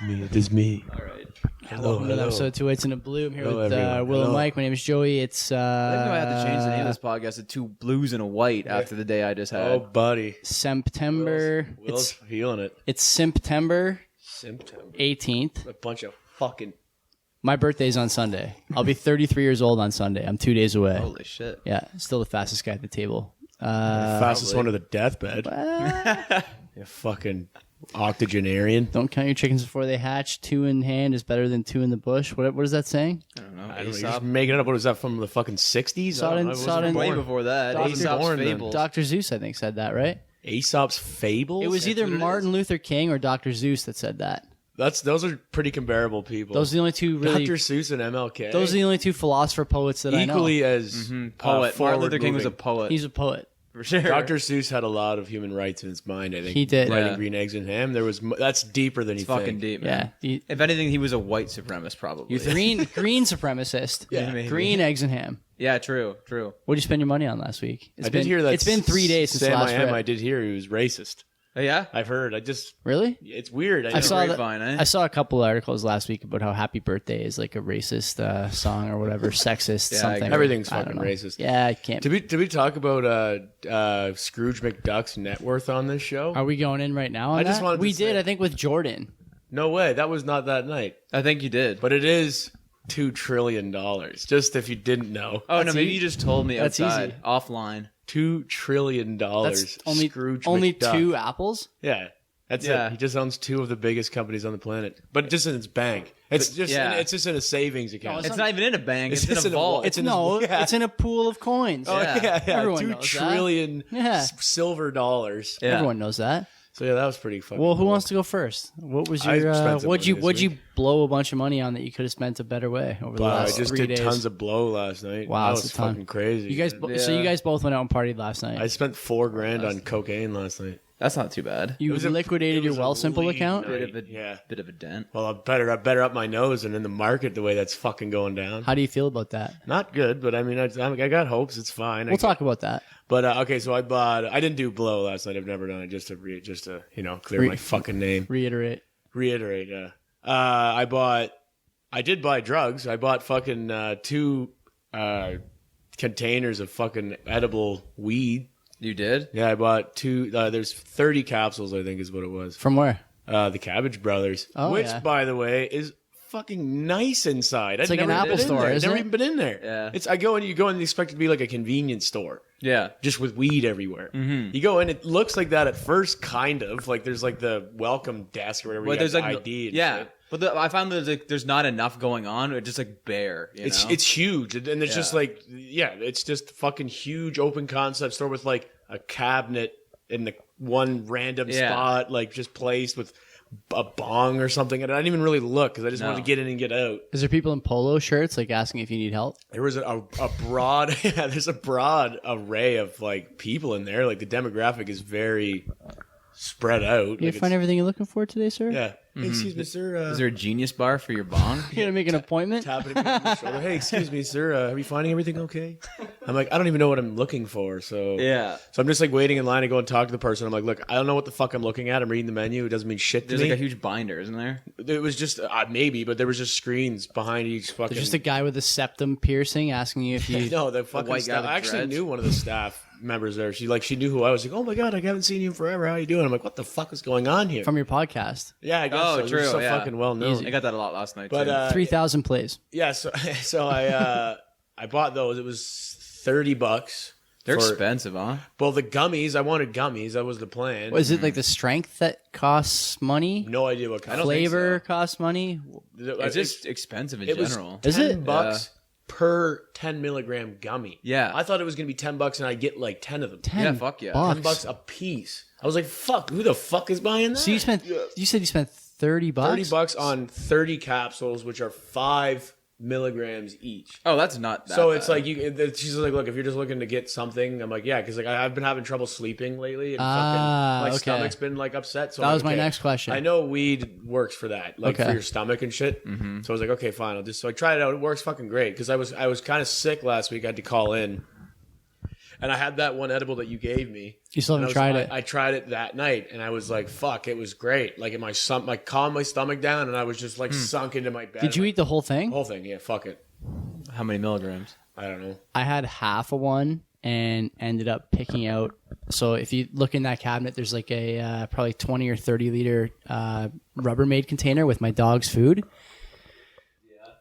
It is me. All right. Welcome to episode 2 Whites and a Blue. I'm here Hello, with everyone. Will and Hello. Mike. My name is Joey. It's I think I have to change the name of this podcast to Two Blues and a White after the day I just had. Oh, buddy. September. Will's feeling it. It's September September. 18th. A bunch of fucking... My birthday's on Sunday. I'll be 33 years old on Sunday. I'm 2 days away. Holy shit. Yeah, still the fastest guy at the table. fastest one to the deathbed. Ah. You fucking octogenarian. Don't count your chickens before they hatch. 2 in hand is better than 2 in the bush. What is that saying? I don't know. I don't know, you're Aesop. just making it up. What was that, from the fucking 60s? Saw it in- saw it in- Way born. before that. Dr. Aesop's Born then. Fables. Dr. Zeus, I think, said that, right? Aesop's Fables? It was That's either what it Martin Luther King or Dr. Zeus that said that. Those are pretty comparable people. Those are the only two really... Dr. Seuss and MLK. Those are the only two philosopher poets that equally as Poet. Martin Luther King was a forward-moving. poet. He's a poet. for sure. Dr. Seuss had a lot of human rights in his mind, I think. He did. Writing Yeah. Green Eggs and Ham. That's deeper than It's you fucking think. deep, Yeah. man. You- If anything, he was a white supremacist, probably. green supremacist. Yeah. Maybe. Green eggs and ham. Yeah, true. What'd you spend your money on last week? I did hear that. It's been 3 days since Sam last I Am. read. I did hear he was racist. Oh, yeah? I've heard. Really? It's weird. I saw that. grapevine, eh? I saw a couple articles last week about how "Happy Birthday" is like a racist song or whatever, sexist Yeah, I something. agree. Everything's I don't fucking know. racist. Yeah, I can't. Did we talk about Scrooge McDuck's net worth on this show? Are we going in right now? On I just that? wanted to We say- did. I think with Jordan. No way. That was not that night. I think you did. But it is $2 trillion. Just if you didn't know. Oh, no, That's maybe easy. you just told me That's outside, easy. offline. $2 trillion. That's only Scrooge only McDuck. 2 apples. Yeah. That's Yeah. it. He just owns 2 of the biggest companies on the planet. But just in his bank. It's just yeah. it's just in a savings account. it's It's not even in a bank. It's, just in a vault. It's in his- No, yeah. it's in a pool of coins. Oh, Yeah. yeah. Everyone 2 knows that. trillion Yeah. silver dollars. Yeah. Everyone knows that. So yeah, that was pretty fucking Well, who cool. wants to go first? What was I your spent some what'd you money this what'd you week. blow a bunch of money on that you could have spent a better way over the Wow, I last just 3 did days? tons of blow last night. Wow, that that's was a ton. fucking crazy. You guys, so Yeah. you guys both went out and partied last night. I spent $4,000 on cocaine last night. That's not too bad. You was a- liquidated it your was a Wealthsimple lean account. night. Bit of a, Yeah. bit of a dent. Well, I better up my nose and in the market the way that's fucking going down. How do you feel about that? Not good, but I mean, I got hopes. It's fine. We'll talk about that. But okay, so I didn't do blow last night. I've never done it just to clear my fucking name. Reiterate. Reiterate. I did buy drugs. I bought fucking 2 containers of fucking edible weed. You did? Yeah, I bought 2. There's 30 capsules, I think, is what it was. From where? The Cabbage Brothers, Oh, which, yeah. by the way, is fucking nice inside. It's I'd like an never Apple been in store, there. isn't Never it? even been in there. Yeah. You go in and you expect it to be like a convenience store, Yeah. just with weed everywhere. Mm-hmm. You go in, it looks like that at first, kind of like there's like the welcome desk or whatever. Well, you there's got like ID. And yeah, shit. but I found that there's not enough going on. It's just like bare. You know? It's huge, and it's just Yeah. like it's just fucking huge open concept store with like a cabinet in the one random Yeah. spot, like just placed with a bong or something. And I didn't even really look because I just No. wanted to get in and get out. Is there people in polo shirts like asking if you need help? There was a broad, there's a broad array of like people in there. Like the demographic is very spread out. You Like, find everything you're looking for today, sir? yeah. Hey, excuse me, sir. Is there a genius bar for your bong? You gonna make an appointment? Tapping me on the shoulder. Hey, excuse me, sir. Are you finding everything okay? I'm like, I don't even know what I'm looking for. So Yeah. So I'm just like waiting in line to go and talk to the person. I'm like, look, I don't know what the fuck I'm looking at. I'm reading the menu. It doesn't mean shit to There's me. like a huge binder, isn't there? It was just maybe, but there was just screens behind each fucking. There's just a guy with a septum piercing asking you if you. no, the fucking white guy staff. with I actually dreads. knew one of the staff members there. She knew who I was. Like, oh my god, I haven't seen you in forever. How you doing? I'm like, what the fuck is going on here? From your podcast. yeah, I guess Oh, so. You're true, so yeah. fucking well known. I got that a lot last night. But too. 3,000 plays. yeah, so I bought those. It was $30. they're for- expensive, huh? Well, the gummies. I wanted gummies. That was the plan. Was it like the strength that costs money? No idea what kind. Flavor costs money? It's just expensive in it was general. Is it? $10 per 10 milligram gummy. Yeah. I thought it was gonna be $10 and I'd get like 10 of them. 10 Yeah, fuck yeah. bucks. $10 a piece. I was like, fuck, who the fuck is buying that? So you said you spent $30? $30 on 30 capsules, which are 5 milligrams each. Oh, that's not that So it's bad. like she's like, look, if you're just looking to get something, I'm like, yeah, because like I've been having trouble sleeping lately, and my okay. stomach's been like upset. So That I'm was like, my okay, next question. I know weed works for that, like Okay. for your stomach and shit. Mm-hmm. So I was like, okay, fine. So I tried it out. It works fucking great because I was kind of sick last week. I had to call in, And I had that one edible that you gave me. You still haven't tried it. I tried it that night, and I was like, "Fuck, it was great." Like, calmed my stomach down, and I was just like sunk into my bed. Did you eat the whole thing? The whole thing? Yeah, fuck it. How many milligrams? I don't know. I had half of one and ended up picking out. So if you look in that cabinet, there's like a probably 20 or 30 liter Rubbermaid container with my dog's food.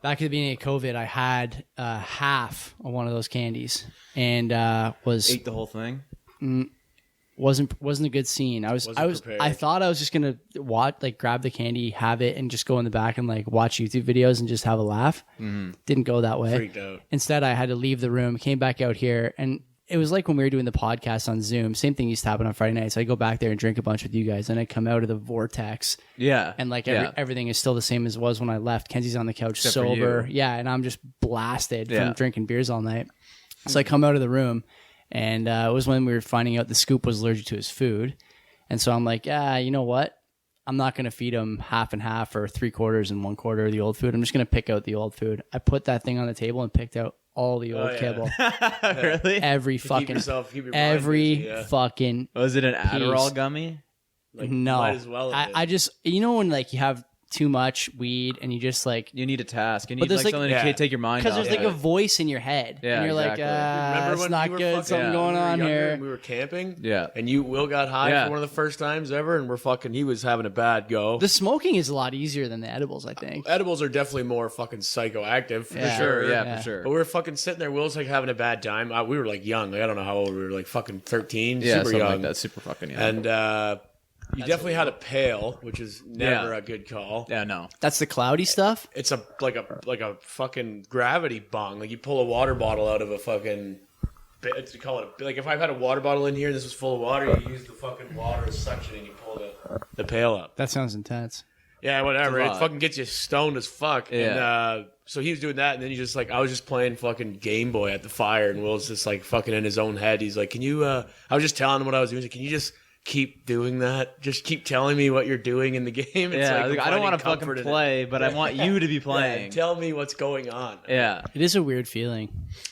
Back at the beginning of COVID, I had half of one of those candies and Ate the whole thing? wasn't a good scene. I thought I was just gonna grab the candy, have it, and just go in the back and like watch YouTube videos and just have a laugh. Didn't go that way. Freaked out. Instead, I had to leave the room, came back out here, and it was like when we were doing the podcast on Zoom. Same thing used to happen on Friday nights. I go back there and drink a bunch with you guys, and I come out of the vortex. Yeah. And like everything is still the same as it was when I left. Kenzie's on the couch Except for sober. you. Yeah, and I'm just blasted from drinking beers all night. So I come out of the room, and it was when we were finding out the Scoop was allergic to his food. And so I'm like, you know what? I'm not going to feed him half and half or 3/4 and 1/4 of the old food. I'm just going to pick out the old food. I put that thing on the table and picked out all the old kibble. Really? Every fucking, fucking. Was it an Adderall piece. gummy? Like, No, might as well have been. I just, you know, when like you have too much weed and you just like, You need a task. You But need there's, like like- something to take your mind off. because there's like a voice in your head, Yeah, and you're exactly. like, Remember it's when not you were good, fucking- something when going we were on younger here. and we were camping. Yeah. And Will got high Yeah. for one of the first times ever, and he was having a bad go. The smoking is a lot easier than the edibles, I think. Edibles are definitely more fucking psychoactive for Yeah. sure. For sure. But we were fucking sitting there. Will's like having a bad time. We were like young. Like, I don't know how old we were. Like fucking 13. Yeah, super something young. like that. Super fucking young. And you definitely had a pail, which is never a good call. Yeah, no. That's the cloudy stuff. It's like a fucking gravity bong. Like you pull a water bottle out of a fucking. You call it like if I had a water bottle in here and this was full of water, you use the fucking water as suction and you pull the pail up. That sounds intense. Yeah, whatever. It's a It lot. fucking gets you stoned as fuck. Yeah. And so he was doing that, and then I was just playing fucking Game Boy at the fire, and Will's just like fucking in his own head. He's like, "Can you?" I was just telling him what I was doing. He's like, "Can you just keep doing that? Just keep telling me what you're doing in the game." It's Yeah, like I don't want to finding fucking comfort in it. play, but I want you to be playing. Yeah, tell me what's going on. Yeah. It is a weird feeling.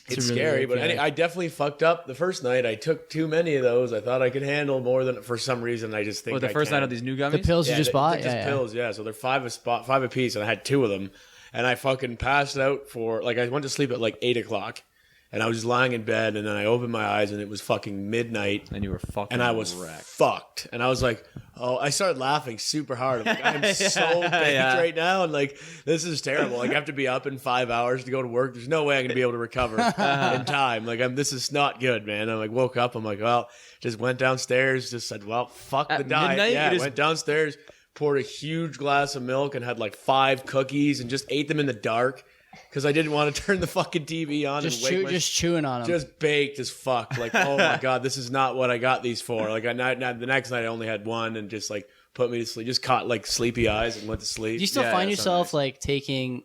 It's a really scary, weird but feeling. I definitely fucked up the first night. I took too many of those. I thought I could handle more than for some reason. I just think Well, the I first can. night of these new gummies? The pills you just bought? Just Yeah, pills, yeah. So they're five a piece, and I had two of them. And I fucking passed out for I went to sleep at like 8 o'clock, and I was just lying in bed, and then I opened my eyes, and it was fucking midnight, And you were fucking and I was wrecked. fucked. And I was like, oh, I started laughing super hard. I'm like, I'm so baked Yeah. right now, and like this is terrible. Like I have to be up in 5 hours to go to work. There's no way I'm gonna be able to recover in time. Like this is not good, man. I'm like woke up. I'm like, well, just went downstairs. Just said, well, fuck At the diet. midnight, Yeah, you just- went downstairs, poured a huge glass of milk, and had like 5 cookies, and just ate them in the dark because I didn't want to turn the fucking TV on Just and wake just chewing on them. just baked as fuck. Like, oh my god, this is not what I got these for. Like, the next night I only had one, and just like put me to sleep. Just caught like sleepy eyes and went to sleep. Do you still Yeah, find that's yourself nice. like taking?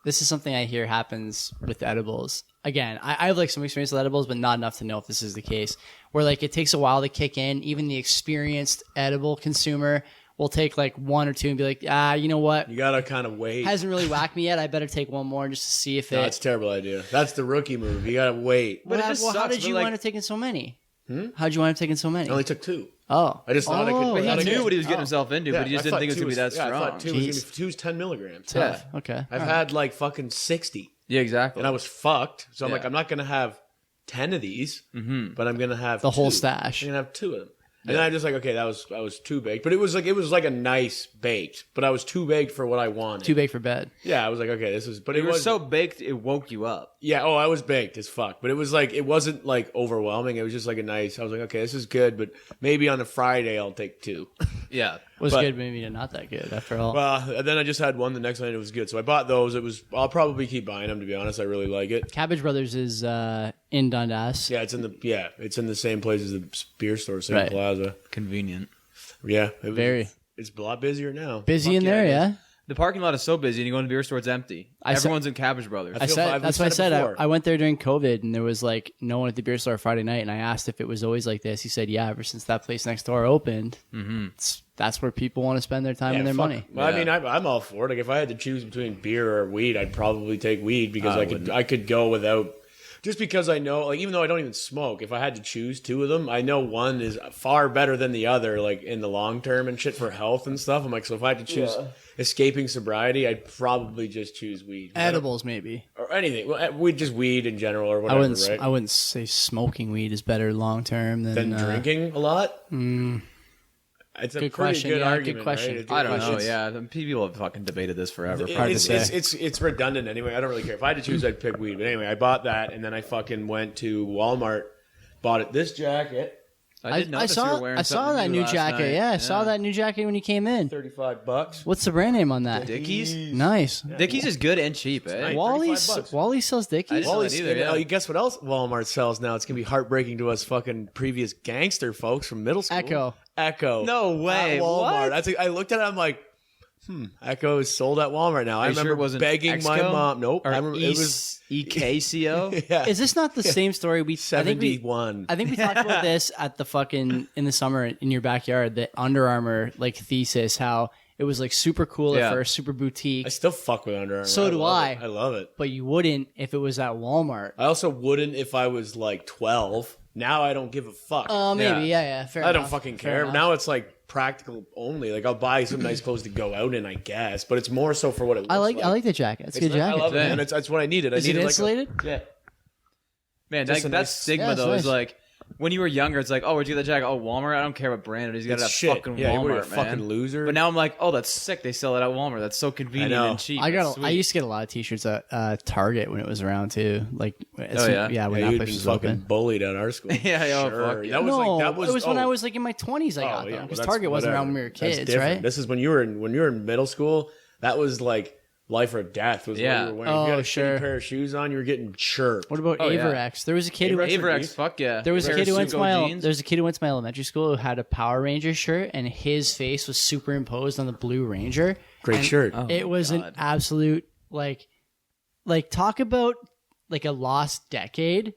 This is something I hear happens with edibles. Again, I have like some experience with edibles, but not enough to know if this is the case. Where like it takes a while to kick in. Even the experienced edible consumer will take like 1 or 2 and be like, you know what? You gotta kind of wait. Hasn't really whacked me yet. I better take one more just to see if No, it. it's a terrible idea. That's the rookie move. You gotta wait. But it just how sucks, did but, you like- wind up taking so many? How'd you wind up taking so many? I only took 2. Oh, I just thought I could. Oh, But he thought I knew could- what he was getting himself into, but he just I didn't thought think it was two going to be that Yeah, I strong. thought 2 was Jeez. 2's 10 milligrams. tough. Okay. I've had like fucking 60, Yeah, exactly. and I was fucked. So I'm Yeah. like, I'm not gonna have 10 of these, but I'm gonna have The whole 2. stash. I'm gonna have 2 of them. And then I'm just like, okay, I was too baked, but it was like a nice baked, but I was too baked for what I wanted. Too big for bed. Yeah, I was like, okay, this is, but you it were was so baked, it woke you up. yeah. Oh, I was baked as fuck, but it was like it wasn't like overwhelming. It was just like a nice. I was like, okay, this is good, but maybe on a Friday I'll take 2. Yeah. Was But- good, maybe not that good after all. Well, and then I just had one the next night. It was good, so I bought those. I'll probably keep buying them. To be honest, I really like it. Cabbage Brothers is in Dundas. Yeah, it's in the same place as the beer store, same Right. plaza. Convenient. Yeah, Very. It's a lot busier now. Busy in yeah, there, it is. yeah. The parking lot is so busy, and you go in the beer store, it's empty. Everyone's in Cabbage Brothers. I feel fine. That's We've what I said said. it before. I went there during COVID, and there was like no one at the beer store Friday night. And I asked if it was always like this. He said, "Yeah, ever since that place next door opened, that's where people want to spend their time and their fuck. money." Well, I Yeah. mean, I'm all for it. Like, if I had to choose between beer or weed, I'd probably take weed because I could go without. Just because I know, like, even though I don't even smoke, if I had to choose two of them, I know one is far better than the other, like, in the long term and shit for health and stuff. I'm like, so if I had to choose escaping sobriety, I'd probably just choose weed. Edibles, maybe. Or anything. Well, just weed in general or whatever, I wouldn't say smoking weed is better long term than drinking a lot? It's a good pretty question. good Yeah, argument, good question. Right? I don't know. Yeah, people have fucking debated this forever. It's redundant anyway. I don't really care. If I had to choose, I'd pick weed. But anyway, I bought that, and then I fucking went to Walmart, bought this jacket. I saw that new jacket. Yeah, I saw that new jacket when you came in. $35. What's the brand name on that? Dickies. Nice. Yeah. Dickies is good and cheap. Eh? Wally sells Dickies. You guess what else Walmart sells now? It's gonna be heartbreaking to us fucking previous gangster folks from middle school. Echo. No way. At Walmart. What? I looked at it. I'm like, Echo is sold at Walmart now. I remember begging my mom. Nope. Or I remember it was EKCO. Yeah. Is this not the same story? 71. I think we talked about this at the fucking in the summer in your backyard. The Under Armour like thesis, how it was like super cool at first, super boutique. I still fuck with Under Armour. So do I. I love it. But you wouldn't if it was at Walmart. I also wouldn't if I was like 12. Now I don't give a fuck. Maybe, yeah, fair enough. I don't fucking care. Now it's like practical only. Like I'll buy some nice clothes to go out in, I guess. But it's more so for what it looks like. I like the jacket. It's a good jacket. I love it, and it's what I needed. Is it insulated? Yeah. Man, that stigma though is like when you were younger, it's like, oh, where'd you get that jacket? Oh, Walmart. I don't care what brand it is. You got that fucking Walmart, you're a man. fucking loser. But now I'm like, oh, that's sick. They sell it at Walmart. That's so convenient and cheap. I used to get a lot of T-shirts at Target when it was around too. Like, when that place was fucking open. bullied at our school. Fuck yeah. That was when I was like in my 20s. I got them because Target wasn't around when we were kids, right? This is when you were in middle school. That was like life or death was what you were wearing. If you had a shitty pair of shoes on, you were getting chirped. What about Averex? There was a kid Averex, fuck yeah. There was a kid who went to my elementary school who had a Power Ranger shirt, and his face was superimposed on the Blue Ranger. Great shirt. It was an absolute like talk about like a lost decade.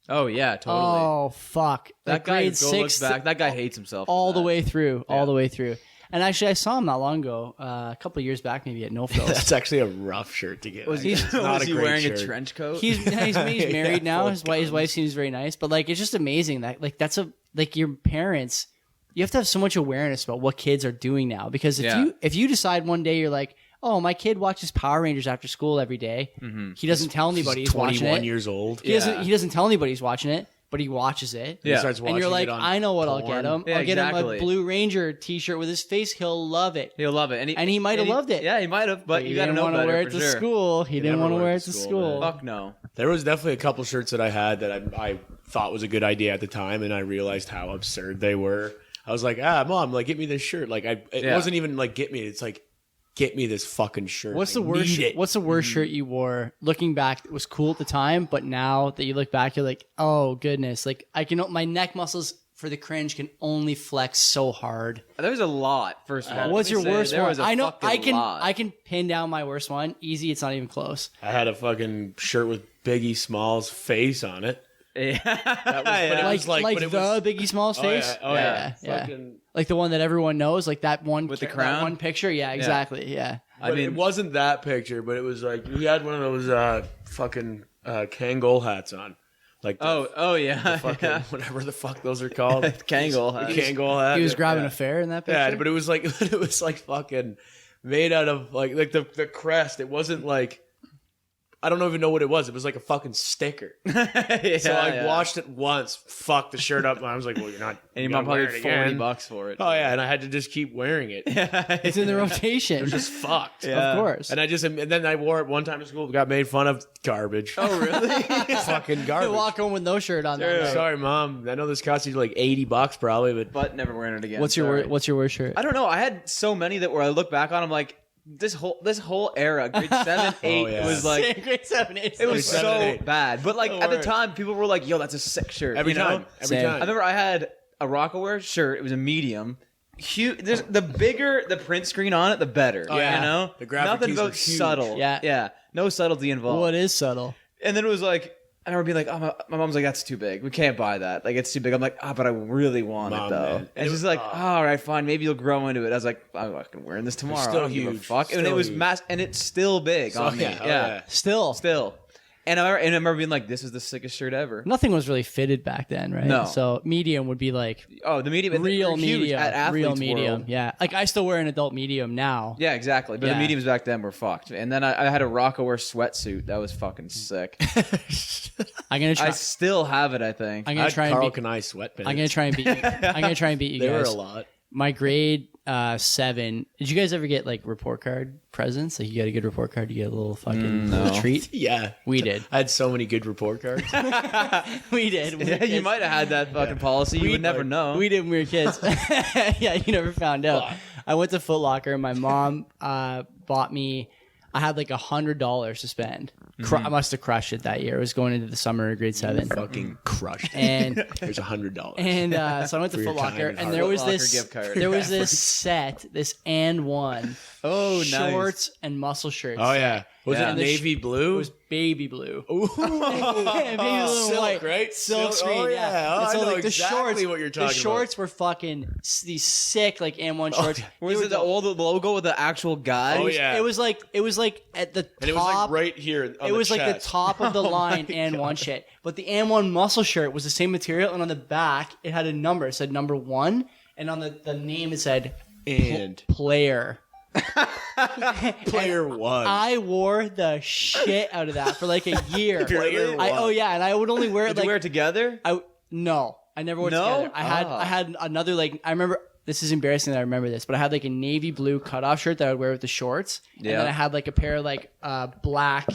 Oh yeah, totally. Oh fuck. That guy looks back. That guy hates himself all the way through. All the way through. And actually, I saw him not long ago, a couple of years back, maybe at No Frills. That's actually a rough shirt to get. Was he wearing a trench coat? He's married now. His wife seems very nice, but like it's just amazing that your parents. You have to have so much awareness about what kids are doing now, because if you decide one day you're like, oh, my kid watches Power Rangers after school every day. Mm-hmm. He doesn't tell anybody he's watching it. 21 years old. He doesn't tell anybody he's watching it. But he watches it. Yeah. And you're like, I know what I'll get him. Yeah, I'll get him a Blue Ranger t-shirt with his face. He'll love it. He'll love it. And he might have loved it. Yeah, he might have, but you got to know better. He didn't want to wear it to school. He didn't want to wear it to school. Fuck no. There was definitely a couple shirts that I had that I thought was a good idea at the time, and I realized how absurd they were. I was like, Mom, like, get me this shirt. Like, it wasn't even like, get me. It's like, get me this fucking shirt. What's the worst shirt you wore? Looking back, it was cool at the time, but now that you look back, you're like, oh goodness, like my neck muscles for the cringe can only flex so hard. There was a lot. First of all, what's your worst one? I know I lot. can pin down my worst one. Easy, it's not even close. I had a fucking shirt with Biggie Small's face on it. Yeah, the Biggie Smalls face. Yeah. Fucking... Like the one that everyone knows, like that one with the crown, that one picture. Yeah, exactly. Yeah. I mean, it wasn't that picture, but it was like he had one of those fucking Kangol hats on. Like whatever the fuck those are called. Kangol hat. Kangol hat. He was grabbing a fare in that picture. Yeah, but it was like fucking made out of like the crest. It wasn't like. I don't even know what it was. It was like a fucking sticker. So I washed it once, fucked the shirt up, and I was like, well, you're not. And your mom paid $40 for it. Oh, yeah, and I had to just keep wearing it. It's in the rotation. They're just fucked. Yeah. Of course. And then I wore it one time to school, got made fun of. Garbage. Oh, really? Fucking garbage. You walk home with no shirt on. Sorry, Mom. I know this cost you like $80 probably, but never wearing it again. What's your worst shirt? I don't know. I had so many that where I look back on, I'm like, this whole era, grade 7, 8, it was like grade 7, 8. It was so bad. But like at the time, people were like, "Yo, that's a sick shirt." Every time. I remember I had a Rockaware shirt. It was a medium. Huge. The bigger the print screen on it, the better. Yeah, you know, the graphic nothing keys about are huge. subtle. Yeah, no subtlety involved. What is subtle? And then it was like. I remember being like, oh, my mom's like, that's too big. We can't buy that. Like, it's too big. I'm like, but I really want it, though. Man. And she's like, all right, fine. Maybe you'll grow into it. I was like, I'm fucking wearing this tomorrow. Still I don't huge. give a fuck. Still and it was huge. and it's still big on me. Yeah. Still. And I remember being like, this is the sickest shirt ever. Nothing was really fitted back then, right? No. So medium would be like the medium, real medium, at Athlete's real medium. World. Yeah, like I still wear an adult medium now. Yeah, exactly. But the mediums back then were fucked. And then I had a Rockaware sweatsuit that was fucking sick. I'm gonna try. I still have it. I think. I'm gonna try and beat. Kanai sweatpants. I'm gonna try and beat. I'm gonna try and beat you They guys. were a lot. My grade 7. Did you guys ever get like report card presents? Like you get a good report card, you get a little fucking little treat. Yeah, We did. I had so many good report cards. We did. Yeah, you might have had that fucking policy. You would never know. We did when we were kids. Yeah, you never found out. I went to Foot Locker and my mom bought me. I had like $100 to spend. I must have crushed it that year. It was going into the summer of grade 7. Fucking crushed. And There's $100. and so I went to Foot Locker, and there was this this and one nice. shorts and muscle shirts. Oh yeah, was Yeah. it navy blue? It was baby blue. Ooh. Baby blue and Silk, white. right? Silk Silk. screen, Oh, yeah. Oh, And I so know like the exactly shorts, what you're talking the shorts were fucking these sick like and1 shorts. Was it the old logo with the actual guy? Oh, yeah. It was like at the top. And it was like right here. On It was the like the chest. top of the line and one shit. But the and one muscle shirt was the same material, and on the back it had a number. It said number 1, and on the name it said And player. player 1. I wore the shit out of that for like a year. Player one. Yeah, and I would only wear it Did like you wear it together? no, I never wore it No? together. I had another like I remember. This is embarrassing that I remember this, but I had like a navy blue cutoff shirt that I would wear with the shorts, and then I had like a pair of like black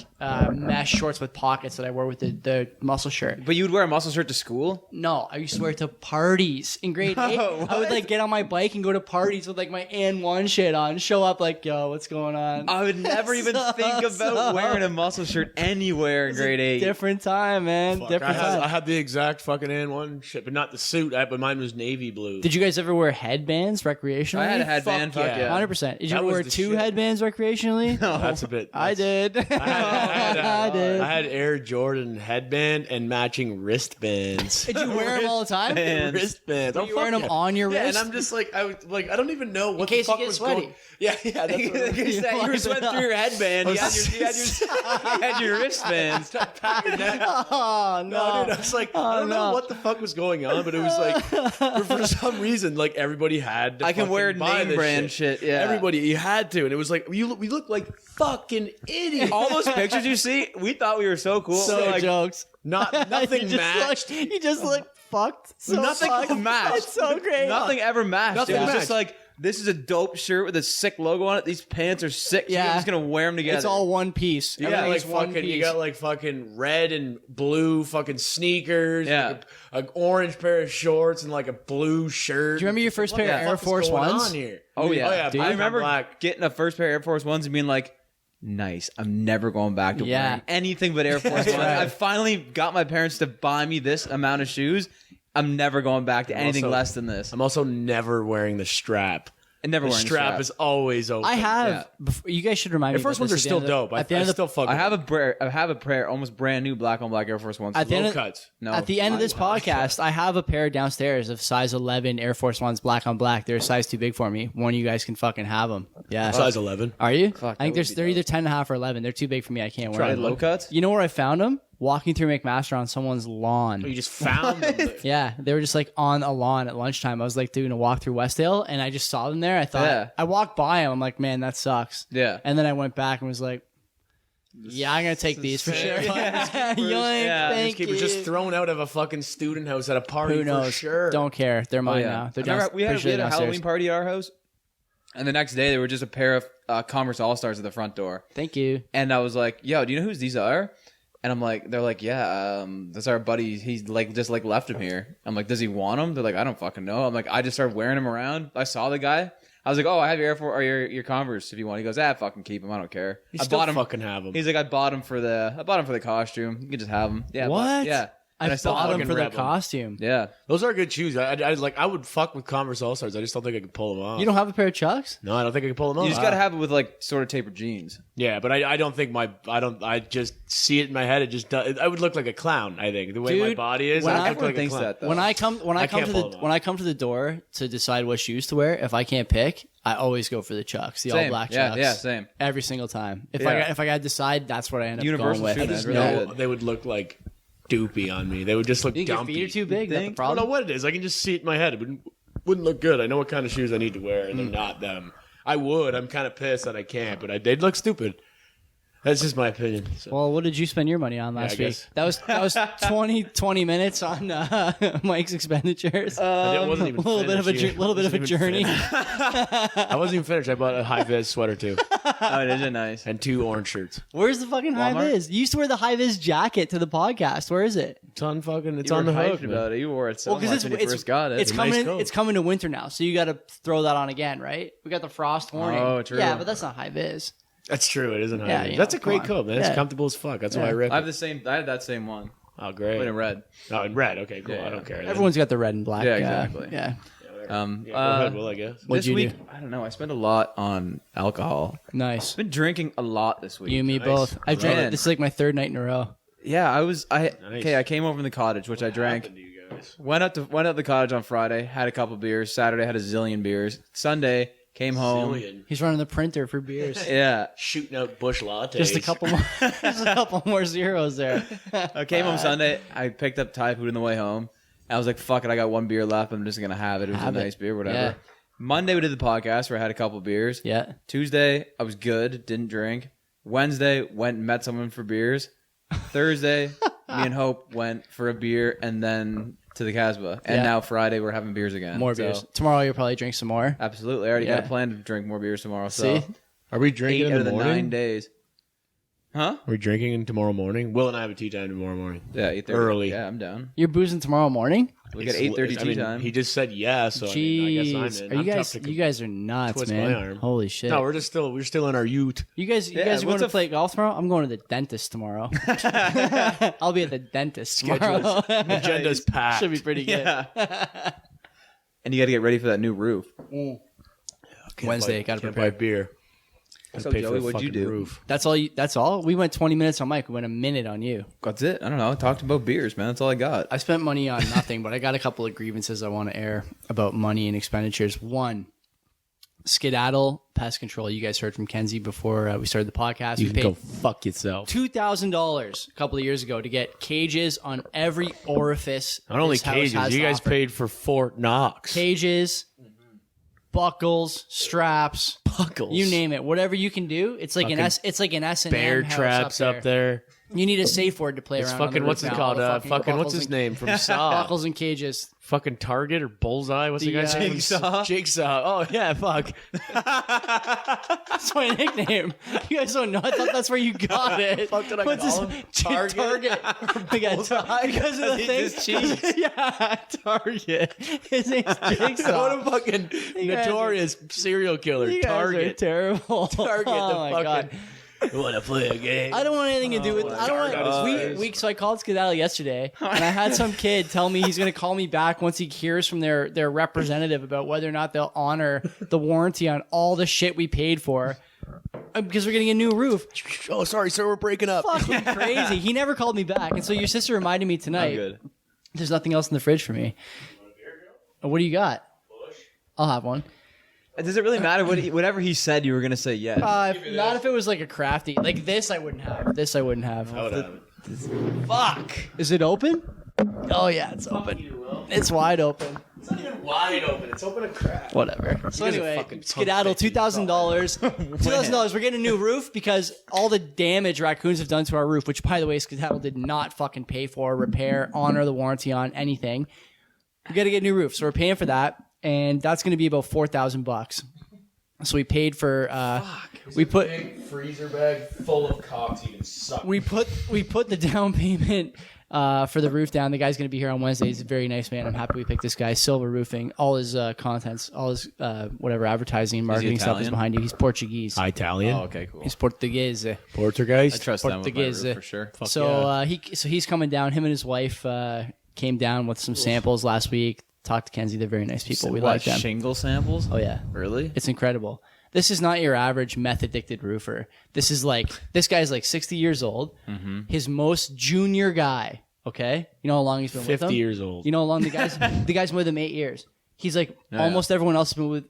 mesh shorts with pockets that I wore with the muscle shirt. But you would wear a muscle shirt to school? No, I used to wear it to parties in grade 8. I would like get on my bike and go to parties with like my N1 shit on, show up like, yo, what's going on? I would never even think about wearing a muscle shirt anywhere in grade 8. Different time, man. Fuck, Different I time. had the exact fucking N1 shit, but not the suit. But mine was navy blue. Did you guys ever wear headbands recreationally? I had a headband. Fuck Fuck yeah. yeah. 100%. Did you That ever was wear the 2 shit. headbands recreationally? That's a bit. I did. I did. I had Air Jordan headband and matching wristbands. Did you wear them all the time? Wristbands. Were you wearing them on your Yeah, wrist? and I'm just like, I don't even know what In case the fuck you get was sweaty. going. Yeah, that's what You were sweating through your headband. You had your wristbands. Oh, No, dude, I was like, I don't know what the fuck was going on, but it was like, for some reason, like everybody had to I can fucking wear buy name this brand shit. Yeah. Everybody, you had to, and it was like, we look like fucking idiots. All those pictures you see, we thought we were so cool. So like, jokes. Nothing you matched. You just look fucked. So nothing fucked. matched. That's so great. Nothing ever matched. Nothing it was matched. just like, this is a dope shirt with a sick logo on it. These pants are sick. So Yeah. I'm just gonna wear them together. It's all one piece. You got like Everything's one fucking, piece. you got like fucking red and blue fucking sneakers. Yeah. like an orange pair of shorts and like a blue shirt. Do you remember your first pair What of the Air fuck is Force going Ones? on here? Oh yeah, Oh, yeah, I remember black. getting a first pair of Air Force Ones and being like, nice. I'm never going back to Yeah. wearing anything but Air Force Ones. right. I finally got my parents to buy me this amount of shoes. I'm never going back to anything also- less than this. I'm also never wearing the strap. And never The wearing strap is always open. I have. Yeah. You guys should remind Air me. Force about Ones are this still at the end of dope. At the end I of the still fuck. I have a pair almost brand new black on black Air Force Ones. At the end low of- cuts. No. At the end of this podcast, I have a pair downstairs of size 11 Air Force Ones, black on black. They're a size too big for me. One of you guys can fucking have them. Yeah. Size 11. Are you? Fuck, I think that would be they're either 10.5 or 11. They're too big for me. I can't wear Try them. low cuts. You know where I found them? Walking through McMaster on someone's lawn. You just found them. Yeah, they were just like on a lawn at lunchtime. I was like doing a walk through Westdale, and I just saw them there. I thought Yeah. I walked by them. I'm like, man, that sucks. Yeah. And then I went back and was like, yeah, I'm gonna take these for sure. Yoink, Yeah. thank Keep you. just thrown out of a fucking student house at a party. Who knows? For sure. Don't care. They're mine now. They're Remember, down, we had pretty sure a they're downstairs. Halloween party at our house, and the next day there were just a pair of Converse All Stars at the front door. Thank you. And I was like, "Yo, do you know whose these are?" And I'm like, "They're like, yeah, that's our buddy. He's like just like left him here." I'm like, "Does he want them?" They're like, "I don't fucking know." I'm like, "I just started wearing them around. I saw the guy. I was like, oh, I have your Air Force or your Converse if you want." He goes, fucking keep them. I don't care. You I still bought them. fucking have them. He's like, I bought them for the costume. You can just have them. Yeah. What? Yeah. I And I still bought them fucking for the rep 'em. costume. Yeah. Those are good shoes. I would fuck with Converse All Stars. I just don't think I could pull them off. You don't have a pair of Chucks? No, I don't think I can pull them off. You just gotta have it with like sort of tapered jeans. Yeah, but I don't think I just see it in my head. It just does. I would look like a clown. I think the way my Dude, body is. when I I- look Everyone like thinks a clown. that though. When I come I can't pull them off. when I come to the door to decide what shoes to wear, if I can't pick, I always go for the Chucks, the Same. all black Yeah, Chucks. yeah, same. Every single time. If Yeah. I got to decide, that's what I end up Universal going with. shoe, I just man. know Really good. they would look like doopy on me. They would just look You think your dumpy. feet are too big? That's the think? I don't know problem. what it is. I can just see it in my head. It wouldn't look good. I know what kind of shoes I need to wear, and they're not them. I would. I'm kind of pissed that I can't, but they'd look stupid. That's just my opinion. So. Well, what did you spend your money on last I week? guess. That was 20 minutes on Mike's expenditures. I wasn't even a little bit of a finished. little bit of a Wasn't even journey. I wasn't even finished. I bought a high vis sweater too, Oh, it is nice. and 2 orange shirts. Where's the fucking high Walmart? vis? You used to wear the high vis jacket to the podcast. Where is it? It's on fucking. It's You on were the hook. hyped man. about it. You wore it so much when you first got it. It's a coming. nice coat. It's coming to winter now, so you got to throw that on again, right? We got the frost warning. Oh, true. Yeah, but that's not high vis. That's true. It isn't high Yeah, vis. you That's know, a great come on. coat, man. Yeah. It's comfortable as fuck. That's why I rip I have it. the same. I have that same one, Oh, great. but in red. Oh, in red. Okay, cool. Yeah, I don't care. Everyone's got the red and black. Yeah, exactly. Yeah, Yeah, go ahead, Will, I guess. What'd This you week, do? I don't know. I spent a lot on alcohol. Nice. I've been drinking a lot this week. You and me Nice. both. I drank. Man. This is like my third night in a row. Yeah, I was. Nice. Okay, I came over from the cottage, which I drank. Happened to you guys? Went up to the cottage on Friday. Had a couple beers. Saturday had a zillion beers. Sunday came home. Zillion. He's running the printer for beers. Yeah, Shooting out bush lattes. Just a couple more. Just a couple more zeros there. I came home Sunday. I picked up Thai food on the way home. I was like, "Fuck it, I got one beer left. I'm just gonna have it. It was Have a it. nice beer, whatever." Yeah. Monday we did the podcast where I had a couple beers. Yeah. Tuesday I was good, didn't drink. Wednesday went and met someone for beers. Thursday, me and Hope went for a beer and then to the Casbah. And Yeah. now Friday we're having beers again. More So, beers. Tomorrow you'll probably drink some more. Absolutely, I already Yeah. got a plan to drink more beers tomorrow. So See? Are we drinking 8 in out the of the morning? 9 days. Huh? Are we drinking in tomorrow morning? Will and I have a tea time tomorrow morning. Yeah, 8:30. Early. Yeah, I'm down. You're boozing tomorrow morning? We got 8:30 tea time. He just said yes, so I Jeez. guess I'm in. Are you I'm guys? tough to You guys are nuts, twist man. my arm. Holy shit. No, we're still in our ute. You guys Yeah, are going what's to a- play golf tomorrow? I'm going to the dentist tomorrow. I'll be at the dentist tomorrow. Agenda's packed. Should be pretty good. Yeah. And you got to get ready for that new roof. Wednesday, got to Can't prepare. buy beer. So, Pay for Joey, the what'd you fucking do? Roof. That's all. That's all. We went 20 minutes on Mike. We went a minute on you. That's it. I don't know. I talked about beers, man. That's all I got. I spent money on nothing, but I got a couple of grievances I want to air about money and expenditures. One, skedaddle pest control. You guys heard from Kenzie before we started the podcast. You We can go paid fuck yourself. $2,000 a couple of years ago to get cages on every orifice. Not only this house cages, has you to guys offer. paid for Fort Knox. Cages, buckles, straps, Buckles. you name it. Whatever you can do. It's like Fucking it's like an S&M Bear house traps up there. You need a safe word to play It's around. on the fucking, roof what's it now. called? All the Fucking, what's buckles his and- name from Saw? Buckles and cages. Fucking Target or Bullseye? What's the The, guy's name? Jigsaw? Jigsaw. Oh, yeah, fuck. That's my nickname. You guys don't know. I thought that's where you got it. fuck did I What's call his him? Target? because of the thing. Just cheese. Yeah, Target. His name's What Jigsaw. a fucking You guys notorious serial killer. You guys are Target. terrible. Target Oh the my fucking. God. Want to play a game? I don't want anything to do with. I don't God. want. So I called Skedaddle yesterday, and I had some kid tell me he's going to call me back once he hears from their representative about whether or not they'll honor the warranty on all the shit we paid for, because we're getting a new roof. Oh, sorry, sir. We're breaking up. Fucking crazy. He never called me back, and so your sister reminded me tonight. I'm good. There's nothing else in the fridge for me. What do you got? I'll have one. Does it really matter? Whatever he said, you were going to say yes. Not if it was like a crafty. Like this, I wouldn't have. This, I wouldn't have. I would have it. Fuck. Is it open? Oh yeah, it's open. It's wide open. It's not even wide open. It's open a crack. Whatever. So guys are anyway, fucking skedaddle, punk bitches. $2,000. $2,000. We're getting a new roof because all the damage raccoons have done to our roof, which by the way, skedaddle did not fucking pay for, repair, honor the warranty on anything. We got to get a new roof, so we're paying for that, and that's going to be about $4,000. So we paid for. We put freezer bag full of cocks. You can suck. we put the down payment for the roof down. The guy's going to be here on Wednesday. He's a very nice man. I'm happy we picked this guy. Silver Roofing. All his contents, all his whatever advertising and marketing stuff is Italian? behind you. He's Portuguese. Italian. Oh, okay, cool. He's Portuguese. Portuguese. I trust them with my Portuguese. roof for sure. So he's coming down. Him and his wife came down with some samples last week. Talked to Kenzie. They're very nice people. We like them. Shingle samples? Oh yeah, Really? it's incredible. This is not your average meth addicted roofer. This guy's like 60 years old. Mm-hmm. His most junior guy. Okay, you know how long he's been with him? 50 years old. You know how long the guy's been with him 8 years. He's like, almost everyone else has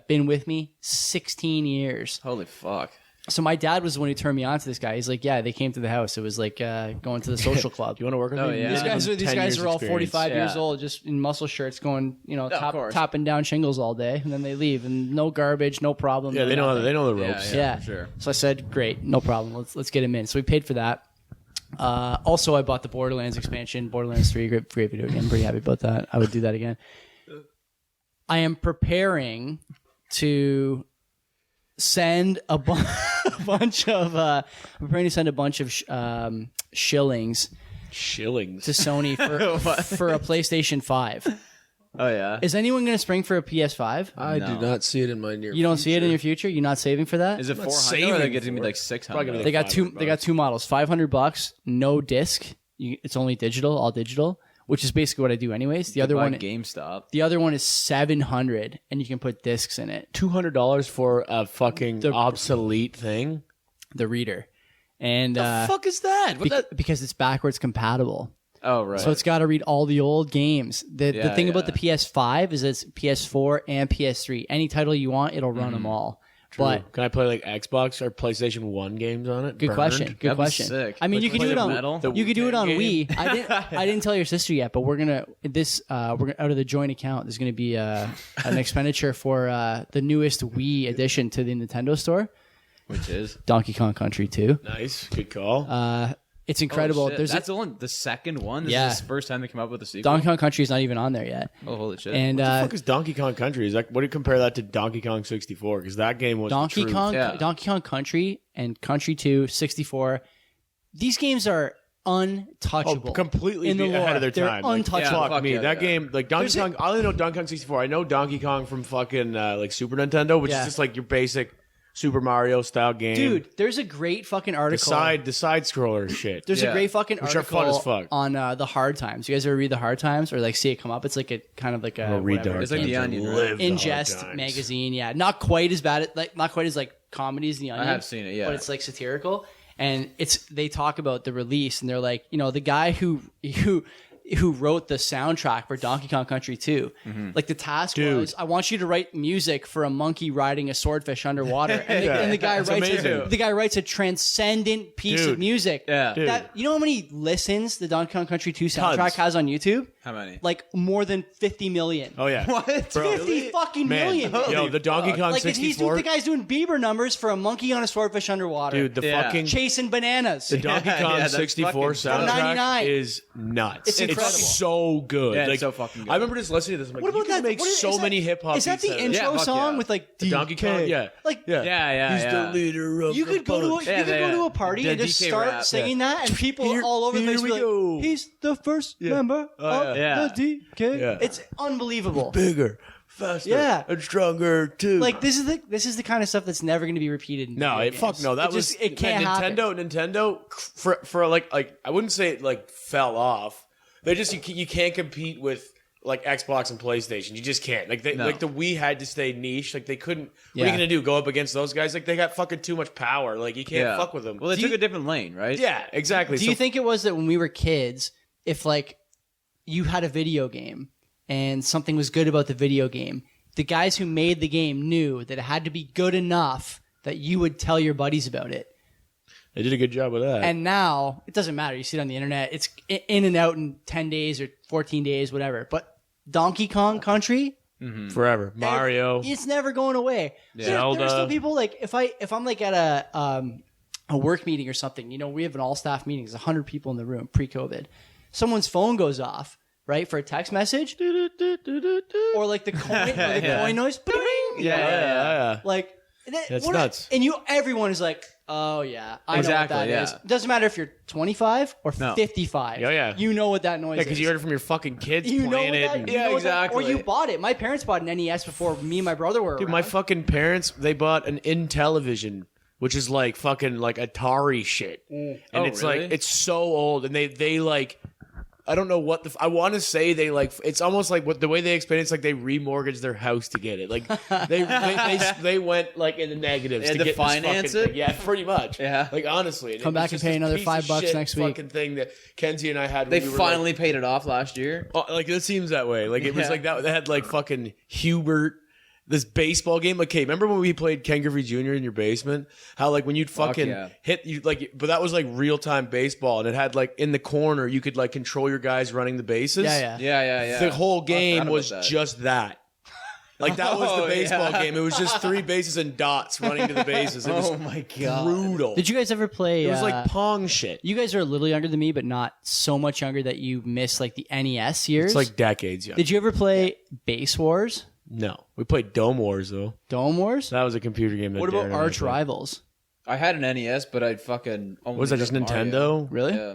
been with me 16 years. Holy fuck. So my dad was the one who turned me on to this guy. He's like, yeah, they came to the house. It was like going to the social club. Do you want to work with me? Yeah. These guys are all 45 years old, just in muscle shirts, going, topping down shingles all day, and then they leave, and no garbage, no problem. Yeah, they know the ropes. Yeah. Sure. So I said, great, no problem. Let's get him in. So we paid for that. Also, I bought the Borderlands expansion, Borderlands 3, great video game. I'm pretty happy about that. I would do that again. I am preparing to send a bunch of shillings to Sony for a PlayStation 5. Oh yeah. Is anyone going to spring for a PS5? I do not see it in my near. You don't see it in your future? You're not saving for that? Is it 400 or they get to me like 600? They got two models. $500, no disc. It's only digital, all digital, which is basically what I do anyways. The other one, GameStop. The other one is $700, and you can put discs in it. $200 for a fucking obsolete thing. The reader, and the fuck is that? Because it's backwards compatible. Oh right. So it's got to read all the old games. The thing about the PS5 is it's PS4 and PS3. Any title you want, it'll run them all. True. But can I play like Xbox or PlayStation 1 games on it? Good question. Good question. Sick. I mean, you can do it on metal? You could do it on game. Wii. I didn't tell your sister yet, but we're gonna out of the joint account. There's gonna be an expenditure for the newest Wii addition to the Nintendo store, which is Donkey Kong Country 2. Nice, good call. It's incredible. Oh, that's only the second one. This is the first time they come up with a sequel. Donkey Kong Country is not even on there yet. Oh holy shit! And what the fuck is Donkey Kong Country? Is that what do you compare that to Donkey Kong 64? Because that game was Donkey Kong Country and Country 2, 64. These games are untouchable. Completely in the ahead of their They're time. untouchable. Fuck me. That game, like Donkey Kong. I only know Donkey Kong 64. I know Donkey Kong from fucking like Super Nintendo, which is just like your basic Super Mario style game. Dude, there's a great fucking article. The side scroller shit. There's a great fucking article are fun as fuck. On the Hard Times. You guys ever read the Hard Times or like see it come up? It's like a kind of like a whatever. It's like the Onion, right? Ingest magazine. Yeah, not quite as bad. Not quite as like comedy as the Onion. I have seen it. Yeah, but it's like satirical. And they talk about the release, and they're like, the guy who wrote the soundtrack for Donkey Kong Country 2. Like the task was, I want you to write music for a monkey riding a swordfish underwater, and the guy writes a transcendent piece of music. Yeah, that you know how many listens the Donkey Kong Country 2 soundtrack has on YouTube? How many? Like more than 50 million. Oh yeah, what? 50 fucking million. Yo, the Donkey Kong 64. The guy's doing Bieber numbers for a monkey on a swordfish underwater. Dude, the fucking chasing bananas. The Donkey Kong 64 soundtrack is nuts. It's incredible. It's so good. Yeah, like, it's so fucking good. I remember just listening to this. I'm like, what about that? Make so many hip hop. Is that the intro song with like the Donkey Kong? Yeah, like yeah. He's the leader of. You could go to a party and just start singing that, and people all over the place be like, "He's the first member of the DK." It's unbelievable. Bigger, faster, and stronger too. Like this is the kind of stuff that's never going to be repeated. No, fuck no. That was it can't happen. Nintendo for like I wouldn't say it like fell off. They just you can't compete with like Xbox and PlayStation. You just can't. Like like the Wii had to stay niche. Like they couldn't. What are you gonna do? Go up against those guys? Like they got fucking too much power. Like you can't fuck with them. Well, they took a different lane, right? Yeah, exactly. Do you think it was that when we were kids, if like you had a video game and something was good about the video game, the guys who made the game knew that it had to be good enough that you would tell your buddies about it? They did a good job with that. And now it doesn't matter. You see it on the internet. It's in and out in 10 days or 14 days, whatever. But Donkey Kong Country, forever. Mario, it's never going away. Zelda. There's still people like if I'm like at a work meeting or something. We have an all staff meeting. There's 100 people in the room pre-COVID. Someone's phone goes off, right, for a text message, or like the coin noise. Yeah. Like that's nuts. And everyone is like, oh yeah, I know what that is. Doesn't matter if you're 25 or 55. Oh yeah, you know what that noise is. Because you heard it from your fucking kids you playing know it. Exactly. Or you bought it. My parents bought an NES before me and my brother were around. My fucking parents, they bought an Intellivision, which is like fucking like Atari shit. And it's really? like it's so old, and they like I don't know what I want to say they like. It's almost like what the way they explain it's like they remortgaged their house to get it. Like they went like in the negatives to get finance this it. Thing. Yeah, pretty much. Yeah. Like honestly, Come back and pay another $5 next week. Fucking thing that Kenzie and I had. They when we were, finally paid it off last year. like it seems that way. Like it was Yeah. like that. They had like fucking Hubert. This baseball game, like, okay, remember when we played Ken Griffey Jr. in your basement? How like when you'd fucking hit you like, but that was like real time baseball, and it had like in the corner you could like control your guys running the bases. Yeah. The whole game was that. just that. Like that was the baseball game. It was just 3 bases and dots running to the bases. It was my god, brutal. Did you guys ever play? It was like Pong shit. You guys are a little younger than me, but not so much younger that you missed like the NES years. It's like decades. Did you ever play Base Wars? No, we played Dome Wars though. Dome Wars? That was a computer game. That What about Darren and I Arch played. Rivals? I had an NES, but I'd fucking only Was that just Mario. Nintendo? Really? Yeah.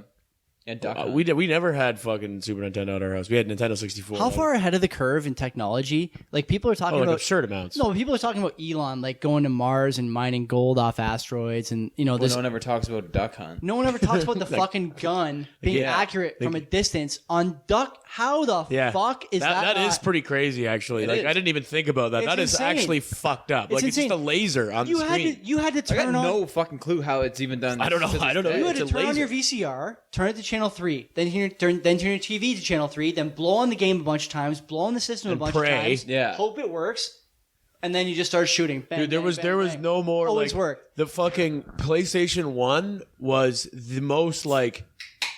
And Duck Hunt. We never had fucking Super Nintendo at our house. We had Nintendo 64. How far ahead of the curve in technology? Like people are talking like about absurd amounts. No, people are talking about Elon like going to Mars and mining gold off asteroids, and Well, this. no one ever talks about Duck Hunt. No one ever talks about the fucking gun being Yeah. accurate from a distance on duck. How the fuck is that? That is not- pretty crazy, actually. Like is. I didn't even think about that. It's That is insane. actually fucked up. It's Like insane. it's just a laser on You the had screen. to. You had to I got turn on. no fucking clue how it's even done. I don't know. to this I don't know. day. You had to It's a turn on laser. your VCR, turn it to channel 3, then turn your TV to channel 3, then blow on the game a bunch of times, blow on the system And a bunch pray. of times, Yeah. hope it works, and then you just start shooting. Bang, Dude, there bang, was bang. no more. Always like, worked. The fucking PlayStation 1 was the most like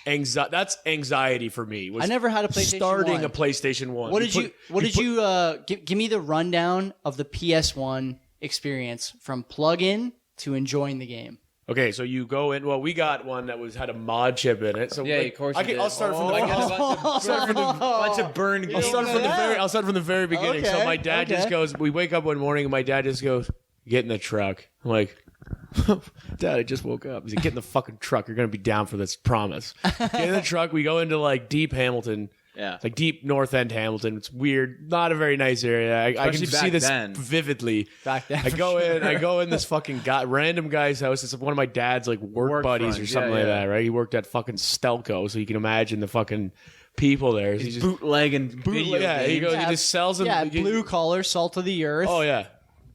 that's anxiety for me. Was I never had a PlayStation starting 1. a PlayStation 1. What did you give me the rundown of the PS1 experience from plug-in to enjoying the game? Okay, so you go in. Well, we got one that had a mod chip in it. So Yeah, like, of course I you can, did. I'll start from the. I got bunch of burned games. I'll start from the very. I'll start from the very beginning. So Okay, my dad okay. just goes. We wake up one morning and my dad just goes, "Get in the truck." I'm like, "Dad, I just woke up." He's like, "Get in the fucking truck. You're gonna be down for this. Promise." Get in the truck. We go into like deep Hamilton. Yeah. Like deep North End Hamilton. It's weird. Not a very nice area. I can Especially see back this then. vividly. Back then, I for go sure. in. I go in this fucking random guy's house. It's one of my dad's like work buddies friends. or something Yeah, like yeah. that, right? He worked at fucking Stelco, so you can imagine the fucking people there. He's just Bootlegging video yeah. He games. goes. He just sells them. Yeah, he- blue collar, salt of the earth. Oh yeah.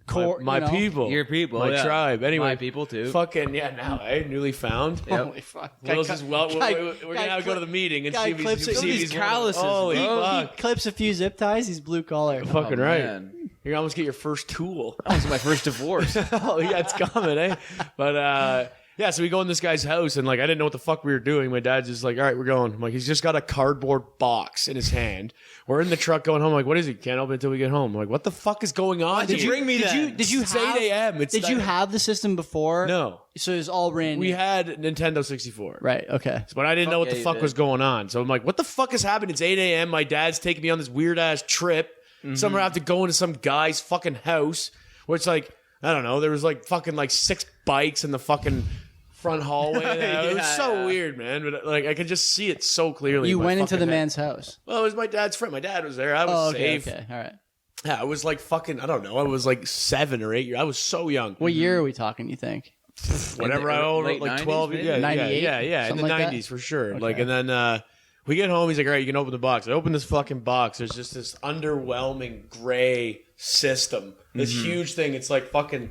Core- my you know. people. Your people, My yeah. tribe. Anyway, My people, too. Fucking yeah. Now, newly found. Holy fuck! Will's is well. Guy- we're gonna have to go to the meeting and guy see if clips he's it. see if These he's calluses, Holy bro. fuck! He clips a few zip ties. He's blue collar. Fucking Oh, right. man. You almost get your first tool. That was my first divorce. Oh yeah, it's coming, eh? But yeah, so we go in this guy's house and like I didn't know what the fuck we were doing. My dad's just like, all right, we're going. I'm like, he's just got a cardboard box in his hand. We're in the truck going home. I'm like, what is it? Can't open it until we get home. I'm like, what the fuck is going on? Why'd you here? bring me then? Did you It's have 8 a.m. It's Did you like- have the system before? No. So it was all brand new. We had Nintendo 64. Right. Okay. But I didn't know what yeah, the you fuck did. was going on. So I'm like, what the fuck is happening? It's 8 a.m. My dad's taking me on this weird ass trip. Somewhere I have to go into some guy's fucking house where it's like, I don't know, there was like fucking like 6 bikes in the fucking front hallway. It was so Yeah. weird, man. But like I could just see it so clearly. You in my went into fucking the head. man's house. Well, it was my dad's friend. My dad was there. I was Oh, okay. safe. Okay. All right. Yeah, I was like fucking, I don't know. I was like 7 or 8 years. I was so young. What year are we talking? You think? Whatever In the I owned, late like 90s 12, maybe? yeah, 98? yeah, in the Something like that? 90s for sure. Okay. Like, and then we get home. He's like, all right, you can open the box. I open this fucking box. There's just this underwhelming gray system. This huge thing. It's like fucking.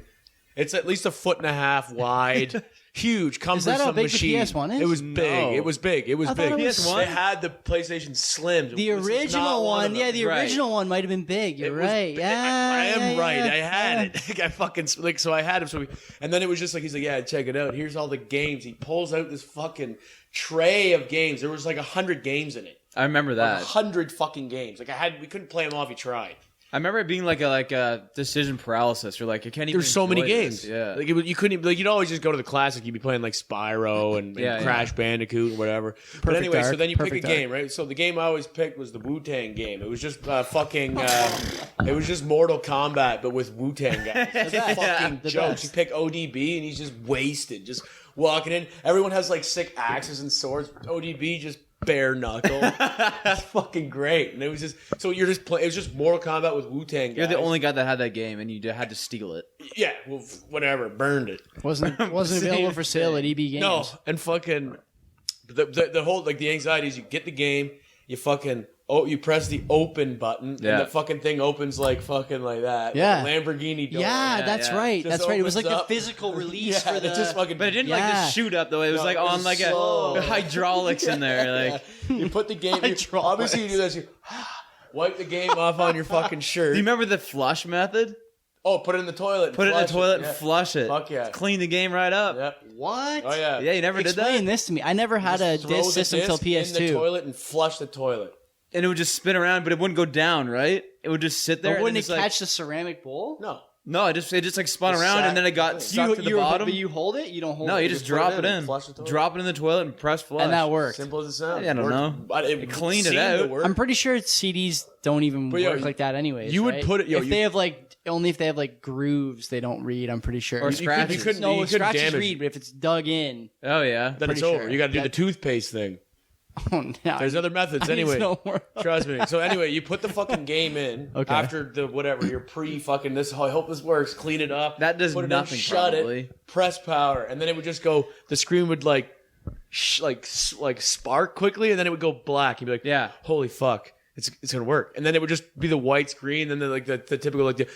It's at least 1.5 feet wide. Huge. Comes Is that with how some big the machine. PS1 is? It was big. No. It was big. It was I thought big. it was- They had the PlayStation Slim. The This is not original one. one. of Yeah, them. the Right. original one might have been big. You're It was right. big. Yeah. I am yeah, right. yeah, I had yeah. it. I fucking like so I had him. So and then it was just like he's like, yeah, check it out. Here's all the games. He pulls out this fucking tray of games. There was like 100 games in it. I remember that. 100 fucking games. Like we couldn't play them off. He tried. I remember it being like a decision paralysis. You're like, I can't even. There's so many enjoy games. this. Yeah. like you couldn't. Like you'd always just go to the classic. You'd be playing like Spyro and Yeah, Crash Bandicoot and whatever. But Perfect anyway, so Dark, then you pick a Perfect game, right? So the game I always picked was the Wu-Tang game. It was just fucking. It was just Mortal Kombat, but with Wu-Tang guys. It's fucking the jokes. best. You pick ODB and he's just wasted, just walking in. Everyone has like sick axes and swords. ODB just bare knuckle. It's fucking great. And it was just so you're just playing. It was just Mortal Kombat with Wu-Tang guys. You're the only guy that had that game, and you had to steal it. Yeah, well, whatever. Burned it. Wasn't available for sale at EB Games. No, and fucking The whole like the anxiety is you get the game, you fucking you press the open button, and the fucking thing opens like fucking like that. Yeah. Like a Lamborghini door. Yeah, that's right. Just That's right. It was like opens the up. physical release for the. It's just fucking. But it didn't like just shoot up though. It was like it was on like slow. a hydraulics in there. Like, you put the game. Hydraulics. Obviously, you do this. You wipe the game off on your fucking shirt. do you remember the flush method? Oh, put it in the toilet. Put it in the toilet and flush it. Fuck yeah. Clean the game right up. Yep. What? Oh yeah. Yeah, you never did Explain that. this to me. I never had a Throw disc the system until disc in the PS2. toilet and flush the toilet. And it would just spin around, but it wouldn't go down, right? It would just sit there. But and wouldn't it just, like, catch the ceramic bowl? No. it just like spun Just around, sat- and then it got stuck to the bottom. But you hold it. You don't hold No, it. you just put it drop in it and in. flush the toilet. Drop it in the toilet and press flush. and that works. Simple as it sounds. I don't Worked- know. But It cleaned it seemed to out. work. I'm pretty sure CDs don't even But, yo, work like that, anyways. you would right? put it- yo, if you- they have like only if they have like grooves, they don't read. I'm pretty sure. Or You scratches. couldn't- No, you couldn't scratches damage. read, but if it's dug in, Oh yeah. Then it's pretty over. sure. You got to do the That- toothpaste thing. oh no. There's other methods I need to anyway. know more. Trust me. So anyway, you put the fucking game in Okay. after the whatever. You're pre-fucking this. I hope this works. Clean it up. That does put it in, nothing, shut probably. it. Press power, and then it would just go. The screen would like spark quickly, and then it would go black. You'd be like, Yeah. holy fuck, it's gonna work. And then it would just be the white screen, and then like the typical like the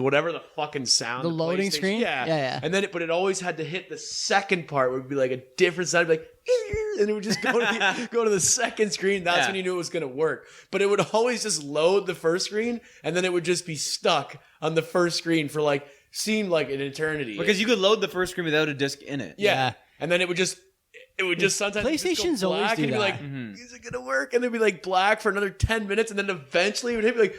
whatever the fucking sound. The loading PlayStation- screen? Yeah. Yeah. And then but it always had to hit the second part, where it would be like a different sound, like. And it would just go to the second screen. That's Yeah. when you knew it was going to work. But it would always just load the first screen, and then it would just be stuck on the first screen for like seemed like an eternity. Because you could load the first screen without a disc in it. yeah. Yeah. And then it would just sometimes just go PlayStations always black, do and you'd be that. like, is it gonna work? And it'd be like black for another 10 minutes, and then eventually it would hit me like,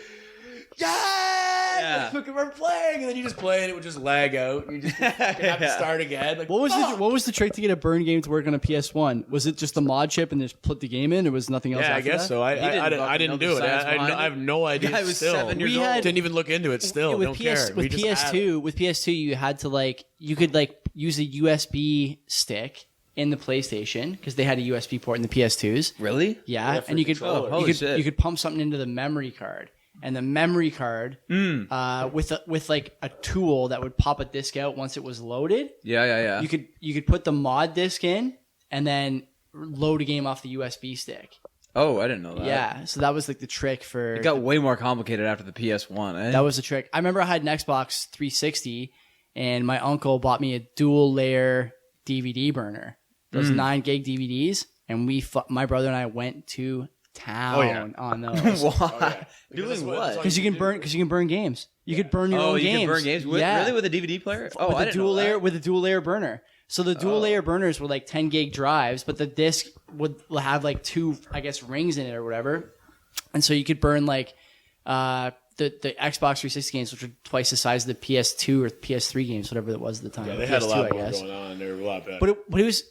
Yeah. Look, we're playing, and then you just play, and it would just lag out. You just have to start again. Like, What was fuck. what was the trick to get a burn game to work on a PS1? Was it just the mod chip and just put the game in, or was nothing else? Yeah, I after guess that? so. I didn't didn't know do the it. science behind I have no idea. Guy was still. 7 years We old. had- Didn't even look into it. Still, with don't PS care. with We just had it. PS2 with PS2 you had to like you could like use a USB stick in the PlayStation because they had a USB port in the PS2s. Really? Yeah, Yeah, for and you could controller. Holy shit. you could pump something into the memory card, and the memory card with like a tool that would pop a disc out once it was loaded. Yeah. You could put the mod disc in and then load a game off the USB stick. Oh, I didn't know that. Yeah, so that was like the trick for It got way more complicated after the PS1, eh? that was the trick. I remember I had an Xbox 360 and my uncle bought me a dual layer DVD burner. Those 9 gig DVDs, and my brother and I went to town on those. Why? Because Doing that's what? all Because you can burn games. You could burn your Oh, own you games. can burn games? Yeah. Really? With a DVD player? Oh, with I a didn't dual know layer that. with a dual layer burner. So the dual layer burners were like 10 gig drives, but the disc would have like 2, I guess, rings in it or whatever. And so you could burn like the Xbox 360 games, which were twice the size of the PS2 or PS3 games, whatever it was at the time. Yeah, they had a PS2, lot I more guess. going on. They were a lot better. But it was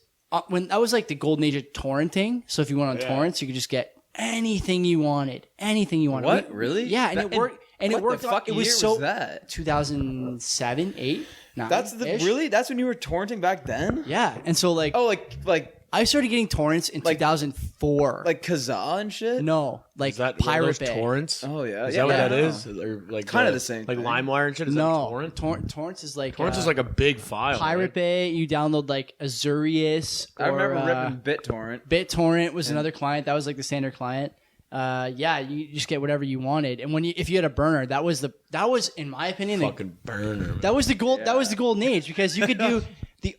when that was like the golden age of torrenting. So if you went on Yeah. torrents, you could just get anything you wanted. What? Really? Yeah, and That- it worked. And what it worked. the fuck it was year so was that? 2007, 8, 9. That's really? That's when you were torrenting back then? Yeah, and so like Oh, like I started getting torrents in 2004. like Kazaa and shit? no, like is that Pirate those Bay. torrents? Oh yeah. Is yeah, that what yeah, that I is? know. Or like Kinda the same like thing. LimeWire and shit. Is No, that torrent? torrents is like Torrents is like a big file. Pirate right? Bay. You download like Azurius. I remember or, ripping BitTorrent. BitTorrent was another client. That was like the standard client. Yeah, you just get whatever you wanted. And if you had a burner, that was in my opinion Fucking burner. that was the gold. That was the golden age because you could do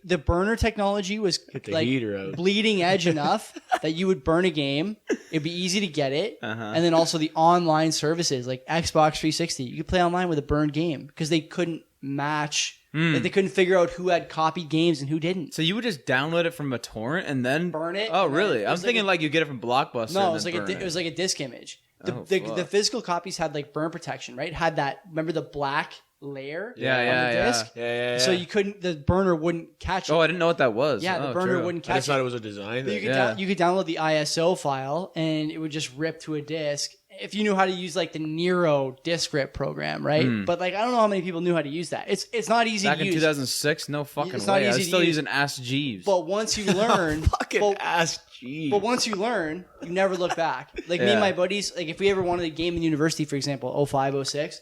the burner technology was the like heater out. bleeding edge enough that you would burn a game. It'd be easy to get it, Uh-huh. and then also the online services like Xbox 360. You could play online with a burned game because they couldn't match. Like, they couldn't figure out who had copied games and who didn't. So you would just download it from a torrent and then Burn it, Oh, and then really? it I'm was like thinking a- like you get it from Blockbuster. No, and it was then like burn it was like a disc image. The, Oh, the, fuck. the physical copies had like burn protection, right? Had that remember the black layer Yeah, on yeah, the yeah. disc? Yeah. So you couldn't the burner wouldn't catch it. Oh, I didn't know what that was. Yeah, the Oh, burner true. wouldn't I catch just thought it. it was a design You thing. could, Yeah. you could download the ISO file and it would just rip to a disc if you knew how to use like the Nero disk rip program, right? But like I don't know how many people knew how to use that. It's not easy Back to in use. 2006, no fucking It's not way. I easy was to still use. using Ask Jeeves. But once you learn, Fucking but, ass G. but once you learn, you never look back. Like me Yeah. and my buddies, like if we ever wanted a game in university, for example, 05, 06,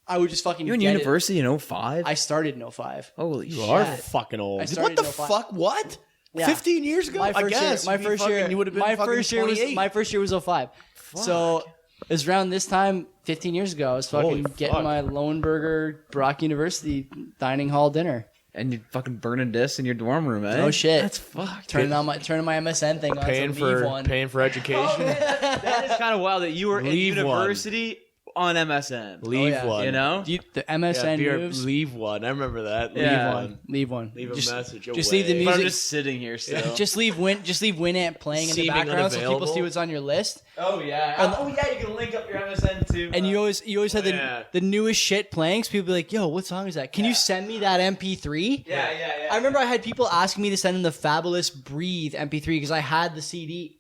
I would just fucking you in get it. university in 05? I started in 05. Holy You shit. are Yeah. fucking old. I started What the in 05. fuck? What? Yeah. 15 years ago? My first I guess. year, You would have been my fucking first year was 28. my first year was 05. So it was around this time 15 years ago. I was Holy fucking getting fuck. my Lone Burger Brock University dining hall dinner. And you fucking burning discs in your dorm room, eh? Oh shit! That's fucked. Turning my MSN thing on. paying to leave for one. paying for education. That is kind of wild that you were in Leave one. university on MSN. Leave yeah. one. You know? The MSN moves. Leave one. I remember that. Yeah. Leave one. Leave one. Leave a just, message. Just away. leave the But I'm music. just sitting here still. Just leave Winamp playing in the Seeming background so people unavailable. see what's on your list. Oh yeah. You can link up your MSN too. And you always had Yeah. the newest shit playing. So people be like, "Yo, what song is that? Can you send me that MP3?" Yeah. I remember I had people asking me to send them the Fabulous Breathe MP3 because I had the CD.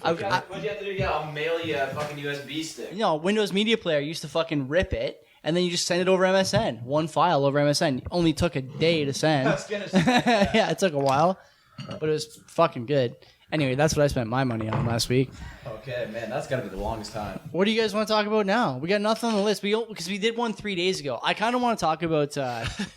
What'd you have to do? Yeah, I'll mail you a fucking USB stick. Windows Media Player used to fucking rip it, and then you just send it over MSN. One file over MSN. It only took a day to send. I was gonna say, Yeah, it took a while, but it was fucking good. Anyway, that's what I spent my money on last week. Okay, man, that's gotta be the longest time. What do you guys want to talk about now? We got nothing on the list. Because we did one 3 days ago. I kind of want to talk about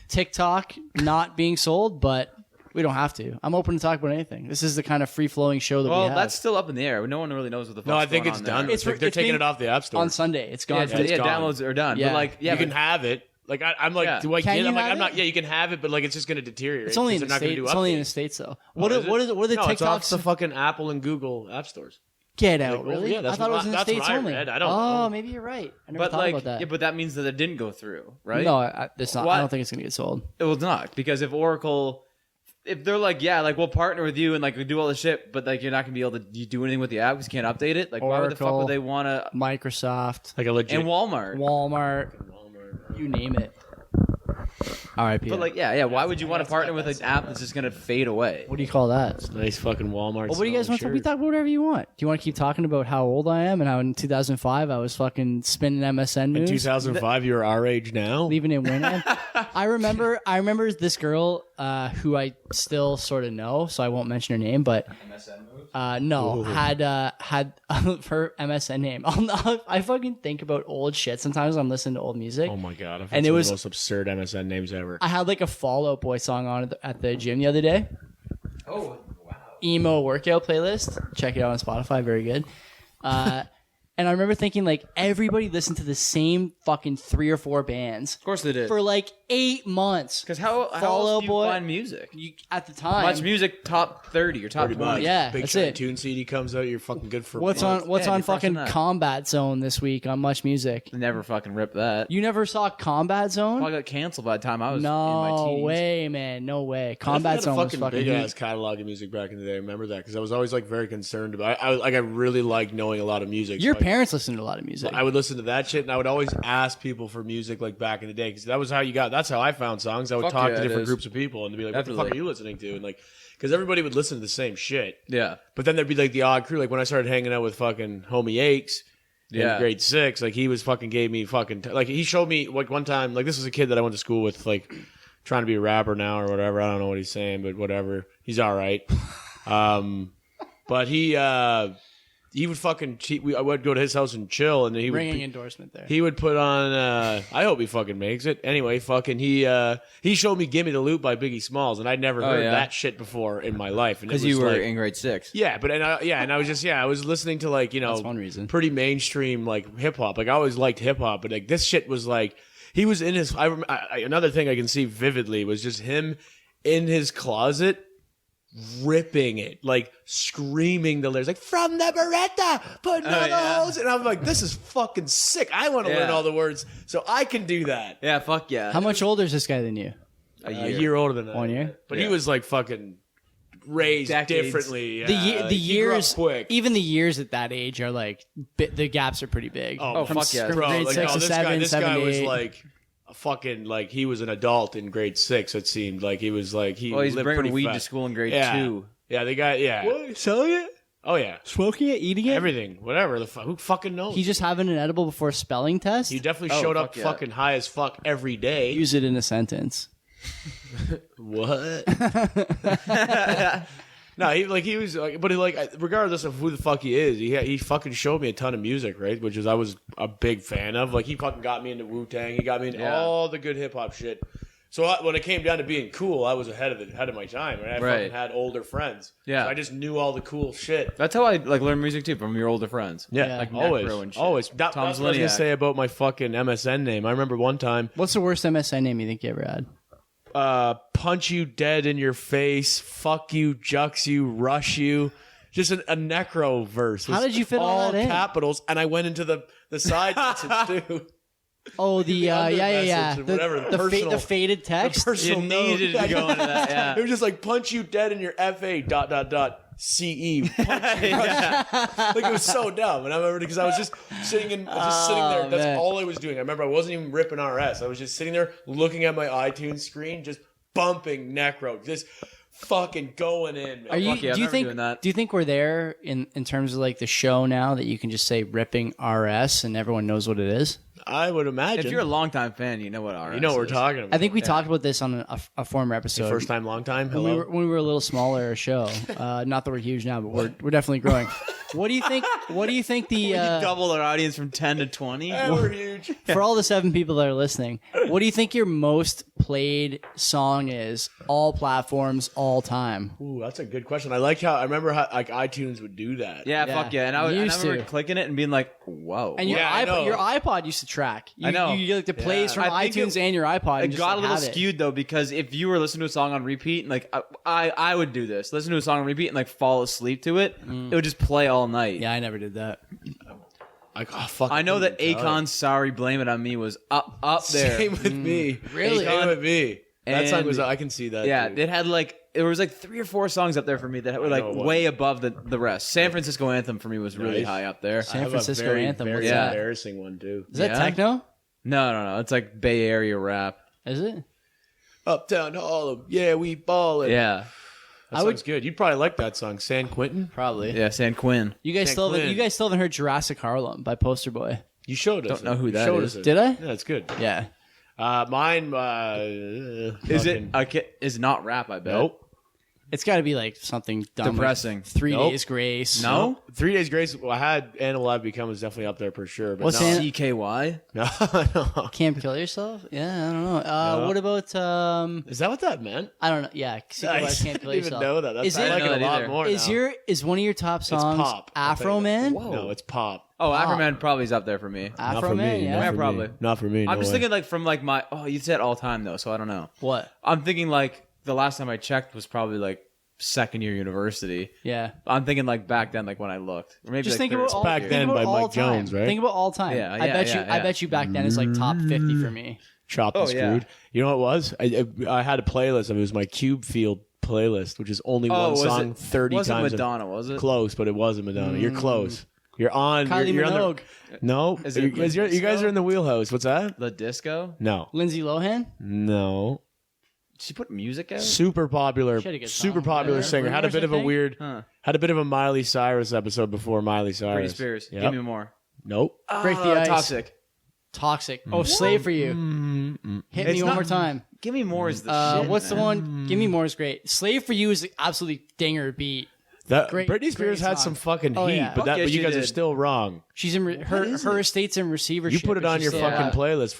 TikTok not being sold, but we don't have to. I'm open to talk about anything. This is the kind of free-flowing show that we Well, have. that's still up in the air. No one really knows what the fuck's No, I think going it's on done. there. It's They're it's taking being- it off the App Store. on Sunday. It's gone. Yeah, it's gone. downloads are done. Yeah. But like, yeah, you but can have it. Like I'm like, Yeah. do I Can get it? you I'm like, have I'm not. it? Yeah, you can have it, but like it's just gonna deteriorate. It's only in 'cause the they're not gonna States. do It's only in the updates. States, though. Oh, What are the no, it's off TikToks? the fucking Apple and Google App stores. Get out, Like, well, really? yeah, that's I thought what it was in the that's what States I only. read. I don't oh, know. maybe you're right. I never but thought like, about that. yeah, but that means that it didn't go through, right? No, it's not. What? I don't think it's gonna get sold. It was not, because if Oracle, if they're like, yeah, like we'll partner with you and like we do all this shit, but like you're not gonna be able to do anything with the app because you can't update it. Like, why would the fuck Oracle. would they want to? Microsoft, Like a legit. And Walmart. Walmart, you name it. R.I.P. But like, yeah. Why would you want to partner with an app that's just gonna fade away? what do you call that? Nice fucking Walmart. Well, what do you guys want to talk? We talk about whatever you want. Do you want to keep talking about how old I am and how in 2005 I was fucking spinning MSN In moves? 2005, you're our age now. Leaving it winning. I remember this girl who I still sort of know, so I won't mention her name, but no, Ooh. had her MSN name. I fucking think about old shit sometimes when I'm listening to old music. Oh my god! I've And had it some of was- the most absurd MSN names ever. I had like a Fall Out Boy song on at the gym the other day. Oh wow. Emo workout playlist. Check it out on Spotify. Very good. And I remember thinking like everybody listened to the same fucking 3 or 4 bands Of course they did. for like 8 months. Because how Fall else Out do you Boy. find music? You, at the time, Watch music top 30 or top Pretty 20. much. Yeah, Big that's Shiny it. Tune CD comes out. You're fucking good for. what's months. on what's Yeah, on you're crushing fucking that. Combat Zone this week on Much Music? Never fucking ripped that. You never saw Combat Zone? Probably got canceled by the time I was in my No teens. way, man. No way. I Combat had a Zone was fucking fucking big heat. ass catalog of music back in the day. I remember that because I was always like very concerned about. I really liked knowing a lot of music. Your so, like, parents listened to a lot of music. I would listen to that shit, and I would always ask people for music like back in the day because that was how you got. That's how I found songs. I would Fuck talk yeah, to it different is. groups of people and to be like, "What the fuck Definitely. are you listening to?" And like, because everybody would listen to the same shit. Yeah. But then there'd be like the odd crew. Like when I started hanging out with fucking homie Aches Yeah. in grade 6, like he was fucking gave me fucking like he showed me like one time like this was a kid that I went to school with like trying to be a rapper now or whatever. I don't know what he's saying, but whatever. He's all right. But he would fucking cheat. I would go to his house and chill, and he would Ringing endorsement there. he would put on. I hope he fucking makes it. Anyway, fucking he showed me "Gimme the Loot" by Biggie Smalls, and I'd never heard yeah? that shit before in my life. Because you were in grade 6. yeah, but and I was just I was listening to like That's one reason. pretty mainstream like hip hop. Like I always liked hip hop, but like this shit was like he was in his. Another thing I can see vividly was just him in his closet ripping it, like screaming the lyrics, like "From the Beretta, putting on the yeah. hose," and I'm like, "This is fucking sick." I want to Yeah. learn all the words so I can do that. Yeah, fuck yeah. How much older is this guy than you? A A year older than that. 1 year? But Yeah. he was like fucking raised Decades. differently. The he grew up years, quick. even the years at that age are like the gaps are pretty big. Oh, From fuck yeah. from Bro, grade like, 6 no, to this 7, guy, this 7 guy to was 8. like a fucking like he was an adult in grade 6. It seemed like he was like he. Well, he's lived bringing pretty weed to fast. school in grade Yeah. 2. Yeah, the guy. Yeah, What? Selling it? oh yeah, Smoking it? Eating it? everything, whatever. Who fucking knows? He's just having an edible before a spelling test? he definitely Oh, showed up fuck yeah. fucking high as fuck every day. Use it in a sentence. What? No, he was like, but he like, regardless of who the fuck he is, he fucking showed me a ton of music, right? Which is I was a big fan of. Like he fucking got me into Wu-Tang. He got me into Yeah. all the good hip hop shit. So when it came down to being cool, I was ahead of my time. Right? I fucking had older friends. Yeah. So I just knew all the cool shit. That's how I like learn music too, from your older friends. Yeah. Like always, Necro and shit. always. That's what I was gonna say about my fucking MSN name. I remember one time. What's the worst MSN name you think you ever had? Punch you dead in your face, fuck you, jux you, rush you. Just a necro verse. How did you fit all that in? Capitals, and I went into the side message too. Oh, the under yeah. message, whatever, the personal- The faded text. Personal You note. needed to go into that, yeah. It was just like punch you dead in your FA ... CE. Punch you. Like it was so dumb, and I remember because I was just sitting there. That's man. all I was doing. I remember I wasn't even ripping RS. I was just sitting there looking at my iTunes screen, just bumping Necro, just fucking going in. Man. Are you? Fuck yeah, do you I'm never think? doing that. Do you think we're there in terms of like the show now that you can just say ripping RS and everyone knows what it is? I would imagine. If you're a longtime fan, you know what RS you know what we're is. talking about. I think we talked about this on a former episode. First time, long time. when Hello. we were a little smaller show. Not that we're huge now, but we're definitely growing. What do you think? What do you think the Double our audience from 10 to 20. We're huge. for all the 7 people that are listening? What do you think your most played song is? All platforms, all time. Ooh, that's a good question. I like how I remember how like iTunes would do that. Yeah, Yeah. fuck yeah. And I Used remember to. clicking it and being like, whoa. And Yeah, I know. your iPod used to track. I know. You like the plays from I think iTunes and your iPod. It and just, got a like, little have it. skewed though, because if you were listening to a song on repeat, and like I would do this, listen to a song on repeat and like fall asleep to it, it would just play all night. Yeah, I never did that. Like, oh fuck. I know that couldn't tell. Akon's "Sorry, Blame It on Me" was up there. Same with me. Really? Same with me. That song And- was. I can see that. Yeah, dude. it had like there was like 3 or 4 songs up there for me that were like know what. way above the rest. San Francisco Anthem for me was really Nice. high up there. I have Francisco a very, Anthem, Very what's that? embarrassing one too. Is that Yeah? techno? No, it's like Bay Area rap. Is it? Uptown Harlem, yeah, we ballin'. Yeah, that sounds good. You'd probably like that song, San Quentin. Probably. yeah, San Quinn. You guys San still haven't, Quinn. you guys still haven't heard Jurassic Harlem by Poster Boy. You showed us. Don't know who You that showed is. us it. Did I? Yeah, it's good. Yeah. Mine. Is it? Is not rap? I bet. Nope. It's got to be like something dumb. Depressing. Like 3 Nope. Days Grace. No. 3 Days Grace. Well, I had And Alive Become was definitely up there for sure. But What's no, An- CKY. no. Can't Kill Yourself? Yeah, I don't know. No. What about Is that what that meant? I don't know. Yeah, Nice. Can't I Kill didn't even Yourself. know that. That's, Is I it- like it a I didn't know lot that either. more Is now. is one of your top It's songs pop. I'll tell Afro you that. Man? No, it's pop. Oh, Pop. Afroman probably is up there for me. Not Afro for Man, me. yeah. Not Yeah, for probably. Me. Not for me. I'm no just way. thinking like from like my. Oh, you said all time though, so I don't know. What? I'm thinking like the last time I checked was probably like second year university. Yeah. I'm thinking like back then, like when I looked, or maybe Just like think about third all, back year. then think about by all Mike time. Jones, right? Think about all time. Yeah, I bet you. yeah. I bet you back then is like top 50 for me. Chopped and Oh, yeah. screwed. You know what it was? I had a playlist of it. It was my Cube Field playlist, which is only one was song it 30 wasn't times. Madonna, was it? Close, but it wasn't Madonna. You're close. You're on. Kylie you're on Minogue. no, Is it you guys are in the wheelhouse. What's that? The disco. No, Lindsay Lohan? no. She put music out. Super popular, She had a good super song. popular Yeah. singer. Had a bit of a Rumors, I think? weird, Huh. had a bit of a Miley Cyrus episode before Miley Britney Cyrus. Spears. Yep. Give me more. Nope. Break the Ice. Toxic. Toxic. Oh, Slave for You. Hit It's me one not- more time. Give me more is the shit. What's the man. one? Give Me More is great. Slave for You is an absolutely dinger beat. That Great- Britney Spears great had song. some fucking Oh, heat, yeah. but Fuck yeah, but you she guys are did. still wrong. She's in her estate's in receivership. You put it but on she's your still- fucking playlist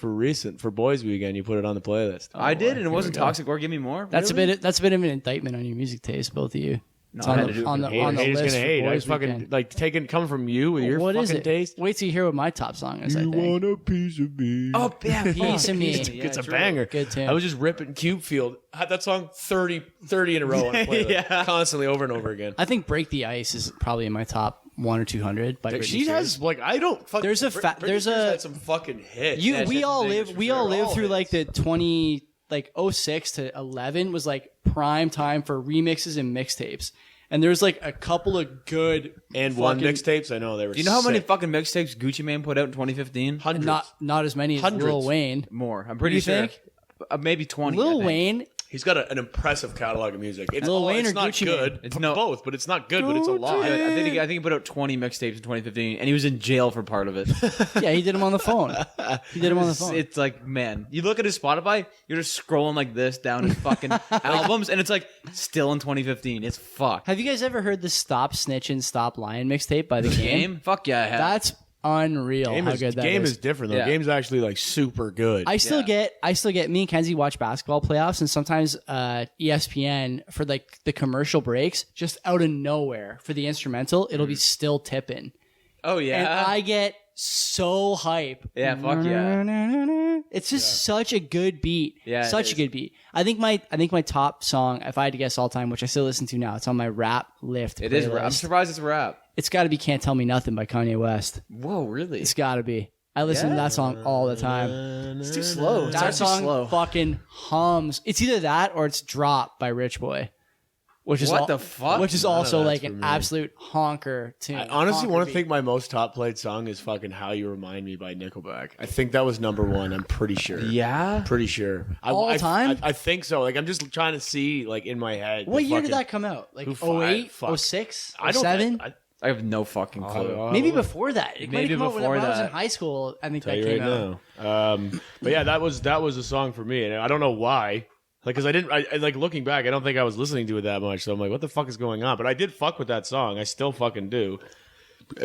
for Boys Weekend. You put it on the playlist. I did, and it wasn't we go. toxic or give me more. That's Really? a bit of an indictment on your music taste, both of you. It's I on had the to do it on for the on the Haters list gonna for hate. I Boys fucking Weekend. like taking coming from you with your What is fucking it? taste. Wait till you hear what my top song is. I You think. want a piece of me? Oh yeah, Piece of Me. It's a true. banger. Good tune. I was just ripping Cube Field. I had that song 30 in a row on a playlist, Yeah. constantly over and over again. I think Break the Ice is probably in my top 1 or 200. By Britney She Spears. has like I don't. Fuck, There's a Brit- fa- Britney there's Spears a- had some fucking hits. You Yeah, we she's all big live for we sure. all lived All through like hits. the 20 like 06 to 11 was like prime time for remixes and mixtapes. And there's like a couple of good and one fucking- mixtapes. I know they were. Do you know how many sick. fucking mixtapes Gucci Mane put out in 2015? Hundreds? not as many as Hundreds. Lil Wayne. More. I'm pretty You sure. think? Maybe 20. I Lil think. Wayne, He's got an impressive catalog of music. It's, Lil Wayne it's or not Gucci good. Mane? It's P- no- both, but it's not good. But it's a lot. Yeah, I think he put out 20 mixtapes in 2015, and he was in jail for part of it. yeah, he did him on the phone. He did him on the phone. It's like, man, you look at his Spotify, you're just scrolling like this down his fucking albums, and it's like still in 2015. It's fucked. Have you guys ever heard the Stop Snitchin' Stop Lying mixtape by The Game? Game? Fuck yeah, I have. That's unreal how good that Game is. is different though. Yeah. Game's actually like super good. I still get me and Kenzie watch basketball playoffs, and sometimes ESPN for like the commercial breaks, just out of nowhere for the instrumental, it'll be still tipping. Oh yeah. And I get so hype. Yeah, fuck yeah. It's just such a good beat. Yeah, such a good beat. I think my top song, if I had to guess all time, which I still listen to now, it's on my rap lift. It is playlist. rap. I'm surprised it's rap. It's got to be "Can't Tell Me Nothing" by Kanye West. Whoa, really? It's got to be. I listen to that song all the time. It's too slow. That It's too song slow. fucking hums. It's either that or it's "Drop" by Rich Boy, which is What the fuck? Which is None of also that's like for an me. absolute honker tune. I honestly Honker want to beat. think my most top played song is fucking "How You Remind Me" by Nickelback. I think that was number 1. I'm pretty sure. Yeah. Pretty sure. All time? I think so. Like I'm just trying to see like in my head. What the year did fucking- that come out? Like Who 08, fuck. 06, I don't 07? think- I have no fucking clue. Maybe before that. It might Maybe have come out before when I was in that. high school. I think tell that you came right out. now. But yeah, that was a song for me, and I don't know why. Like, cause I like looking back, I don't think I was listening to it that much. So I'm like, what the fuck is going on? But I did fuck with that song. I still fucking do.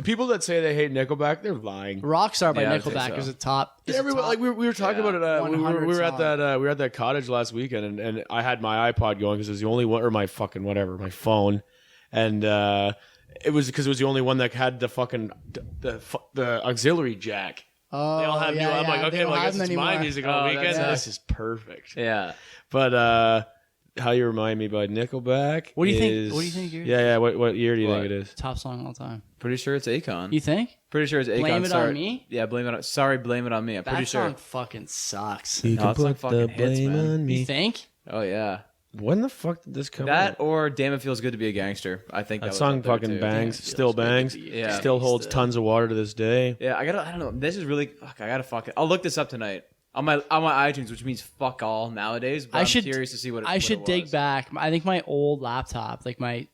People that say they hate Nickelback, they're lying. Rockstar by Yeah, I think Nickelback so. is a top. Is a Everyone, top- like we were talking Yeah. about it. We 100 were at song. that we were at that cottage last weekend, and I had my iPod going because it was the only one, or my fucking whatever, my phone, and it was because it was the only one that had the fucking the auxiliary jack. Oh, They all have yeah, new. I'm yeah. like, They okay, don't well, I have guess it's them my anymore. music Oh, on the that's weekend. nice. This is perfect. Yeah. But "How You Remind Me" by Nickelback. What do you think? is- What do you think, Gary? Yeah. What year do you What? think it is? Top song of all time. Pretty sure it's Akon. You think? Pretty sure it's Akon. Blame It On Sorry. Me? Yeah, blame it on. Sorry, blame it on me. I'm That pretty song sure. fucking sucks. You No, it's like fucking hits, man. You think? Oh yeah. When the fuck did this come That out? or "Damn It Feels Good to Be a Gangster." I think That was song up there, fucking too. bangs. Feels Still good to bangs. be Yeah. Still holds tons of water to this day. Yeah, I don't know. This is really. Fuck, I gotta fuck it. I'll look this up tonight on my iTunes, which means fuck all nowadays. But I'm curious to see what. I should it dig was. back. I think my old laptop, like my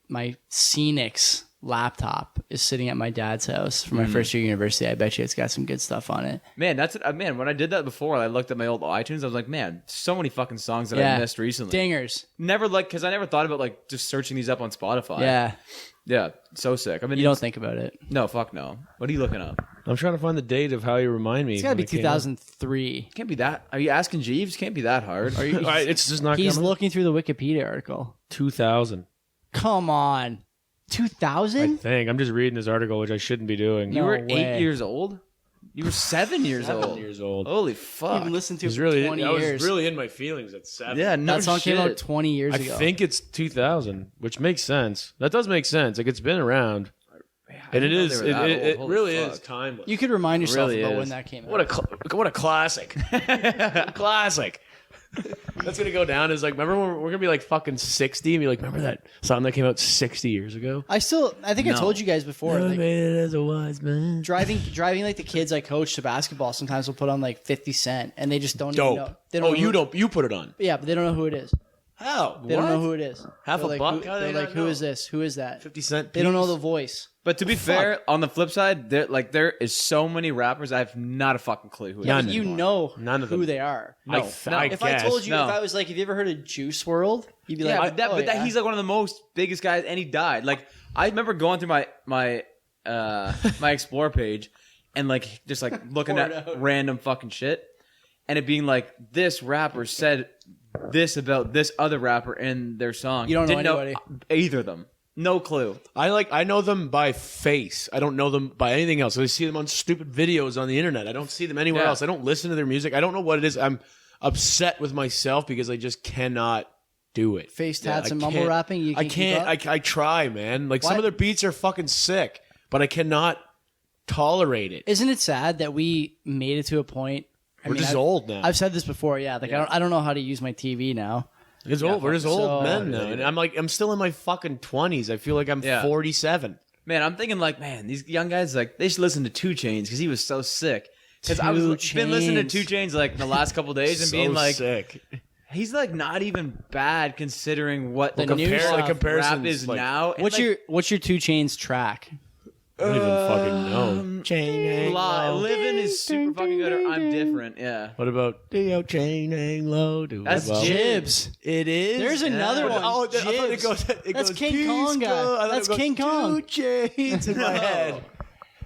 Scenics laptop, is sitting at my dad's house from my first year of university. I bet you it's got some good stuff on it. Man, that's man. When I did that before, I looked at my old iTunes. I was like, man, so many fucking songs that Yeah. I missed recently. Dingers. Never because I never thought about like just searching these up on Spotify. Yeah. yeah, so sick. I mean, You don't think about it. No, fuck no. What are you looking up? I'm trying to find the date of "How You Remind Me." It's got to be when it came out. 2003. Can't be that. Are you asking Jeeves? Can't be that hard. Are you? All right, it's just not. He's coming. looking through the Wikipedia article. 2000. Come on. I 2000? think I'm just reading this article, which I shouldn't be doing. You No were way. 8 years old. You were 7 years 7 old. years old. Holy You've fuck! been listening to it He's for really. 20 I was years. really in my feelings at 7. Yeah, no that song shit. came out 20 years I ago. think it's 2000, which makes sense. That does make sense. Like it's been around, and it didn't know is. they were that It old. really Holy is fuck. timeless. you could remind yourself really about is. when that came out. What a classic. Classic. That's gonna go down as like. Remember when we're gonna be like fucking 60 and be like, remember that song that came out 60 years ago? I think I No. told you guys before. Like, as a wise man. driving like the kids I coach to basketball. Sometimes we'll put on like 50 Cent, and they just don't even know. Dope. They don't Oh, know you who- don't. You put it on. Yeah, but they don't know who it is. How? They don't know who it is. Half They're a like, buck? Who, How do they're they like, not who know? is this? Who is that? 50 cent. They don't know piece? the voice. But to be fair, on the flip side, there is so many rappers I have not a fucking clue who. it None. is You anymore. know None of who them. they are. No, If no. If I told you, No. if I was like, have you ever heard of Juice World? You'd be Yeah, like, but that he's like one of the most biggest guys, and he died. Like I remember going through my explore page, and like just like looking Pour it at out. random fucking shit, and it being like this rapper said this about this other rapper in their song. You don't know Didn't anybody. either of them. No clue. I know them by face. I don't know them by anything else. I see them on stupid videos on the internet. I don't see them anywhere Yeah. else. I don't listen to their music. I don't know what it is. I'm upset with myself because I just cannot do it. face tats I and mumble can't- rapping. You I can can't. I try, man. Like some What? of their beats are fucking sick, but I cannot tolerate it. Isn't it sad that we made it to a point? We're just old now. I've said this before. Yeah, like I don't know how to use my TV now. It's old. We're just old so- men now, and I'm still in my fucking 20s. I feel like I'm Yeah. 47. Man, I'm thinking like, man, these young guys like they should listen to 2 Chainz because he was so sick. Because I was 2 been listening to Chainz. 2 Chainz like the last couple days and So being like, sick. he's like not even bad considering what The the new compare, stuff. like, comparisons, rap is like- now. And, What's like, your 2 Chainz track? I don't even fucking know. Chain Living is super fucking good. Or I'm different. Yeah. What about Dio Chain Hang Low? That's Well, Jibs. It is. There's another one. Oh, I thought it Thats goes. It That's goes, King "Peace, Kong guy. God." I thought That's it goes, King Kong. 2 Chainz in my head.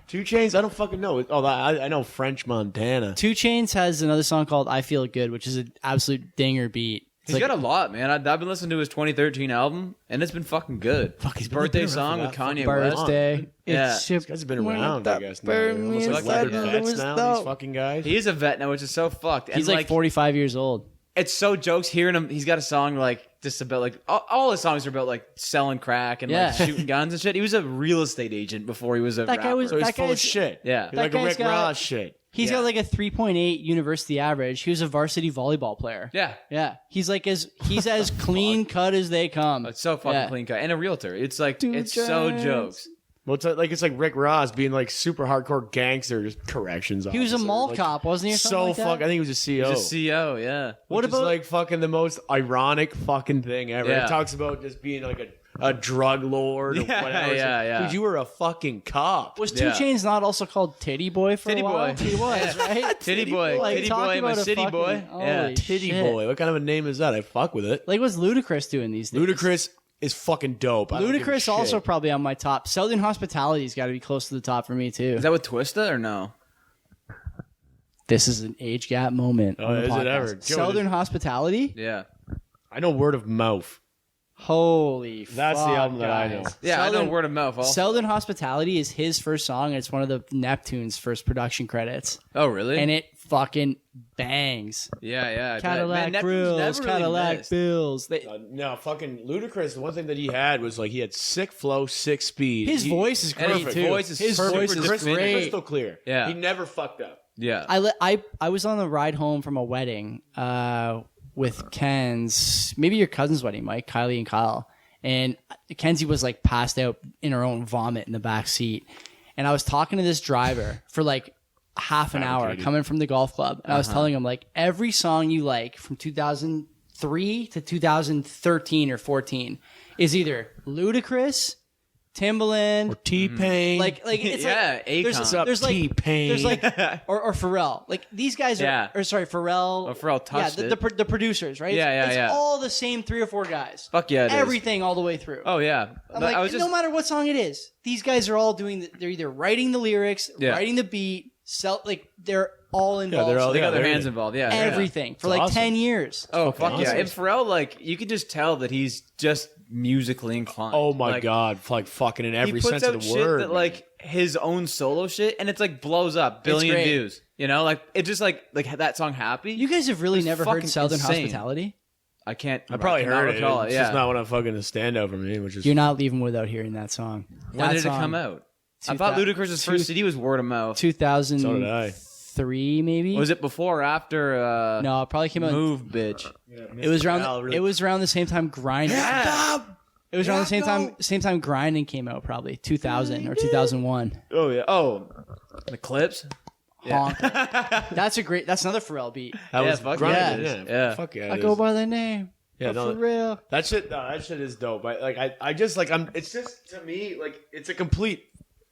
2 Chainz, I don't fucking know. Oh, I know French Montana. 2 Chainz has another song called "I Feel Good," which is an absolute dinger beat. He's got a lot, man. I've been listening to his 2013 album, and it's been fucking good. Fuck, his he's been birthday around song for with that Kanye fucking West. birthday. Yeah. These guys have been around, I guess. Now. They're almost like leather vets now, these fucking guys. He is a vet now, which is so fucked. And He's like 45 years old. It's so jokes hearing him. He's got a song like just about like all his songs are about like selling crack and like shooting guns and shit. He was a real estate agent before he was a rapper. So he's full of shit. Yeah. He's like a Rick Ross shit. He's got like a 3.8 university average. He was a varsity volleyball player. Yeah. Yeah. He's as clean cut as they come. It's so fucking clean cut. And a realtor. It's like it's so jokes. Well, it's like Rick Ross being like super hardcore gangster corrections. He was a mall cop, wasn't he? Or something like that? I think he was a CO. He's a CO, yeah. What about like fucking the most ironic fucking thing ever? Yeah. It talks about just being like a drug lord or whatever. Yeah. Dude, you were a fucking cop. Was 2 Chainz not also called Titty Boy for Titty a while? Boy. He was, right? Titty boy. Like, Titty talk boy, my about a city fucking- boy. Yeah. holy Titty shit. boy. What kind of a name is that? I fuck with it. Like, what's Ludacris doing these days? Ludacris is fucking dope. I don't give a Ludacris shit. also probably on my top. Southern Hospitality's got to be close to the top for me too. Is that with Twista or no? This is an age gap moment. Oh, on the is it podcast. ever? Joe, Southern this- Hospitality? Yeah. I know word of mouth. Holy That's the fuck, album that I know. guys. Yeah, I Southern, know word of mouth also. Southern Hospitality is his first song, and it's one of the Neptune's first production credits. Oh, really? And it fucking bangs. yeah. Cadillac Man, Neptune's Grills, never really Cadillac missed. Bills. No, fucking Ludacris. The one thing that he had was like he had sick flow, sick speed. His voice is and great his too. voice is His perfect. voice Super is crystal- great. crystal clear. Yeah. He never fucked up. Yeah. I was on the ride home from a wedding with Ken's, maybe your cousin's wedding, Mike, Kylie and Kyle. And Kenzie was like passed out in her own vomit in the back seat. And I was talking to this driver for like half an hour coming from the golf club. And I was telling him like every song you like from 2003 to 2013 or 14 is either Ludacris, Timbaland, Or T-Pain. like it's Yeah, like Akon. there's, What's up, there's like T-Pain? there's like or Pharrell. Like these guys are Yeah. or sorry, Pharrell. Oh, Pharrell touched yeah, it. the producers, right? Yeah, it's yeah. all the same 3 or 4 guys. Fuck yeah, it is. Everything all the way through. Oh, yeah. I'm like, I was just... no matter what song it is, these guys are all doing. They're either writing the lyrics, Yeah. writing the beat, they're all involved. they're all- They got their everything. hands involved, yeah. everything for It's like awesome. 10 years. Oh, fuck yeah. awesome. And Pharrell, like, you could just tell that he's just musically inclined. Oh my Like, god, like fucking in He every puts sense out of the shit word. that, man. like, his own solo shit, and it's, like, blows up. Billion great. views. You know? Like, it just, like that song, Happy. You guys have really It's never heard fucking Southern insane. Hospitality. I can't... I probably cannot heard it. recall It's yeah. just not one of fucking the standout for me, which is You're not leaving without hearing that song. When That did it song, come out? I thought Ludacris' first CD was Word of Mouth. 2003 So did I. maybe. Was it before or after No, it probably came out. Move, bitch? It was around. It was around the same time Grinding. It was around the same time Grinding came out, probably 2000 or 2001. Oh, yeah. Oh, the clips? Honk. That's another Pharrell beat. That Yeah, was fuck grinding. yeah. Yeah, Yeah. fuck yeah. I it go is. by the name. Yeah, of no, Pharrell. That shit is dope. I just like it's just to me like it's a complete.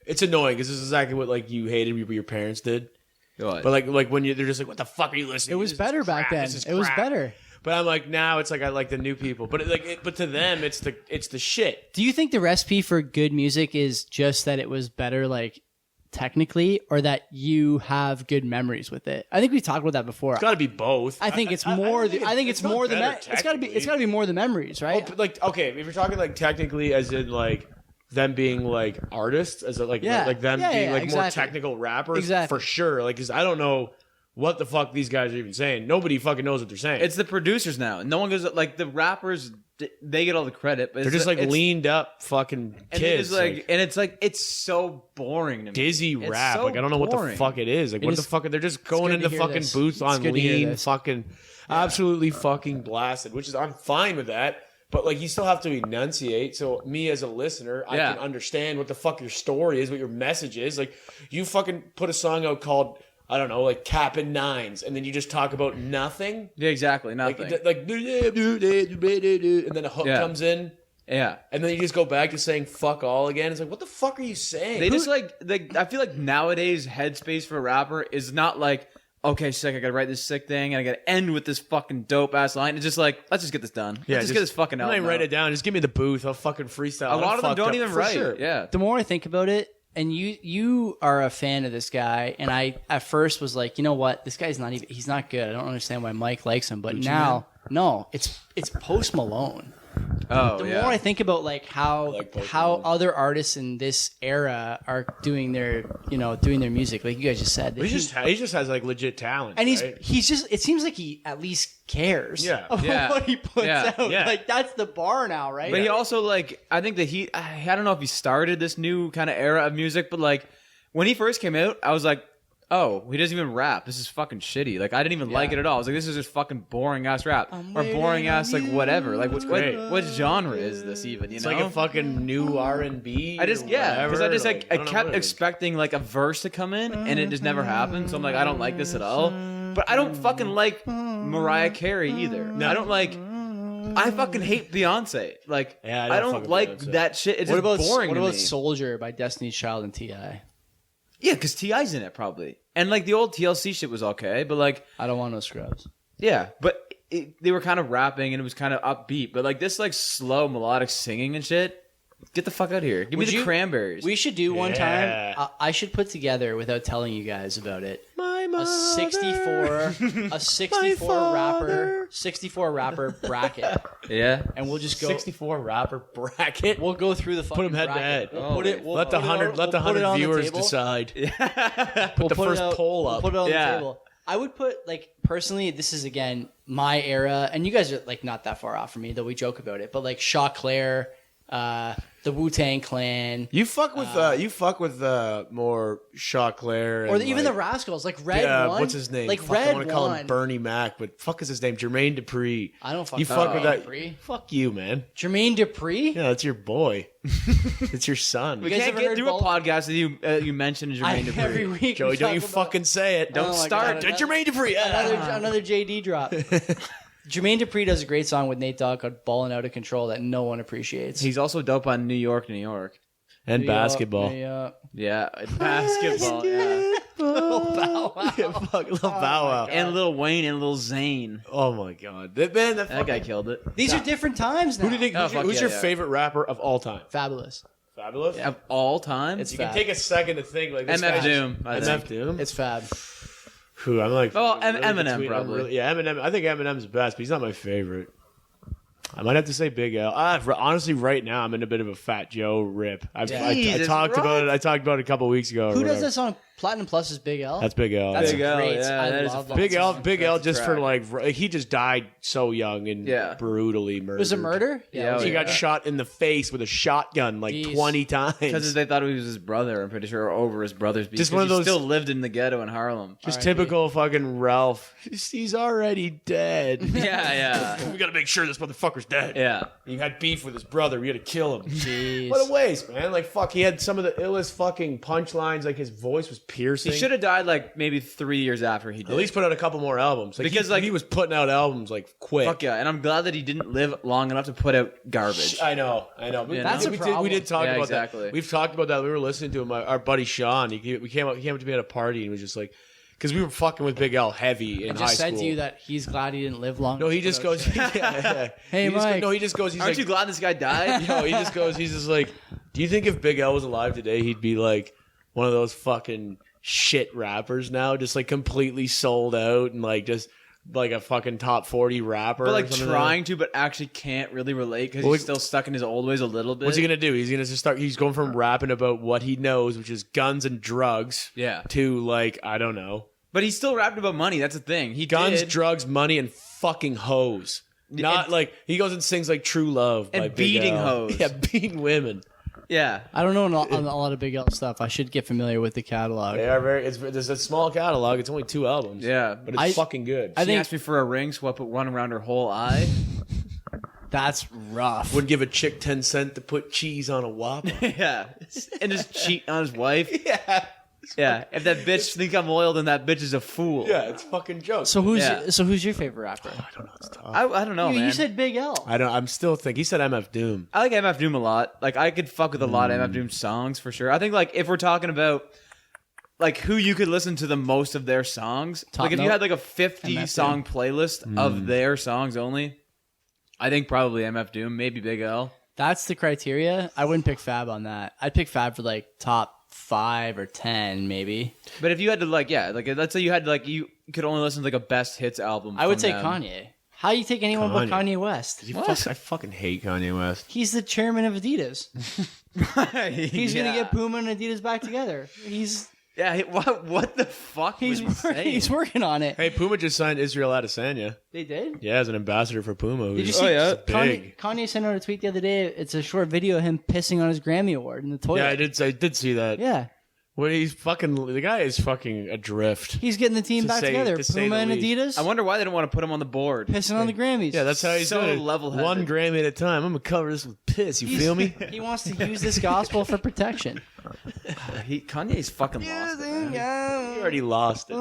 It's annoying because this is exactly what like you hated what your parents did. What? But like when they're just like, what the fuck are you listening? It was This is better back crap. then. This is It was crap. better. But I'm like now it's like I like the new people. But but to them it's the shit. Do you think the recipe for good music is just that it was better, like technically, or that you have good memories with it? I think we talked about that before. It's got to be both. I think it's I more. don't I think it's not more the. better, It's got to be. It's got to be more the memories, Oh, right? but like okay, if you're talking like technically, as in like them being like artists, as in, like Yeah. like them Yeah, being yeah, like more exactly. technical rappers, Exactly. for sure. Like, because I don't know what the fuck these guys are even saying. Nobody fucking knows what they're saying. It's the producers now. No one goes like the rappers. They get all the credit, but they're just like it's, leaned up fucking and kids, it's so boring to me. dizzy It's rap. so Like I don't know what the boring. fuck it is. Like what the is- fuck? They're just going good into to hear fucking this. booths It's on good to hear lean, this. fucking absolutely fucking blasted. Which is I'm fine with that. But like you still have to enunciate. So me as a listener, I Yeah. can understand what the fuck your story is, what your message is. Like you fucking put a song out called I don't know, like Capping Nines, and then you just talk about nothing. Yeah, exactly. Like, Nothing. and then a hook Yeah. comes in, yeah. and then you just go back to saying "fuck all" again. It's like, what the fuck are you saying? They just like I feel like nowadays headspace for a rapper is not like, okay, sick, I gotta write this sick thing and I gotta end with this fucking dope ass line. It's just like, let's just get this done. Let's just get this fucking I'm not album even write out. it down. Just give me the booth. I'll fucking freestyle. A lot of them fucked don't up, even for write. sure. Yeah. The more I think about it, and you are a fan of this guy, and I at first was like, you know what, this guy's he's not good. I don't understand why Mike likes him, but now no, it's Post Malone. Oh, The more I think about like how other artists in this era are doing their music, like you guys just said, he just has like legit talent, and right? he's just, it seems like he at least cares about what he puts out. Yeah. Like that's the bar now, right? But he also like, I think that I don't know if he started this new kind of era of music, but like when he first came out, I was like, oh, he doesn't even rap. This is fucking shitty. Like I didn't even like it at all. I was like, this is just fucking boring ass rap or boring ass like whatever. Like what genre is this even? You It's know, like a fucking new R&B. I just because I just like I kept expecting like a verse to come in and it just never happened. So I'm like, I don't like this at all. But I don't fucking like Mariah Carey either. No. I don't like. I fucking hate Beyonce. Like I don't like Beyonce. That shit. It's just boring. What to about me. Soldier by Destiny's Child and T.I.? Yeah, because T.I.'s in it probably, and like the old TLC shit was okay, but like I don't want no scrubs. yeah, but they were kind of rapping and it was kind of upbeat, but like this like slow melodic singing and shit. Get the fuck out of here. Give me the Cranberries. We should do one time. I should put together, without telling you guys about it, a 64 rapper bracket. Yeah, and we'll just go 64 rapper bracket. We'll go through the fucking Put them head bracket. to head. Let the 100 viewers decide. Put the first poll up. We'll put it on the table. I would put, like, personally, this is again my era, and you guys are like not that far off from me, though we joke about it. But like Choclair, the Wu-Tang Clan. You fuck with more Choclair or even the Rascals, like Red One. What's his name? Like Fuck, Red I want to call him One. Bernie Mac, but fuck is his name? Jermaine Dupri. I don't fuck you with fuck with that. Dupri. Fuck you, man. Jermaine Dupri? Yeah, that's your boy. It's your son. we can't get through a podcast that you mentioned Jermaine Dupri. Every week, Joey, don't you fucking say it. Don't start. Jermaine Dupri. Another JD drop. Jermaine Dupri does a great song with Nate Dogg called "Ballin' Out of Control" that no one appreciates. He's also dope on New York, New York. And basketball. Yeah, basketball. Yeah. Lil Bow Wow. Lil Bow Wow. And Lil Wayne and Lil Zane. Oh my god, that guy killed it. These are different times now. Who's your favorite rapper of all time? Fabulous. Fabulous of all time. It's you Fab. can take a second to think. Like this MF Doom. MF Doom. It's Fab. Who I'm like. Well, Eminem probably. Eminem. I think Eminem's best, but he's not my favorite. I might have to say Big L. Honestly, right now I'm in a bit of a Fat Joe rip. I talked about it. I talked about it a couple weeks ago. Who does that song? Platinum Plus is Big L. That's Big L. That's Big L, great. yeah, I love that Big L. song. Big L. Just for like he just died so young and brutally murdered. Was it murder? Yeah, he got shot in the face with a shotgun like 20 times because they thought he was his brother. I'm pretty sure, or over his brother's. Just one of those. He still lived in the ghetto in Harlem. Just typical fucking Ralph. He's already dead. Yeah. We gotta make sure this motherfucker's dead. Yeah. He had beef with his brother. We gotta kill him. Jeez. What a waste, man. Like, fuck, he had some of the illest fucking punchlines. Like, his voice was piercing. He should have died like maybe 3 years after he did. At least put out a couple more albums. Like, because he was putting out albums like quick. Fuck yeah, and I'm glad that he didn't live long enough to put out garbage. I know. That's a problem. We did talk about exactly. that. We've talked about that. We were listening to him. Our buddy Sean. He came up to me at a party and was just like, because we were fucking with Big L heavy in high school. I just said to you that he's glad he didn't live long. No, he just goes. Hey, Mike. He just goes. He's Aren't like, you glad this guy died? No, he just goes. He's just like, do you think if Big L was alive today, he'd be like one of those fucking shit rappers now, just like completely sold out and like just like a fucking top 40 rapper, but like trying to, but actually can't really relate because he's still stuck in his old ways a little bit. What's he gonna do? He's gonna just start. He's going from rapping about what he knows, which is guns and drugs, to like I don't know. But he's still rapping about money. That's the thing. He guns, drugs, money, and fucking hoes. Not like he goes and sings like "True Love" and by beating Big L. hoes. Yeah, beating women. Yeah, I don't know a lot of Big L stuff. I should get familiar with the catalog. They are very. There's a small catalog. It's only 2 albums. Yeah, but it's fucking good. She asked me for a ring, so I put one around her whole eye. That's rough. Would give a chick 10 cents to put cheese on a Whopper. Yeah, and just cheat on his wife. Yeah. Yeah, if that bitch think I'm loyal, then that bitch is a fool. Yeah, it's fucking joke. So who's your favorite rapper? I don't know. It's tough. I don't know, man. You said Big L. I'm still thinking. He said MF Doom. I like MF Doom a lot. Like I could fuck with a lot of MF Doom songs for sure. I think like if we're talking about like who you could listen to the most of their songs, like if you had like a 50 song playlist of their songs only, I think probably MF Doom, maybe Big L. That's the criteria. I wouldn't pick Fab on that. I'd pick Fab for like top 5 or 10, maybe. But if you had to let's say you had to you could only listen to a best hits album. I would say them. Kanye. How do you take anyone but Kanye. Kanye West? I fucking hate Kanye West. He's the chairman of Adidas. He's Yeah. gonna get Puma and Adidas back together. What the fuck? He's working on it. Hey, Puma just signed Israel Adesanya. They did. Yeah, as an ambassador for Puma. Did you who's see? big. Kanye sent out a tweet the other day. It's a short video of him pissing on his Grammy award in the toilet. Yeah, I did see that. Yeah. When the guy is fucking adrift. He's getting the team back together. Puma and Adidas. I wonder why they don't want to put him on the board. Pissing on the Grammys. Yeah, that's how he's So doing it. level-headed. One Grammy at a time. I'm gonna cover this with piss. You feel me? He wants to use this gospel for protection. Kanye's fucking lost it, man. You already lost it.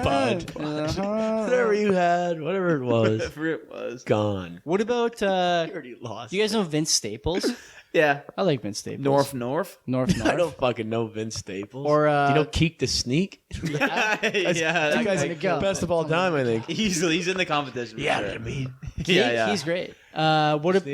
Bud. Whatever you had, whatever it was, Whatever it was. gone. What about? You already lost. Do you guys know Vince Staples? Yeah. I like Vince Staples. North. North. I don't fucking know Vince Staples. Or, do you know Keek the Sneak? Yeah. that guy's gonna go. Best of all time, I think. He's in the competition. for sure. I mean, He's great. What about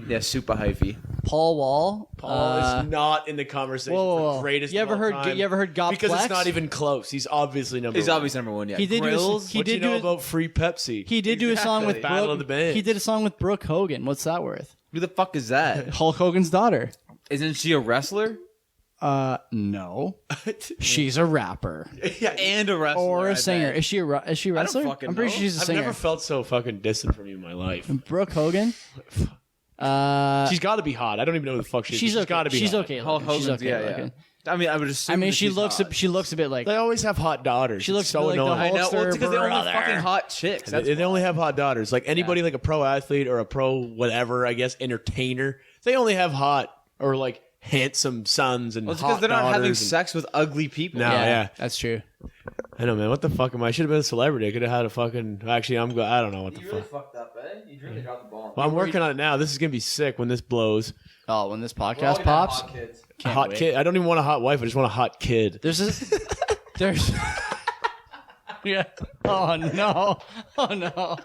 Yeah, super hyphy. Paul Wall? Paul is not in the conversation whoa. for greatest. You ever of all heard? time You ever heard God because Flex? it's not even close. He's obviously number. He's one. obviously number one. Yeah. He did do Grills. He What did you know do. about free Pepsi? He did do a song with Battle Brooke. of the Bands. He did a song with Brooke Hogan. What's that worth? Who the fuck is that? Hulk Hogan's daughter. Isn't she a wrestler? No. She's a rapper And a wrestler. or I a singer. bet. Is she a wrestler? fucking I'm pretty know. sure she's a I've singer. never felt so fucking distant from you in my life. Brooke Hogan. She's got to be hot. I don't even know who the fuck she is. She's but okay. got to be. She's hot. okay. Hulk looking. She's Hogan's, okay. yeah. looking. I mean, I would assume. I mean, that she she's looks. hot. She looks a bit like. They always have hot daughters. She looks It's so like the annoying. I know. Well, Hulkster it's because they're only brother. fucking hot chicks. That's They only have hot daughters. Like anybody, like a pro athlete or a pro whatever, I guess, entertainer. They only have hot or like handsome sons and Well, it's hot because they're not having daughters sex with ugly people. No. yeah. that's true. I know, man. What the fuck am I? I should have been a celebrity. I could have had a fucking. Actually, I don't know what the fuck. fucked up, eh? You really dropped the ball. Well, I'm working on it now. This is gonna be sick when this blows. Oh, when this podcast pops, A can't hot wait. kid. I don't even want a hot wife. I just want a hot kid. There's. Yeah. Oh no. Oh no.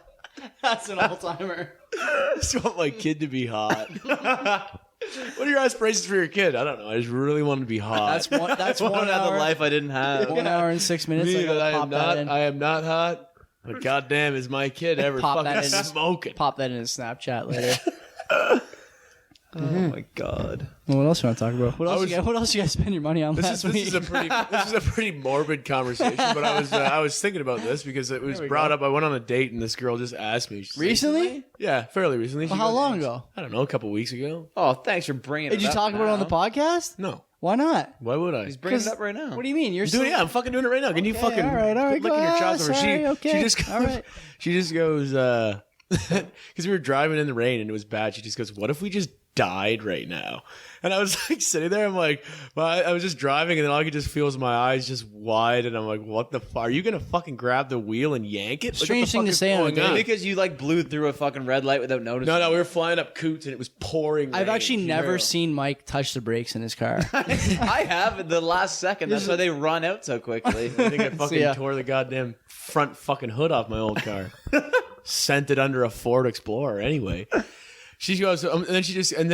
That's an all timer. I just want my kid to be hot. What are your aspirations for your kid? I don't know. I just really want to be hot. That's one. That's One one out of hour. the life I didn't have. 1 hour and 6 minutes. Me, I gotta that I pop am that not. in. I am not hot. But goddamn, is my kid ever Pop that fucking in. smoking? Pop that in his Snapchat later. Oh my god. Well, what else you want to talk about? What else? was- What else you guys spend your money on last This week? is a pretty morbid conversation. But I was thinking about this because it was brought up. I went on a date and this girl just asked me. She's like, Recently? yeah, fairly recently. She Well, how goes, long ago? I don't know, a couple weeks ago. Oh, thanks for bringing it Did you up talk about it on the now. podcast? No, Why not? why would I? He's bringing it 'Cause- up right now. What do you mean? You're Dude, yeah, I'm fucking doing it right now. Can you Okay, fucking all right, quit licking your chops over? sorry, okay, She just goes, all right. she just goes, because we were driving in the rain and it was bad. She just goes, "What if we just died right now?" And I was like sitting there. I'm like, well, I was just driving, and then all I could just feel is my eyes just wide, and I'm like, "What the fuck? Are you gonna fucking grab the wheel and yank it?" Like, what Strange the thing fuck to is say on a going date. Because you blew through a fucking red light without noticing. No, we were flying up Coots, and it was pouring. I've rain. actually never seen Mike touch the brakes in his car. I have in the last second. That's why they run out so quickly. I think I fucking yeah. tore the goddamn front fucking hood off my old car. Sent it under a Ford Explorer. Anyway, she goes, and then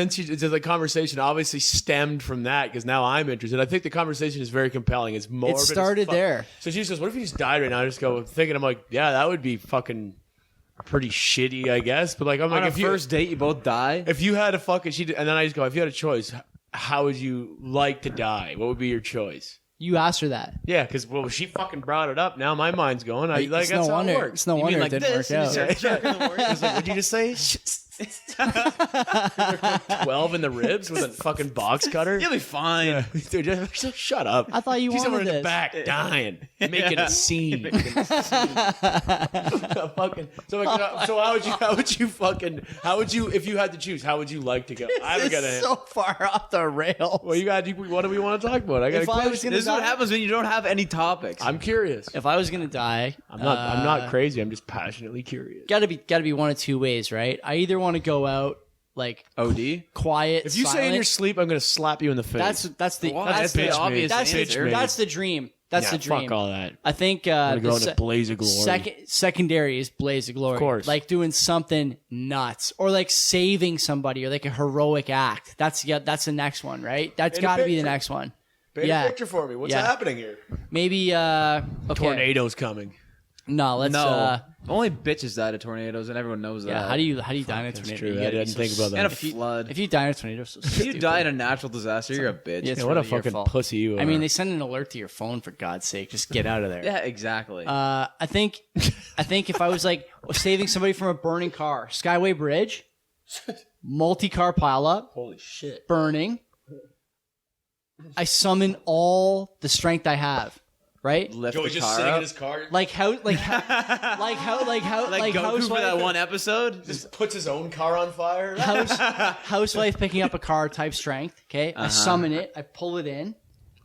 she the conversation obviously stemmed from that because now I'm interested. I think the conversation is very compelling. It's morbid. It as started fuck. there. So she just goes, "What if you just died right now?" I just go thinking, I'm like, yeah, that would be fucking pretty shitty, I guess. But like, I'm On like, a first date, you both die. if you had a fucking, and then I just go, if you had a choice, how would you like to die? What would be your choice? You asked her that. Yeah, because she fucking brought it up. Now my mind's going. It's That's no how wonder. it works. It's no You wonder mean it didn't work this? And you out. start jerking the word. I was like, what'd you just say? 12 in the ribs with a fucking box cutter? You'll be fine. Dude, just shut up. I thought you She's over wanted in the this. back dying, making a scene. Fucking, so how would you, if you had to choose, how would you like to go? I haven't got It's a so far off the rails. Well, what do we want to talk about? I got If a I was question. gonna This is what happens when you don't have any topics. I'm curious. If I was gonna die, I'm not crazy. I'm just passionately curious. Gotta be one of two ways, right? I either want to go out like OD. quiet. If you say in your sleep, I'm going to slap you in the face. that's the Wow, that's that's the the obvious that's answer. the, that's the dream. That's the dream. Fuck all that. I think I'm gonna go in a blaze of glory. Secondary is blaze of glory. Of course. Like doing something nuts or like saving somebody or like a heroic act. That's the next one, right? That's Paint a got to be the picture. next one. Paint a picture for me. What's happening here? Maybe okay. Tornado's coming. No, let's only bitches died of tornadoes, and everyone knows that. how do you die in a tornado? True. You I gotta be didn't think about that. And a flood. If you die in a tornado, so If you die in a natural disaster, you're a bitch. Yeah, it's Yeah, what a really your fucking fault. pussy you are. I mean, they send an alert to your phone for God's sake. Just get out of there. Yeah, exactly. I think if I was like saving somebody from a burning car, Skyway Bridge, multi-car pileup, holy shit. burning. I summon all the strength I have, right? Lift Joey's the just car sitting up. in his car. Like Goku for that one episode. Just puts his own car on fire. housewife picking up a car type strength. Okay, I summon it. I pull it in.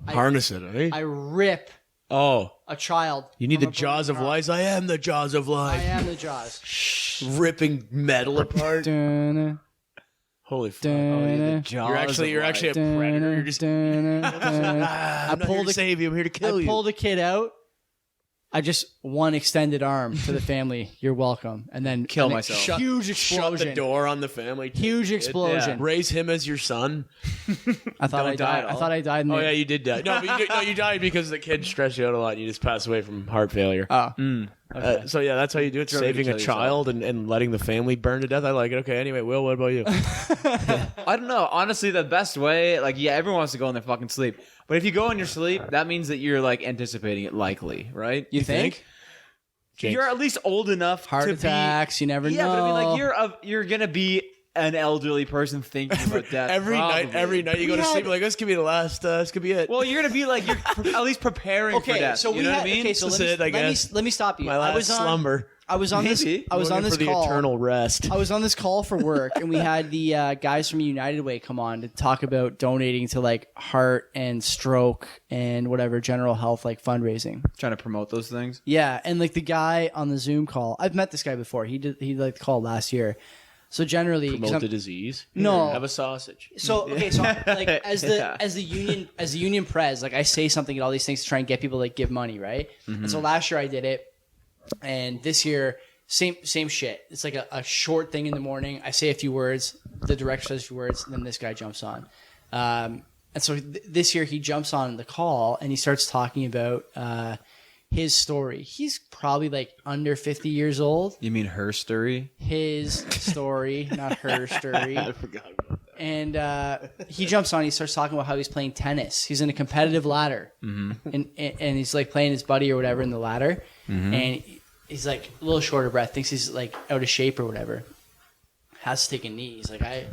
Harness it, eh? I rip Oh, a child. you need from the a jaws of burning car. life. I am the jaws of I life. am the jaws. Ripping metal apart. Dun, Holy fuck. dun, You're actually a predator. You're just. I'm not here to save you. I'm here to kill I you. pull the kid out. I just one extended arm to the family. You're welcome, and then Kill and myself. Huge explosion. Shut the door on the family. Huge explosion. Raise him as your son. I thought I Don't die died. at I all. thought I died. In Oh the, yeah, you did die. No, but you died because the kid stressed you out a lot and you just passed away from heart failure. Oh, So yeah, that's how you do it. Drove you to Saving a kill yourself. child and letting the family burn to death. I like it. Okay, anyway, Will, what about you? I don't know. Honestly, the best way, like, yeah, everyone wants to go in their fucking sleep. But if you go in your sleep, that means that you're, like, anticipating it likely, right? you think? Jinx. You're at least old enough Heart to attacks. You never be... know. Yeah, but I mean, like, you're going to be an elderly person thinking about death. Every night you go to sleep, like, this could be the last, this could be it. Well, you're going to be, like, you're at least preparing for Okay, death. so you we know had. what I mean? Okay, so This is it, I guess. let me stop you. My last slumber. I was on this. Maybe. I was on Looking this for the call. eternal rest. I was on this call for work, and we had the guys from United Way come on to talk about donating to like heart and stroke and whatever general health like fundraising. Trying to promote those things. Yeah, and like the guy on the Zoom call, I've met this guy before. He like the call last year. So generally, 'cause Promote I'm- the disease. No. Have a sausage. So okay, so like as Yeah. the union pres, like I say something at all these things to try and get people to like give money, right? And so last year I did it, and this year same shit. It's like a short thing in the morning. I say a few words, the director says a few words, and then this guy jumps on. And so this year he jumps on the call and he starts talking about his story. He's probably like under 50 years old. You mean her story? His story, not her story. I forgot about that. And he jumps on. He starts talking about how he's playing tennis. He's in a competitive ladder, and he's like playing his buddy or whatever in the ladder, and he's like a little short of breath. Thinks he's like out of shape or whatever. Has to take a knee. He's like, I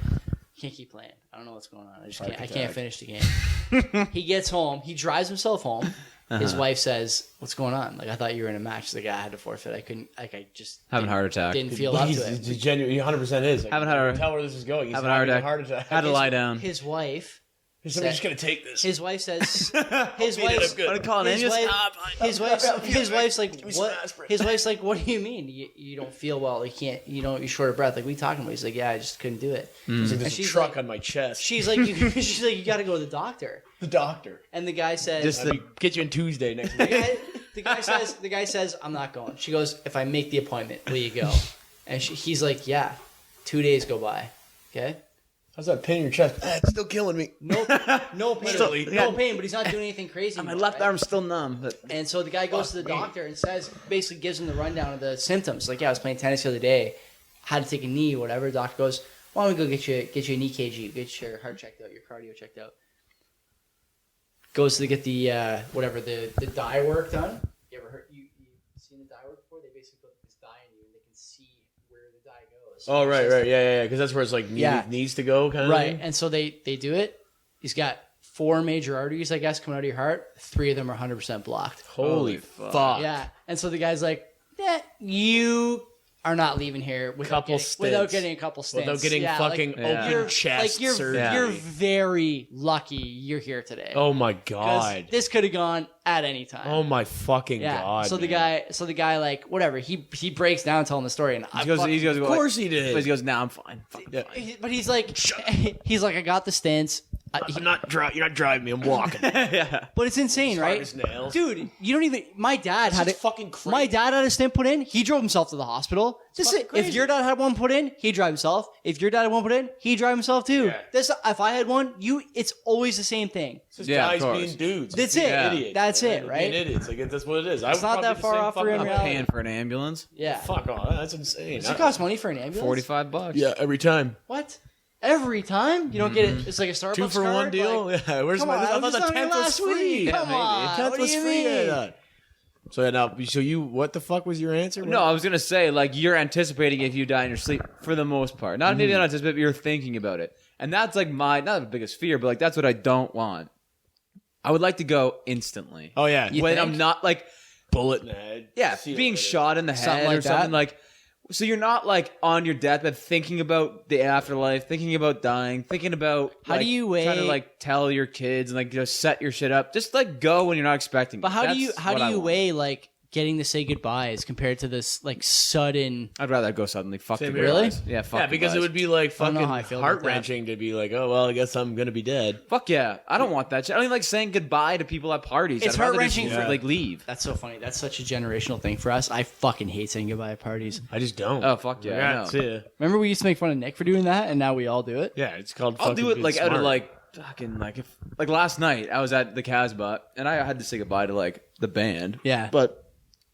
can't keep playing. I don't know what's going on. I can't finish the game. He gets home. He drives himself home. His wife says, "What's going on? Like I thought you were in a match." She's like, I had to forfeit. I couldn't. Like I just Having a heart attack. didn't feel up to it. He's genuine. He 100% is. Like, Haven't had I a- can tell where this is going. He's Having a having heart attack. a heart attack. Had to lie down. His wife. I'm just gonna take this. His wife says. His Beat it wife's up good. Wanna call an his ambulance? wife, his wife's like, Give me some what? aspirin. His wife's like, what do you mean? You don't feel well? You can't. You're short of breath. Like, what are you talking about? He's like, yeah, I just couldn't do it. He's like, And there's a she's truck like- on my chest. She's like, you got to go to the doctor. The doctor. And the guy says, Just Let me get you on Tuesday next week. the guy says, I'm not going. She goes, if I make the appointment, will you go? And he's like, yeah. 2 days go by. Okay. How's that pain in your chest? It's still killing me. No pain. Literally. No pain, but he's not doing anything crazy. My anymore, left right? arm's still numb. But And so the guy goes to the doctor and says, basically gives him the rundown of the symptoms. Like, yeah, I was playing tennis the other day, had to take a knee, whatever. The doctor goes, why don't we go get you an EKG, get your heart checked out, your cardio checked out. Goes to get the the dye work done. You ever heard you seen the dye work before? They basically put this dye in you and they can see where the dye goes. Oh, right. Yeah. Because that's where it's like Yeah. needs to go, kind of Right. thing. And so they do it. He's got 4 major arteries, I guess, coming out of your heart. 3 of them are 100% blocked. Holy fuck. fuck. Yeah. And so the guy's like, you are not leaving here without Couple getting a couple stints. Without getting Yeah, fucking Yeah. open chest surgery. you're very lucky you're here today. Oh my 'Cause god. this could have gone at any time. Oh my fucking yeah. god. So the man. guy, like, whatever. He breaks down telling the story, and he goes, Of course he did. But he goes, nah, I'm fine. Yeah. But he's like, I got the stents. You're not driving me. I'm walking. Yeah. But it's insane, Hard right? as nails. Dude, you don't even. My dad had just it. fucking crazy. My dad had a stent put in. He drove himself to the hospital. fucking If crazy. your dad had one put in, he'd drive himself. If your dad had one put in, he'd drive himself too. Yeah. If I had one, it's always the same thing. It's just Yeah, of guys course. being dudes. That's Being it. idiots, That's man. it, right? Being idiots. Like that's what it is. It's not that far off for I'm reality. paying for an ambulance. Yeah. Fuck off. That's insane. Does it cost money for an ambulance? $45. Yeah, every time. What? Every time? You don't get it. It's like a Starbucks 2 for card, 1 deal. like- Yeah. Where's Come my? on, I I thought was the just on 10th here was last free. week. Come maybe. on. 10th What was do you free. mean? I thought. So yeah, now, so you, what the fuck was your answer? No, I was gonna say like you're anticipating if you die in your sleep for the most part. Not maybe not anticipating, but you're thinking about it, and that's like my not the biggest fear, but like that's what I don't want. I would like to go instantly. Oh yeah, You when think? I'm not like bullet in the head. yeah See you being later. shot in the head Something or like something that? like. So you're not like on your deathbed thinking about the afterlife, thinking about dying, thinking about How like, do you trying to weigh- like tell your kids and like just set your shit up. Just like go when you're not expecting. But it. how do That's you what I want. weigh like getting to say goodbyes compared to this like sudden? I'd rather go suddenly. Fuck Same the here. Really? goodbyes. Yeah, fuck Yeah, because it goodbyes. would be like don't know fucking how I feel about heart wrenching to be like, oh well, I guess I'm gonna be dead. Fuck yeah. I don't want that shit. I don't even like saying goodbye to people at parties. It's I'd rather just, heart-wrenching for- like leave. That's so funny. That's such a generational thing for us. I fucking hate saying goodbye at parties. I just don't. Oh, fuck yeah, I know. See ya. Remember we used to make fun of Nick for doing that, and now we all do it. Yeah, it's called. I'll fucking do it being like out of smart. like fucking like if like last night I was at the Casbah and I had to say goodbye to like the band. Yeah. But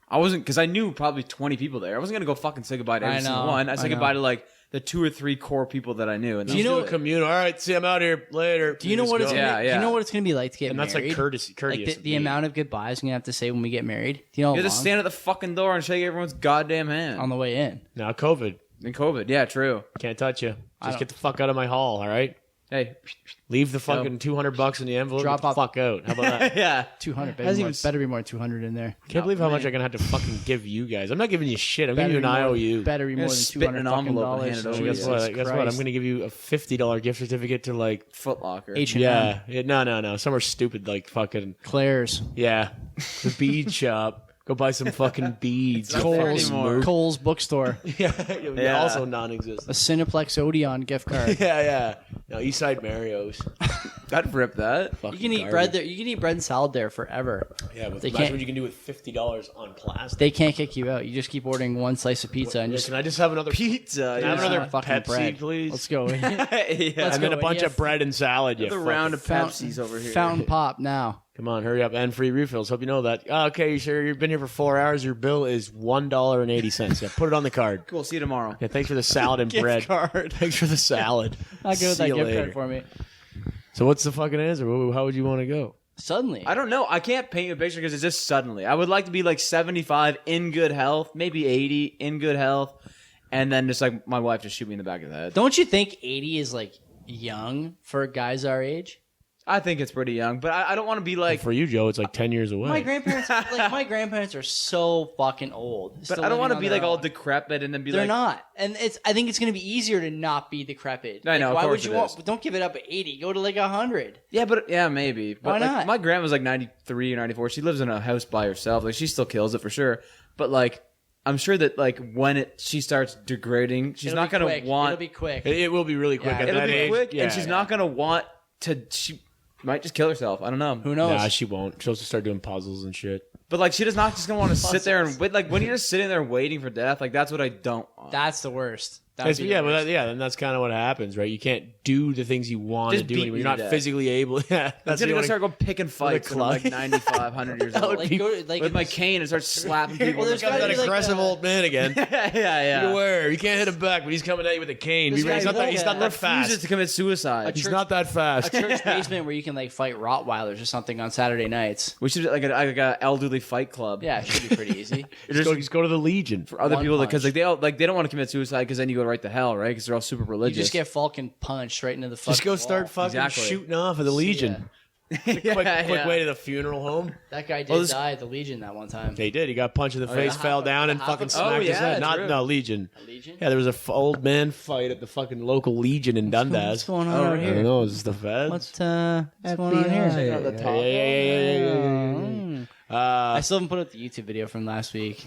I wasn't because I knew probably 20 people there. I wasn't gonna go fucking say goodbye to every I single know, one. I I said know. goodbye to like the 2 or 3 core people that I knew. And Do you Let's know- do a communal? All right, see, I'm out here later. Do you know what it's Yeah, gonna, Do yeah. you know what it's gonna be like to get And married? that's like courtesy. Like Courteous. the amount of goodbyes I'm gonna have to say when we get married. Do you know how you just long? stand at the fucking door and shake everyone's goddamn hand. on the way in? Now COVID In COVID, yeah, true. can't touch you. I Just don't- get the fuck out of my hall. All right. Hey, Leave the fucking $200 in the envelope. Drop Get the off- fuck out. How about that? yeah. 200. Hasn't Better, even be more than 200 in there. Can't believe how much man. I'm gonna have to fucking give you guys. I'm not giving you shit. I'm Better giving you an be more- IOU. Better be more than spit in 200 an fucking envelope and dollars. hand it over So to guess you. what? Jesus Guess what? I'm Christ. gonna give you a $50 gift certificate to like. Foot Locker. H&M. Yeah. No. Somewhere stupid like fucking. Claire's. Yeah. The bead shop. Go buy some fucking beads. not there Cole's, anymore. Cole's bookstore. Yeah. Yeah. Also A non-existent. Cineplex Odeon gift card. Yeah. No, Eastside Mario's. I'd rip that. You Fucking can eat garbage. bread there. You can eat bread and salad there forever. Yeah, but They imagine can't- what you can do with $50 on plastic. They can't kick you out. You just keep ordering one slice of pizza and Yeah, just can I just have another Pizza. Can I have Yeah. another Fucking Pepsi, bread. please? Let's go. yeah. and then go. a bunch Yeah. of bread and salad. You The fucking- round of Pepsis over here. Fountain pop now. Come on, hurry up and free refills. Hope you know that. Okay, sure. You've been here for 4 hours. Your bill is $1.80. Yeah, put it on the card. Cool. See you tomorrow. Yeah, thanks for the salad and bread. card. Thanks for the salad. I'll go with See that you gift later. card for me. So what's the fucking answer? How would you want to go? Suddenly. I don't know. I can't paint you a picture because it's just suddenly. I would like to be like 75 in good health, maybe 80 in good health, and then just like my wife just shoot me in the back of the head. Don't you think 80 is like young for guys our age? I think it's pretty young, but I don't want to be like. For you, Joe, it's like 10 years away. My grandparents, my grandparents are so fucking old. But Still I don't want to living be on like their all own. decrepit and then be They're like. not, and I think it's going to be easier to not be decrepit. I know, of Why course would you it want? is. Don't give it up at 80. Go to like 100. Yeah, but yeah, maybe. But Why like, not? My grandma's like 93 or 94. She lives in a house by herself. Like she still kills it for sure. But like, I'm sure that like when she starts degrading, she's It'll not be gonna quick. want. It'll be quick. It will be really quick Yeah. at It'll that be age. quick, Yeah, and she's not gonna want to. She might just kill herself. I don't know. Who knows? Nah, she won't. She'll just start doing puzzles and shit. But like, she does not just gonna want to sit there and Puzzles. wait. Like when you're just sitting there waiting for death, like that's what I don't want. That's the worst. That would It's, be yeah, the but worst. then that's kind of what happens, right? You can't do the things you want to Just do beat anymore. me You're to not death. physically able. Yeah, I'm that's gonna the go only- start going picking fights when I'm like club. 95, 100 years old. like, go, like With my cane and start slapping people. Well, there's Got gotta that be, like, aggressive old man again. yeah. Be aware. You can't hit him back, but he's coming at you with a cane. This He's guy's not that. like He's a- not that refuses fast. to commit suicide. He's church- not that a fast. church basement where you can like fight Rottweilers or something on Saturday nights. We should do like a elderly fight club. Yeah, it should be pretty easy. Just go to the Legion. For other One people, punch. because like they don't want to commit suicide because then you go right to hell, right? Because they're all super You religious. just get Falcon punched right into the fucking Just go start wall. fucking Exactly. shooting off at the Legion. Quick way to the funeral home. That guy did Well, this- die at the Legion that one time. He did. He got punched in the face, yeah. fell down, and Half a- fucking Oh, smacked his yeah, head. true. No, Legion. Legion? Yeah, there was a old man fight at the fucking local Legion in Dundas. What's going on Oh, over I don't here? know. Is this the feds? What's going on here? Checking out the top. Mm. I Uh, still haven't put up the YouTube video from last week.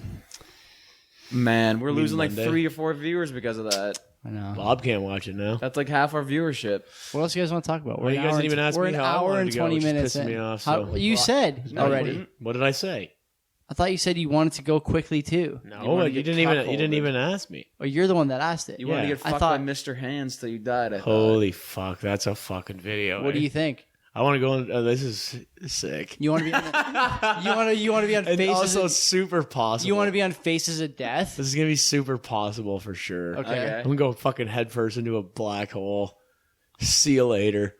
Man, we're losing like Monday. 3 or 4 viewers because of that. I know. Bob can't watch it now. That's like half our viewership. What else do you guys want to talk about? Well, you guys didn't even ask we're me an how I hour wanted and to go, 20 which is minutes pissing in. me off, How- so- you said No, you already. didn't. What did I say? I thought you said you wanted to go quickly too. No, wanna you get didn't cuckolded. even ask me. Or you're the one that asked it. You want to Yeah. get I fucked thought- by Mr. Hands till you died. I thought. Holy fuck, that's a fucking video. What do eh? you think? I want to go on. This is sick. You want to be on you want to be on And Faces also of, super possible. you want to be on Faces of Death? This is gonna be super possible for sure. Okay. Okay. I'm gonna go fucking headfirst into a black hole. See you later.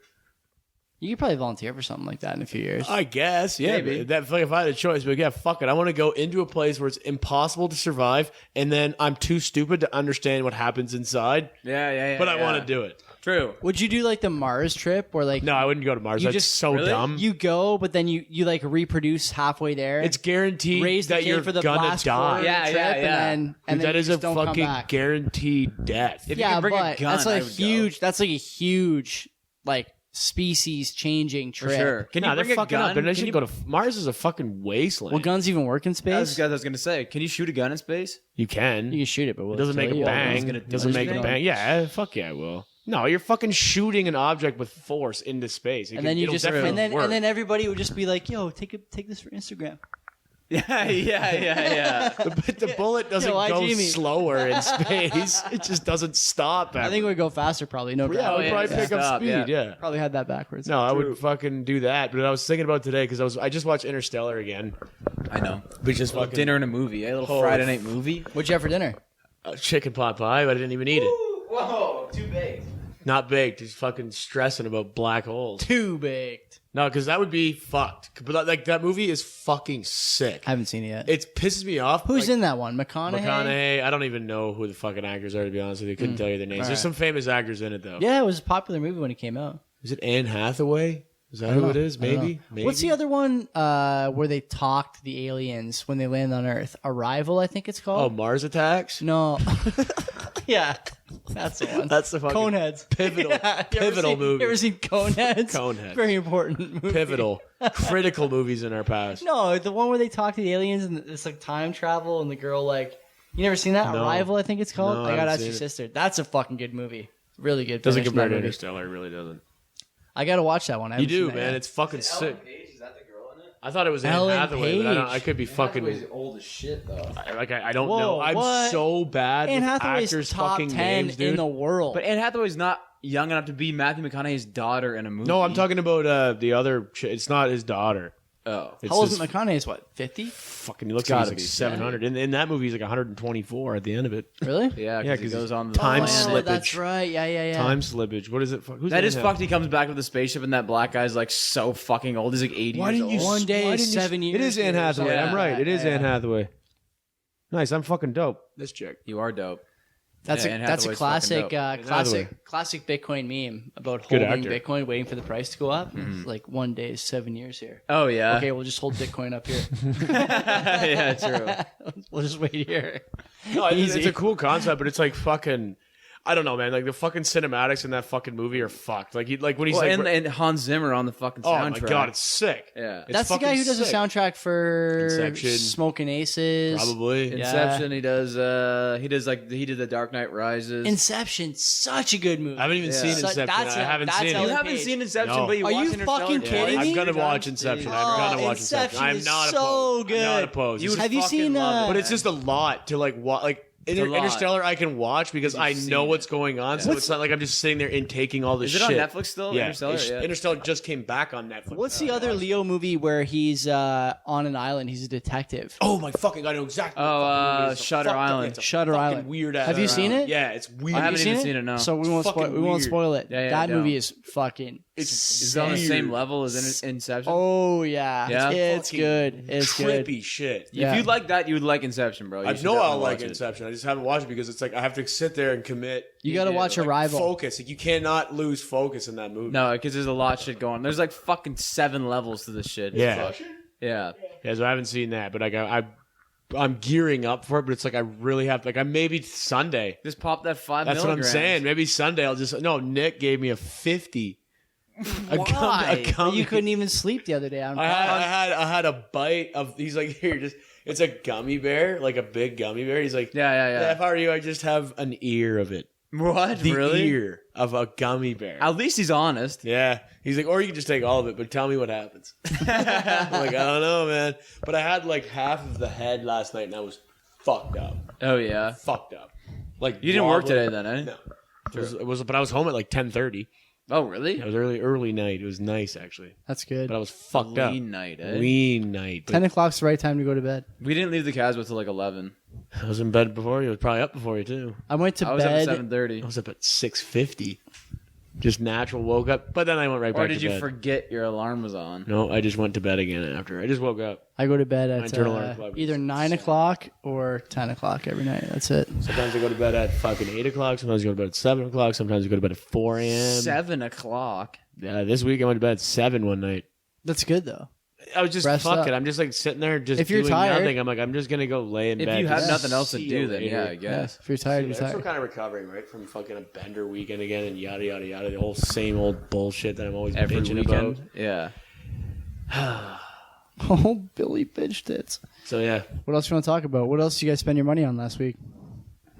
You could probably volunteer for something like that in a few years. I guess, yeah. Maybe. But that, like, if I had a choice, but yeah, fuck it. I want to go into a place where it's impossible to survive, and then I'm too stupid to understand what happens inside. Yeah. But I want to do it. True. Would you do like the Mars trip where like No, I wouldn't go to Mars. You That's just- so really? dumb. you go, but then you like reproduce halfway there? It's guaranteed raise the that kid you're for the gonna blast die. forward Yeah, trip, yeah. and then Dude, that you is a just don't come fucking back. guaranteed death. If you Yeah, could bring a but gun, that's like I a would go. huge. That's like a huge like species changing For trip. sure. Can you Nah, they're bring a fucking gun? up, but they Can should you- go to Mars. Is a fucking wasteland. Will guns even work in That's what I space? was gonna say. Can you shoot a gun in space? You can. You can shoot it, but will It doesn't kill make a you? bang. It's gonna do Doesn't make a anything. bang. Yeah, fuck yeah, it will. No, you're fucking shooting an object with force into space. And then you it'll just definitely work. and then everybody would just be like, "Yo, take this for Instagram." Yeah. But the bullet doesn't why go Jamie? slower in space. It just doesn't stop. I think it would go faster, probably. No, yeah, I would gravity. probably yeah. pick up Stop, speed. yeah. Yeah. Probably had that backwards. No, I True. would fucking do that. But I was thinking about today because I just watched Interstellar again, I know. which is fucking Dinner and a movie. A little Oh, Friday night movie. What'd you have for dinner? Chicken pot pie, but I didn't even eat it. Whoa, too big. Not baked. Just fucking stressing about black holes. Too baked. No, because that would be fucked. But like that movie is fucking sick. I haven't seen it yet. It pisses me off. Who's like, in that one? McConaughey. McConaughey. I don't even know who the fucking actors are, to be honest with you. Couldn't tell you their names. All There's right. some famous actors in it though. Yeah, it was a popular movie when it came out. Is it Anne Hathaway? Is that I don't who know. it is? I don't Maybe. know. Maybe. What's the other one where they talked the aliens when they land on Earth? Arrival, I think it's Oh, called. Mars Attacks. No. Yeah, that's the one. That's the fucking Coneheads. pivotal, Yeah, pivotal movie. You ever seen Coneheads? Coneheads. Very important movie. Pivotal, critical movies in our past. No, the one where they talk to the aliens and it's like time travel and the girl like you never seen that? No. Arrival, I think it's called. No, I I gotta haven't ask your seen it. sister. That's a fucking good movie. Really good. Doesn't Finish compare that to movie. Interstellar. It really doesn't. I gotta watch that one. I You haven't seen do, that man. yet. It's fucking sick. Page, is that the girl in it? I thought it was Anne Ellen Hathaway, but I Page. could be fucking. old as shit though. I don't Whoa, know. I'm what? so bad Anne with Hathaway's actors' top fucking 10 names, dude. in the world. But Anne Hathaway's not young enough to be Matthew McConaughey's daughter in a movie. No, I'm talking about the other. It's not his daughter. Oh. It's How old is his McConaughey's what, 50? fucking. He looks It's like gotta he's like be 700. In that movie, he's like 124 at the end of it. Really? Yeah, Yeah, because he 'cause goes on the time Oh, slippage. that's right. Yeah. Time slippage. What is it? Who's That Anne is Hathaway? fucked. He comes back with the spaceship, and that black guy's like so fucking old. He's like 80 Why years didn't you? old. One day why is didn't you- 7 years. It is Anne or Hathaway. something I'm like right. that. It is Yeah. Anne Hathaway. Nice. I'm fucking dope. This chick. You are dope. That's Yeah, a Anne that's a Hathaway's classic fucking dope. classic Bitcoin meme about Good holding actor. Bitcoin, waiting for the price to go up. It's like one day is 7 years here. Oh yeah. Okay, we'll just hold Bitcoin up here. Yeah, true. We'll just wait here. No, it's Easy. a cool concept, but it's like fucking. I don't know, man. Like the fucking cinematics in that fucking movie are fucked. Like when he's Well, like, and Hans Zimmer on the fucking oh soundtrack. my god, it's sick. Yeah. It's That's the guy fucking who does the sick. soundtrack for Inception. Smoking Aces. Probably. Yeah. Inception. He does he did the Dark Knight Rises. Inception, such a good movie. I haven't even Yeah. seen So Inception. that's- I haven't that's seen you Ellen it. haven't Page. seen Inception, No. but you Are watched you Interstellar. fucking Yeah, kidding I'm me? gonna watch Inception. I'm Oh, gonna watch Inception. Inception I'm is not so opposed. good. I'm not opposed. You would Have you fucking seen, love it. But it's just a lot to like like a lot. Interstellar. I can watch because I seen know it. what's going on, so it's not like I'm just sitting there intaking all this Is it shit. on Netflix still? Yeah, Interstellar. Yeah. Interstellar just came back on Netflix. What's the other Leo movie where he's on an island? He's a detective. Oh my fucking! I know exactly. Oh, what the fucking movie is. It's a Shutter fucked up- Island. it's a Shutter fucking Island. Weird ass. Have you seen it? Yeah, it's weird. I haven't Have you even seen seen it, no. So we won't Fucking spoil. We won't weird. spoil it. Yeah, that don't. movie is fucking. Is it on the weird. same level as Inception? Oh yeah, Yeah? it's Fucking good. It's good. trippy shit. If Yeah. you like that, you would like Inception, bro. You I should know definitely I'll like watch it. Inception. I just haven't watched it because it's like I have to sit there and commit. You got to watch like, Arrival. Focus. Like, you cannot lose focus in that movie. No, because there's a lot of shit going on. There's like fucking 7 levels to this shit. Yeah. Yeah. Yeah, so I haven't seen that, but like I'm gearing up for it. But it's like I really have like I maybe Sunday. Just pop that 5 That's what I'm milligrams. saying. Maybe Sunday I'll just no. Nick gave me a 50. Why? A gummy. You couldn't even sleep the other day. I had a bite of. He's like, here, just it's a gummy bear, like a big gummy bear. He's like, Yeah. if I were you, I just have an ear of it. What? The Really? ear of a gummy bear. At least he's honest. Yeah. He's like, or you can just take all of it, but tell me what happens. I'm like, I don't know, man. But I had like half of the head last night, and I was fucked up. Oh yeah. Fucked up. Like You didn't work wobbly. today then, eh? No. It was, but I was home at like 10:30. Oh really? It was early night. It was nice actually, That's good. but I was fucked up. Lean night, eh? Lean night. 10 o'clock's the right time to go to bed. We didn't leave the Casbah till like 11. I was in bed before you. I was probably up before you too. I went to I was up at bed. 7:30. I was up at 6:50. Just natural woke up, but then I went right back Or to did you bed. forget your alarm was on? No, I just went to bed again after. I just woke up. I go to bed My at internal alarm clock was either 9 o'clock or 10 o'clock every night. That's it. Sometimes I go to bed at fucking 8 o'clock. Sometimes I go to bed at 7 o'clock. Sometimes I go to bed at 4 a.m. 7 o'clock. Yeah, this week I went to bed at 7 one night. That's good though. I was just Rest fuck up. it. I'm just like sitting there just If you're doing tired- nothing. I'm like, I'm just gonna go lay in If bed. you have just nothing else to see do, you then later. yeah, I guess. If you're tired, you're I'm still tired. kind of recovering, right, from fucking a bender weekend again and yada yada yada. The whole same old bullshit that I'm always Every bitching weekend. about. Yeah. Oh, Billy bitch tits. So yeah, What else you want to talk about? What else did you guys spend your money on last week?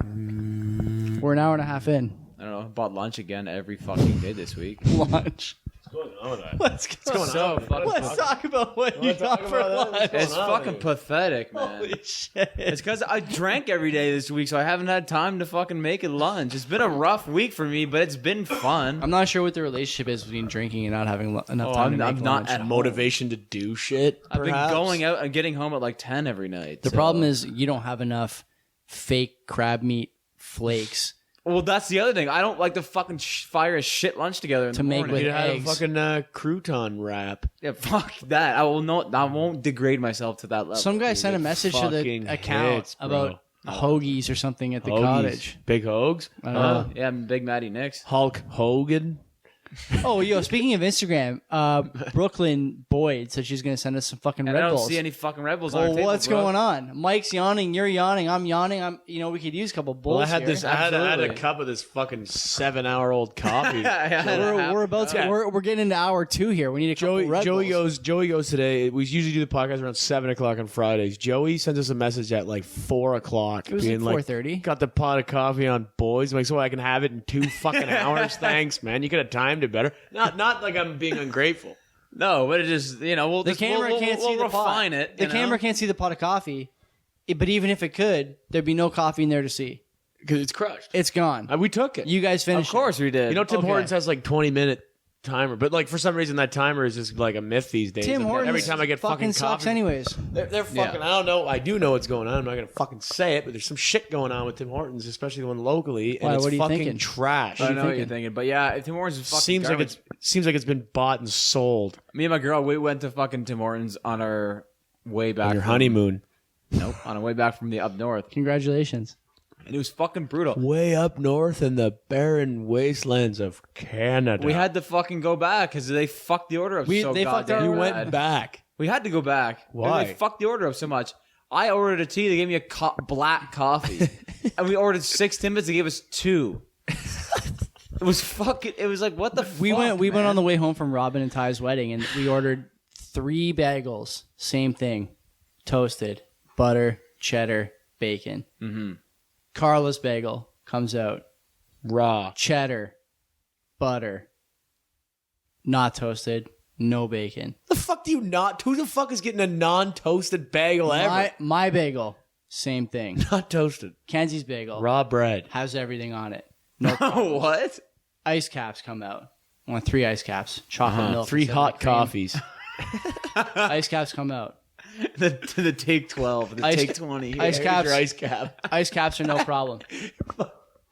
We're an hour and a half in. I don't know. I bought lunch again every fucking day this week. Lunch. what's going on with that? Let's go. What's going on? fucking- Let's talk about what you Let's got talk for about that. lunch. What's It's going on fucking with pathetic, man. Holy shit. It's because I drank every day this week, so I haven't had time to fucking make it lunch. It's been a rough week for me, but it's been fun. I'm not sure what the relationship is between drinking and not having enough time to I'm make not lunch. at home. Motivation to do shit. I've been perhaps? going out and getting home at like 10 every night. The problem is you don't have enough fake crab meat flakes well, that's the other thing. I don't like to fucking fire a shit lunch together in To the make morning. with You had a eggs. fucking crouton wrap. Yeah, fuck that. I won't degrade myself to that level. Some guy sent a message to the fucking account hits, bro. about hoagies or something at the Hoagies. cottage. Big Hogs. I don't know. Yeah, I'm Big Matty Nicks. Hulk Hogan. Oh, yo, speaking of Instagram, Brooklyn Boyd said she's going to send us some fucking And Red I don't Bulls. see any fucking Red Bulls on Well, our table, what's bro. going on? Mike's yawning, you're yawning, I'm yawning. We could use a couple bulls Well, I had here. this. I had a Absolutely. cup of this fucking 7-hour-old coffee. We're about to. We're getting into hour 2 here. We need a couple Red Bulls. Joey goes today. We usually do the podcast around 7 o'clock on Fridays. Joey sends us a message at like 4 o'clock. It was being like like 4:30. Got the pot of coffee on, boys. I'm like, so I can have it in 2 fucking hours. Thanks, man. You could have timed it better. Not like I'm being ungrateful. No, but it just, we'll The just, camera we'll, can't we'll see the pot. refine it. The you know? camera can't see the pot of coffee. But even if it could, there'd be no coffee in there to see. Because it's crushed. It's gone. We took it. You guys Of finished. course we did. You know, Tim Okay. Hortons has like 20-minute timer, but like for some reason that timer is just like a myth these days. Tim Like, Hortons every time I get fucking sucks coffee, anyways. they're fucking. I don't know. I do know what's going on. I'm not gonna fucking say it, but there's some shit going on with Tim Hortons, especially the one locally, and Why? it's What are you fucking thinking? trash. I know what you're thinking? thinking. But yeah, Tim Hortons is fucking Seems garbage. like it's been bought and sold. Me and my girl, we went to fucking Tim Hortons on our way back. On your from- honeymoon, Nope, on our way back from the up north. Congratulations. And it was fucking brutal. way up north in the barren wastelands of Canada. We had to fucking go back because they fucked the order up They so fucked our goddamn You order went bad. back. We had to go back. Why? They fucked the order up so much. I ordered a tea. They gave me a black coffee. And we ordered 6 Timbits. They gave us 2. It was fucking... It was like, what the fuck, We went man? on the way home from Robin and Ty's wedding, and we ordered 3 bagels. Same thing, toasted, butter, cheddar, bacon. Mm-hmm. Carla's bagel comes out, Raw. cheddar, butter, not toasted, no bacon. The fuck do you not? Who the fuck is getting a non-toasted bagel ever? My bagel, same thing. Not toasted. Kenzie's bagel Raw bread. has everything on it. No problem. What? Ice caps come out. I want 3 ice caps. Chocolate milk. 3 instead of hot the cream. coffees. Ice caps come out. The take 12. The Ice- take 20. Ice Here's caps. your ice cap. Ice caps are no problem.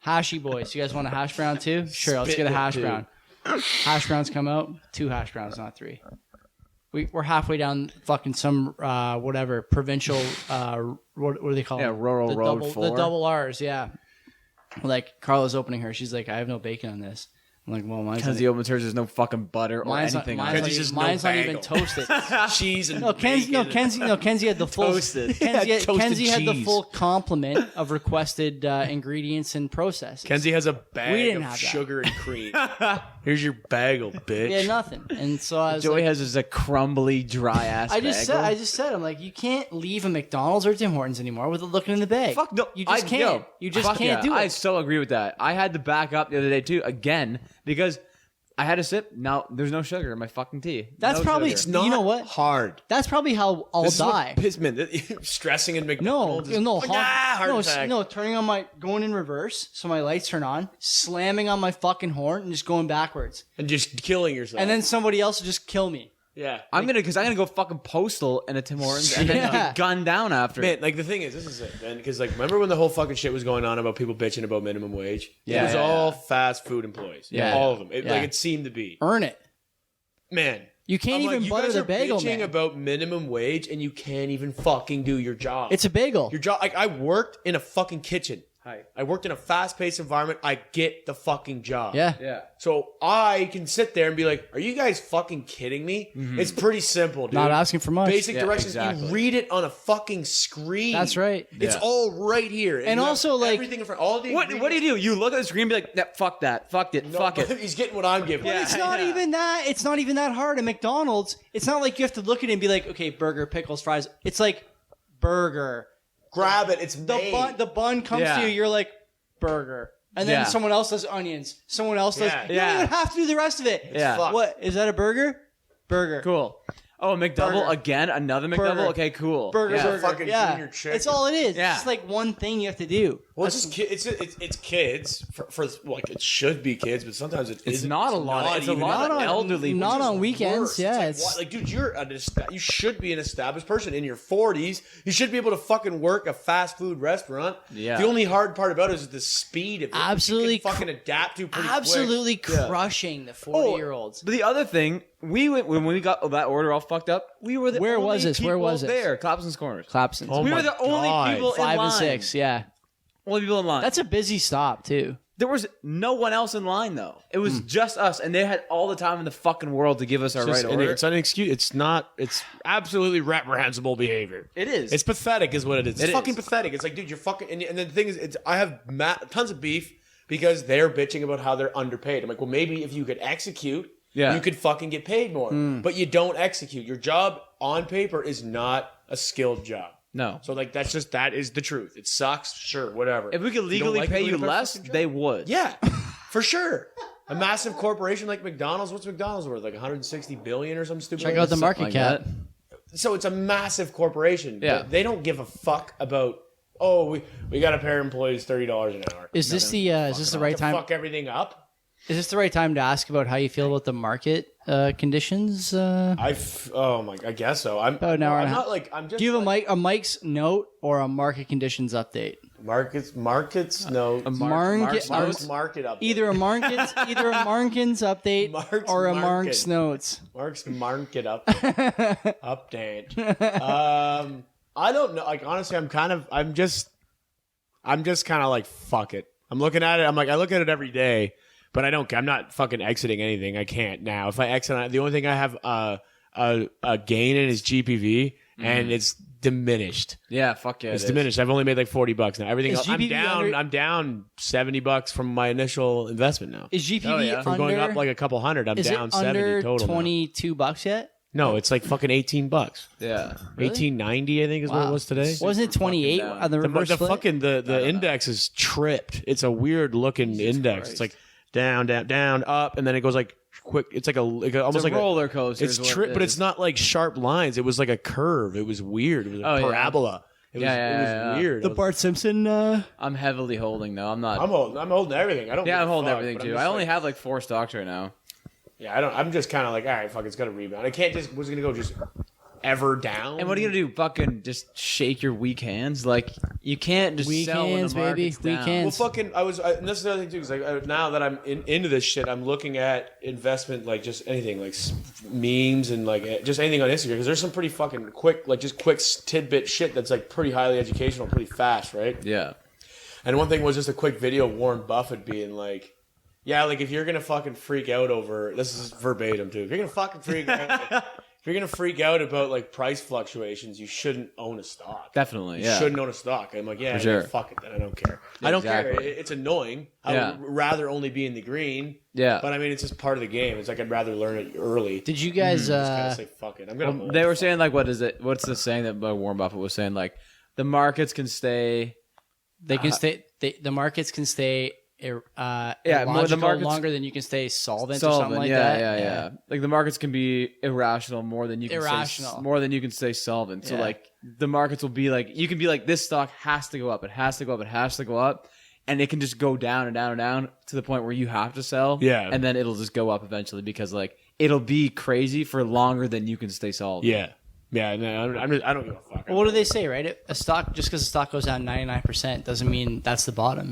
Hashy boys. You guys want a hash brown too? Sure, let's get a hash Spit it, brown. Hash browns come out. 2 hash browns, not 3. We're halfway down fucking some whatever provincial what do they call Yeah, them? rural the road double, 4. the double R's, yeah. Like Carla's opening her, she's like, I have no bacon on this. I'm like, well, mine's Because not, the opens hers, there's no fucking butter or mine's not, anything on mine's it. not, Just even, no mine's not even bagel. toasted. Cheese and No, Kenzie had the full Toasted. Kenzie, Yeah, toasted Kenzie had the cheese. full complement of requested ingredients and processes. Kenzie has a We bag didn't of have that. sugar and cream. Here's your bagel, bitch. Yeah, nothing. And so I was Joey like, has just a crumbly, dry ass. I just said, I'm like, you can't leave a McDonald's or Tim Hortons anymore without looking in the bag. Fuck no, you just can't. You just can't do it. I so agree with that. I had to back up the other day too, again, because I had a sip. Now there's no sugar in my fucking tea. That's No probably. sugar. It's not you know what? hard. That's probably how I'll This is what die. pisses me. Stressing in No, McDonald's. no, heart attack. no. Turning on going in reverse, so my lights turn on, slamming on my fucking horn, and just going backwards, And just killing yourself. and then somebody else will just kill me. yeah. I'm gonna go fucking postal in a Tim Hortons and then Yeah. get gunned down after. Man, like the thing is, this is it, man. Because like, remember when the whole fucking shit was going on about people bitching about minimum wage? Yeah, it was yeah, all fast food employees. Yeah. All of them. Yeah. Like it seemed to be. Earn it. Man, You can't I'm even like, butter you guys the are bagel, bitching man. about minimum wage, and you can't even fucking do your job. It's a bagel. Your job. Like I worked in a fucking kitchen. Hi. I worked in a fast-paced environment. I get the fucking job. Yeah. Yeah. So I can sit there and be like, "Are you guys fucking kidding me?" It's pretty simple, dude. Not asking for much. Basic Yeah, directions. exactly. You read it on a fucking screen. That's right. It's Yeah. all right here. And you have also, like- everything in front. All the What do you do? You look at the screen and be like, nah, fuck that. Fucked it. No, Fuck it. He's getting what I'm giving. Yeah. It's not even that. It's not even that hard. At McDonald's, it's not like you have to look at it and be like, okay, burger, pickles, fries. It's like burger. Grab it. It's The made. bun. The bun comes Yeah. to you. You're like burger, and then Yeah. someone else does onions. Someone else does. Yeah. You Yeah. don't even have to do the rest of it. Yeah. fucked. What is that? A burger? Burger. Cool. Oh, a McDouble Burger. again? Another McDouble? Burger. Okay, cool. Burger, Yeah. burger. Fucking Yeah, junior chicken. it's all it is. Yeah. It's just like one thing you have to do. Well, it's just it's kids for like it should be kids, but sometimes It's isn't. not a lot. It's a even lot that. of elderly. Not which is on weekends. Worse. Yeah, It's like, dude, you should be an established person in your 40s. You should be able to fucking work a fast food restaurant. Yeah. The only hard part about it is the speed of it. Absolutely You can fucking adapt to pretty absolutely quick. Yeah. crushing the 40-year-olds. But the other thing, when we got that order all fucked up, we were the Where only was this? Where people was this? there? Clapson's Corners. Clapsons. Oh we my were the only God. people in 5 line. and 6. Yeah, Only people in line. that's a busy stop too. There was no one else in line though. It was just us, and they had all the time in the fucking world to give us our right order. It's an excuse. It's not. It's absolutely reprehensible behavior. It is. It's pathetic, is what it is. It's It fucking is. pathetic. It's like, dude, you're fucking. And then the thing is, I have tons of beef because they're bitching about how they're underpaid. I'm like, well, maybe if you could execute, Yeah. you could fucking get paid more. But you don't execute. Your job on paper is not a skilled job. no. So like, that is the truth. It sucks. Sure, whatever. If we could You don't legally like pay it, you leave a less, fucking job. they would. Yeah, for sure. A massive corporation like McDonald's. What's McDonald's worth? Like 160 billion or some stupid. Check out the Something market like cap. that. So it's a massive corporation. Yeah. But they don't give a fuck about. Oh, we got to pay our employees $30 an hour. Is this the right To time? fuck everything up. Is this the right time to ask about how you feel about the market conditions? I guess so. I'm. About an hour I'm and a half. not like. I'm just. Do you have like, a Mike's note or a market conditions update? markets? No. Market up. Either a Markins update Mark's or a market. Mark's notes. Mark's market up. Update. I don't know. Like honestly, I'm just kind of like fuck it. I'm looking at it. I'm like I look at it every day, but I'm not fucking exiting anything. I can't now. If I exit, the only thing I have a gain in is GPV, and it's diminished. Yeah, fuck yeah. It's it is. diminished. I've only made like $40 now. Everything Is else, I'm GPV down. under- I'm down $70 from my initial investment now. Is GPV Oh, yeah. under? From going up like a couple hundred, I'm is down it 70 under total. now. $22 yet? No, it's like fucking $18. Yeah. Really? $18.90, I think, is what it was today. Wasn't it 28 down. on the The, reverse the split? fucking the index is tripped. It's a weird looking index. Christ. It's like down, down, down, up, and then it goes like quick. It's like almost It's a like roller coaster. It's is what it tripped, but is. it's not like sharp lines. It was like a curve. It was weird. It was a Oh, yeah. parabola. It was, Yeah. weird. The Bart Simpson. I'm heavily holding though. I'm not. I'm holding everything. I don't. yeah, give I'm a holding fuck, everything but I'm too. just I only like- have like 4 stocks right now. Yeah, I don't. I'm just kind of like, all right, fuck, it's gonna rebound. I can't just. Was it gonna go just ever down? And what are you gonna do? Fucking just shake your weak hands? Like you can't just Weak sell hands, when the baby. market's Weak down. hands. Well, fucking, and this is the other thing too. Because like now that I'm into this shit, I'm looking at investment, like just anything, like memes and like just anything on Instagram. Because there's some pretty fucking quick, like just quick tidbit shit that's like pretty highly educational, pretty fast, right? Yeah. And one thing was just a quick video of Warren Buffett being like, "Yeah, like if you're gonna fucking freak out over this is verbatim too. If you're gonna fucking freak out, if you're gonna freak out about like price fluctuations, you shouldn't own a stock. Definitely, You yeah. shouldn't own a stock. I'm like, yeah, For sure. fuck it, then I don't care. I don't care. Exactly. It's annoying. I Yeah. would rather only be in the green. Yeah. But I mean, it's just part of the game. It's like I'd rather learn it early. Did you guys? Just gotta say fuck it. I'm gonna. hold They the were fuck. saying like, what is it? What's the saying that Warren Buffett was saying? Like, the markets can stay. They can stay. The markets can stay. More Illogical the markets longer than you can stay solvent or something like yeah, that. Yeah. Like the markets can be irrational more than you can Irrational. stay, more than you can stay solvent. So Yeah. like the markets will be like, you can be like, this stock has to go up. It has to go up. It has to go up. And it can just go down and down and down to the point where you have to sell. Yeah. And then it'll just go up eventually because like it'll be crazy for longer than you can stay solvent. Yeah. Yeah. No, I don't give a fuck. Well, what do they say, right? A stock, just because a stock goes down 99% doesn't mean that's the bottom.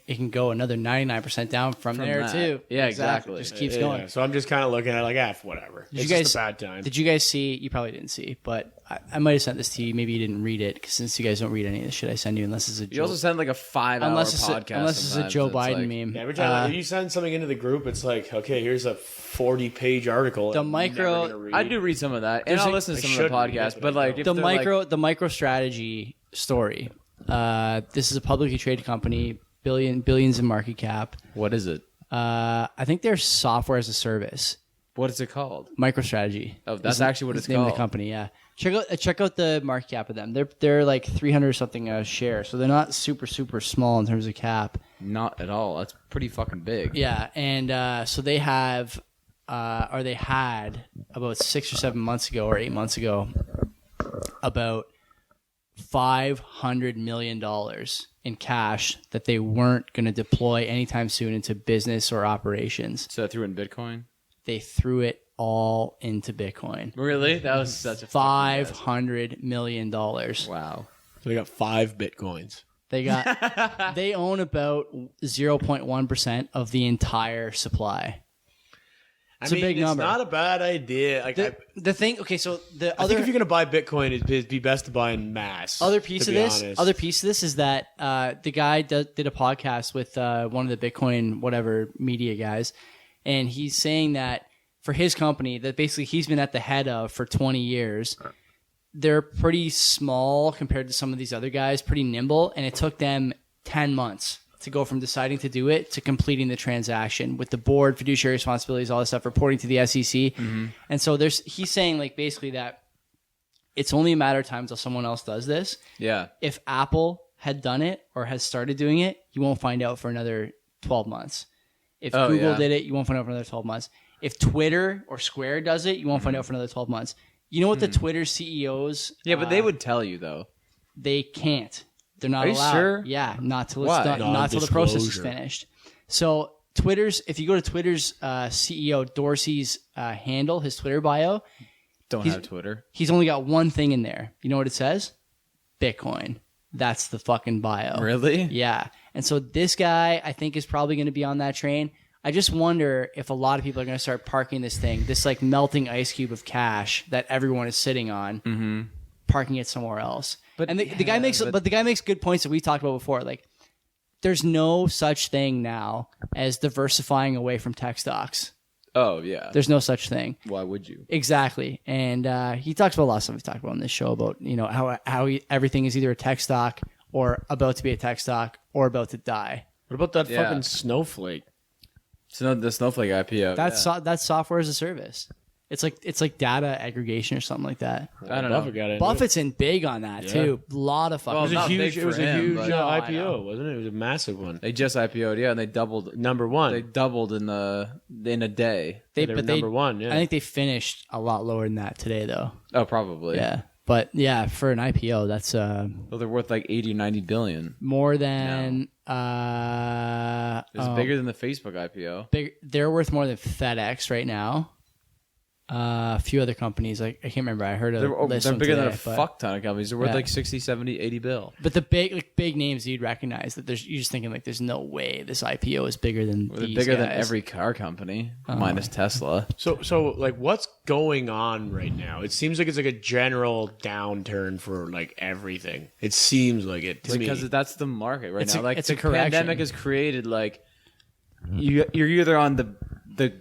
It can go another 99% down from there that. too. Yeah, exactly. Just keeps Yeah, going. so I'm just kind of looking at it like, whatever. Did It's you guys, just a bad time. Did you guys see? You probably didn't see, but I might have sent this to you. Maybe you didn't read it, because since you guys don't read any of the shit I send you, unless it's a You Joe, also send like a 5-hour podcast. unless it's a sometimes. Joe It's Biden like- meme. Yeah, every time if you send something into the group, it's like, okay, here's a 40-page article. The I'm micro- never gonna read. I do read some of that, and I'll listen to some of the should read it, podcasts. but But I like, don't. if the they're micro strategy story. This is a publicly traded company, billions in market cap. what is it? I think they're software as a service. What is it called? MicroStrategy. Oh, that's actually what it's the name of the called. company. Yeah, check out the market cap of them. They're like 300 something a share, so they're not super small in terms of cap. Not at all. That's pretty fucking big. Yeah, and so they have, or they had about 6 or 7 months ago or 8 months ago, about $500 million in cash that they weren't going to deploy anytime soon into business or operations. So I threw in Bitcoin. They threw it all into Bitcoin. Really? That was such a fucking guess. $500 million. Wow. So they got 5 bitcoins. They own about 0.1% of the entire supply. It's a big number. It's not a bad idea. Like The thing, okay, so the I other think if you're gonna buy Bitcoin, it'd be best to buy in mass. other piece to of be this, honest. is that the guy did a podcast with one of the Bitcoin whatever media guys, and he's saying that for his company that basically he's been at the head of for 20 years, they're pretty small compared to some of these other guys, pretty nimble, and it took them 10 months to go from deciding to do it to completing the transaction with the board, fiduciary responsibilities, all this stuff, reporting to the SEC. And so he's saying like basically that it's only a matter of time until someone else does this. Yeah. If Apple had done it or has started doing it, you won't find out for another 12 months. If Google did it, you won't find out for another 12 months. If Twitter or Square does it, you won't find out for another 12 months. You know what the Twitter CEOs... Yeah, but they would tell you though. They can't. They're not Are you allowed. sure? Yeah, not till Why? it's done, not till the process is Non-disclosure. finished. So if you go to Twitter's CEO Dorsey's handle, his Twitter bio, Don't have Twitter. he's only got one thing in there. You know what it says? Bitcoin. That's the fucking bio. Really? Yeah. And so this guy, I think, is probably going to be on that train. I just wonder if a lot of people are going to start parking this thing, this like melting ice cube of cash that everyone is sitting on, parking it somewhere else. But- And the guy makes, but- but the guy makes good points that we talked about before. Like, there's no such thing now as diversifying away from tech stocks. Oh yeah. There's no such thing. Why would you? Exactly. And he talks about a lot of stuff we've talked about on this show about, how everything is either a tech stock or about to be a tech stock or about to die. What about that Yeah. fucking snowflake? So the Snowflake IPO. That's software as a service. It's like data aggregation or something like that. I don't know. Buffett got into it. Buffett's in big on that too. A lot of fucking. Well, not big It was for a him, huge but- No, I know. IPO, wasn't it? It was a massive one. They just IPO'd, yeah, and they doubled. Number one. They doubled in a day. They were number one, yeah. I think they finished a lot lower than that today, though. Oh, probably. Yeah, but yeah, for an IPO, that's Well, they're worth like 80 or 90 billion. more than It's bigger than the Facebook IPO. They're worth more than FedEx right now. A few other companies, I can't remember. I heard a list They're from bigger than a today, but- fuck ton of companies. They're worth Yeah. like 60, 70, 80 bill. But the big names you'd recognize that you're just thinking like there's no way this IPO is bigger than They're these bigger than guys. every car company, minus Tesla. So like, what's going on right now? It seems like it's like a general downturn for like everything. It seems like it to me. Because that's the market right now. Like it's the a correction. pandemic has created like you're either on the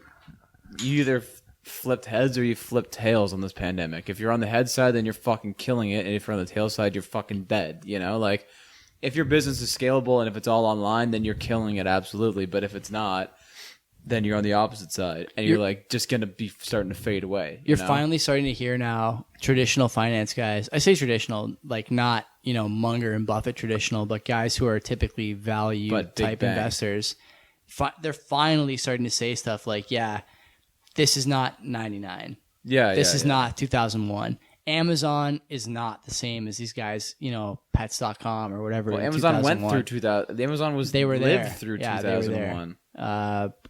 you either flipped heads or you flipped tails on this pandemic. If you're on the head side, then you're fucking killing it, and if you're on the tail side, you're fucking dead. You know, like if your business is scalable and if it's all online, then you're killing it absolutely. But if it's not, then you're on the opposite side, and you're like just gonna be starting to fade away. You're know? finally starting to hear now traditional finance guys. I say traditional, like not Munger and Buffett traditional, but guys who are typically value type investors. They're finally starting to say stuff like, "Yeah, this is not 99. This is not 2001. Amazon is not the same as these guys, pets.com or whatever." Well, Amazon went through 2000. Amazon they were there. Through yeah, 2001.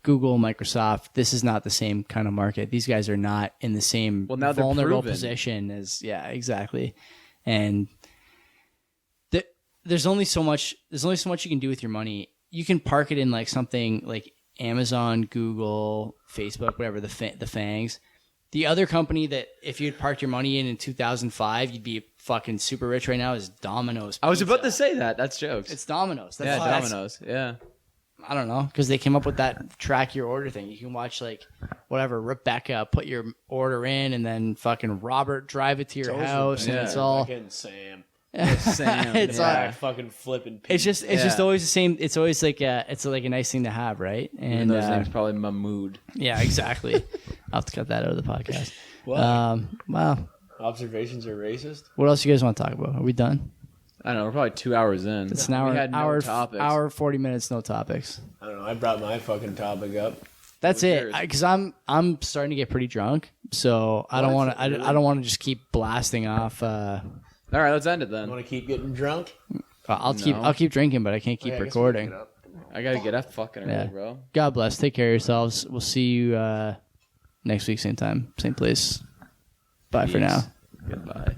Google, Microsoft, this is not the same kind of market. These guys are not in the same vulnerable position as, exactly. And there's only so much you can do with your money. You can park it in like something like Amazon, Google, Facebook, whatever, the FANGs. The other company that if you'd parked your money in 2005, you'd be fucking super rich right now is Domino's Pizza. I was about to say that. That's jokes. It's Domino's. Domino's. Yeah. I don't know, because they came up with that track your order thing. You can watch like whatever Rebecca put your order in, and then fucking Robert drive it to your house, and it's all fucking Sam. Sam. It's all fucking flipping. It's just always the same. It's always like a nice thing to have, right? And his name's probably Mahmood. Yeah, exactly. I'll have to cut that out of the podcast. What? Wow. Observations are racist. What else you guys want to talk about? Are we done? I don't know. We're probably 2 hours in. It's an hour, 40 minutes, no topics. I don't know. I brought my fucking topic up. That's it. Because I'm starting to get pretty drunk, so I don't want to. I don't want to just keep blasting off. All right, let's end it then. Want to keep getting drunk? I'll keep drinking, but I can't keep recording. I gotta get up fucking early, bro. God bless. Take care of yourselves. We'll see you next week, same time, same place. Bye for now. Goodbye.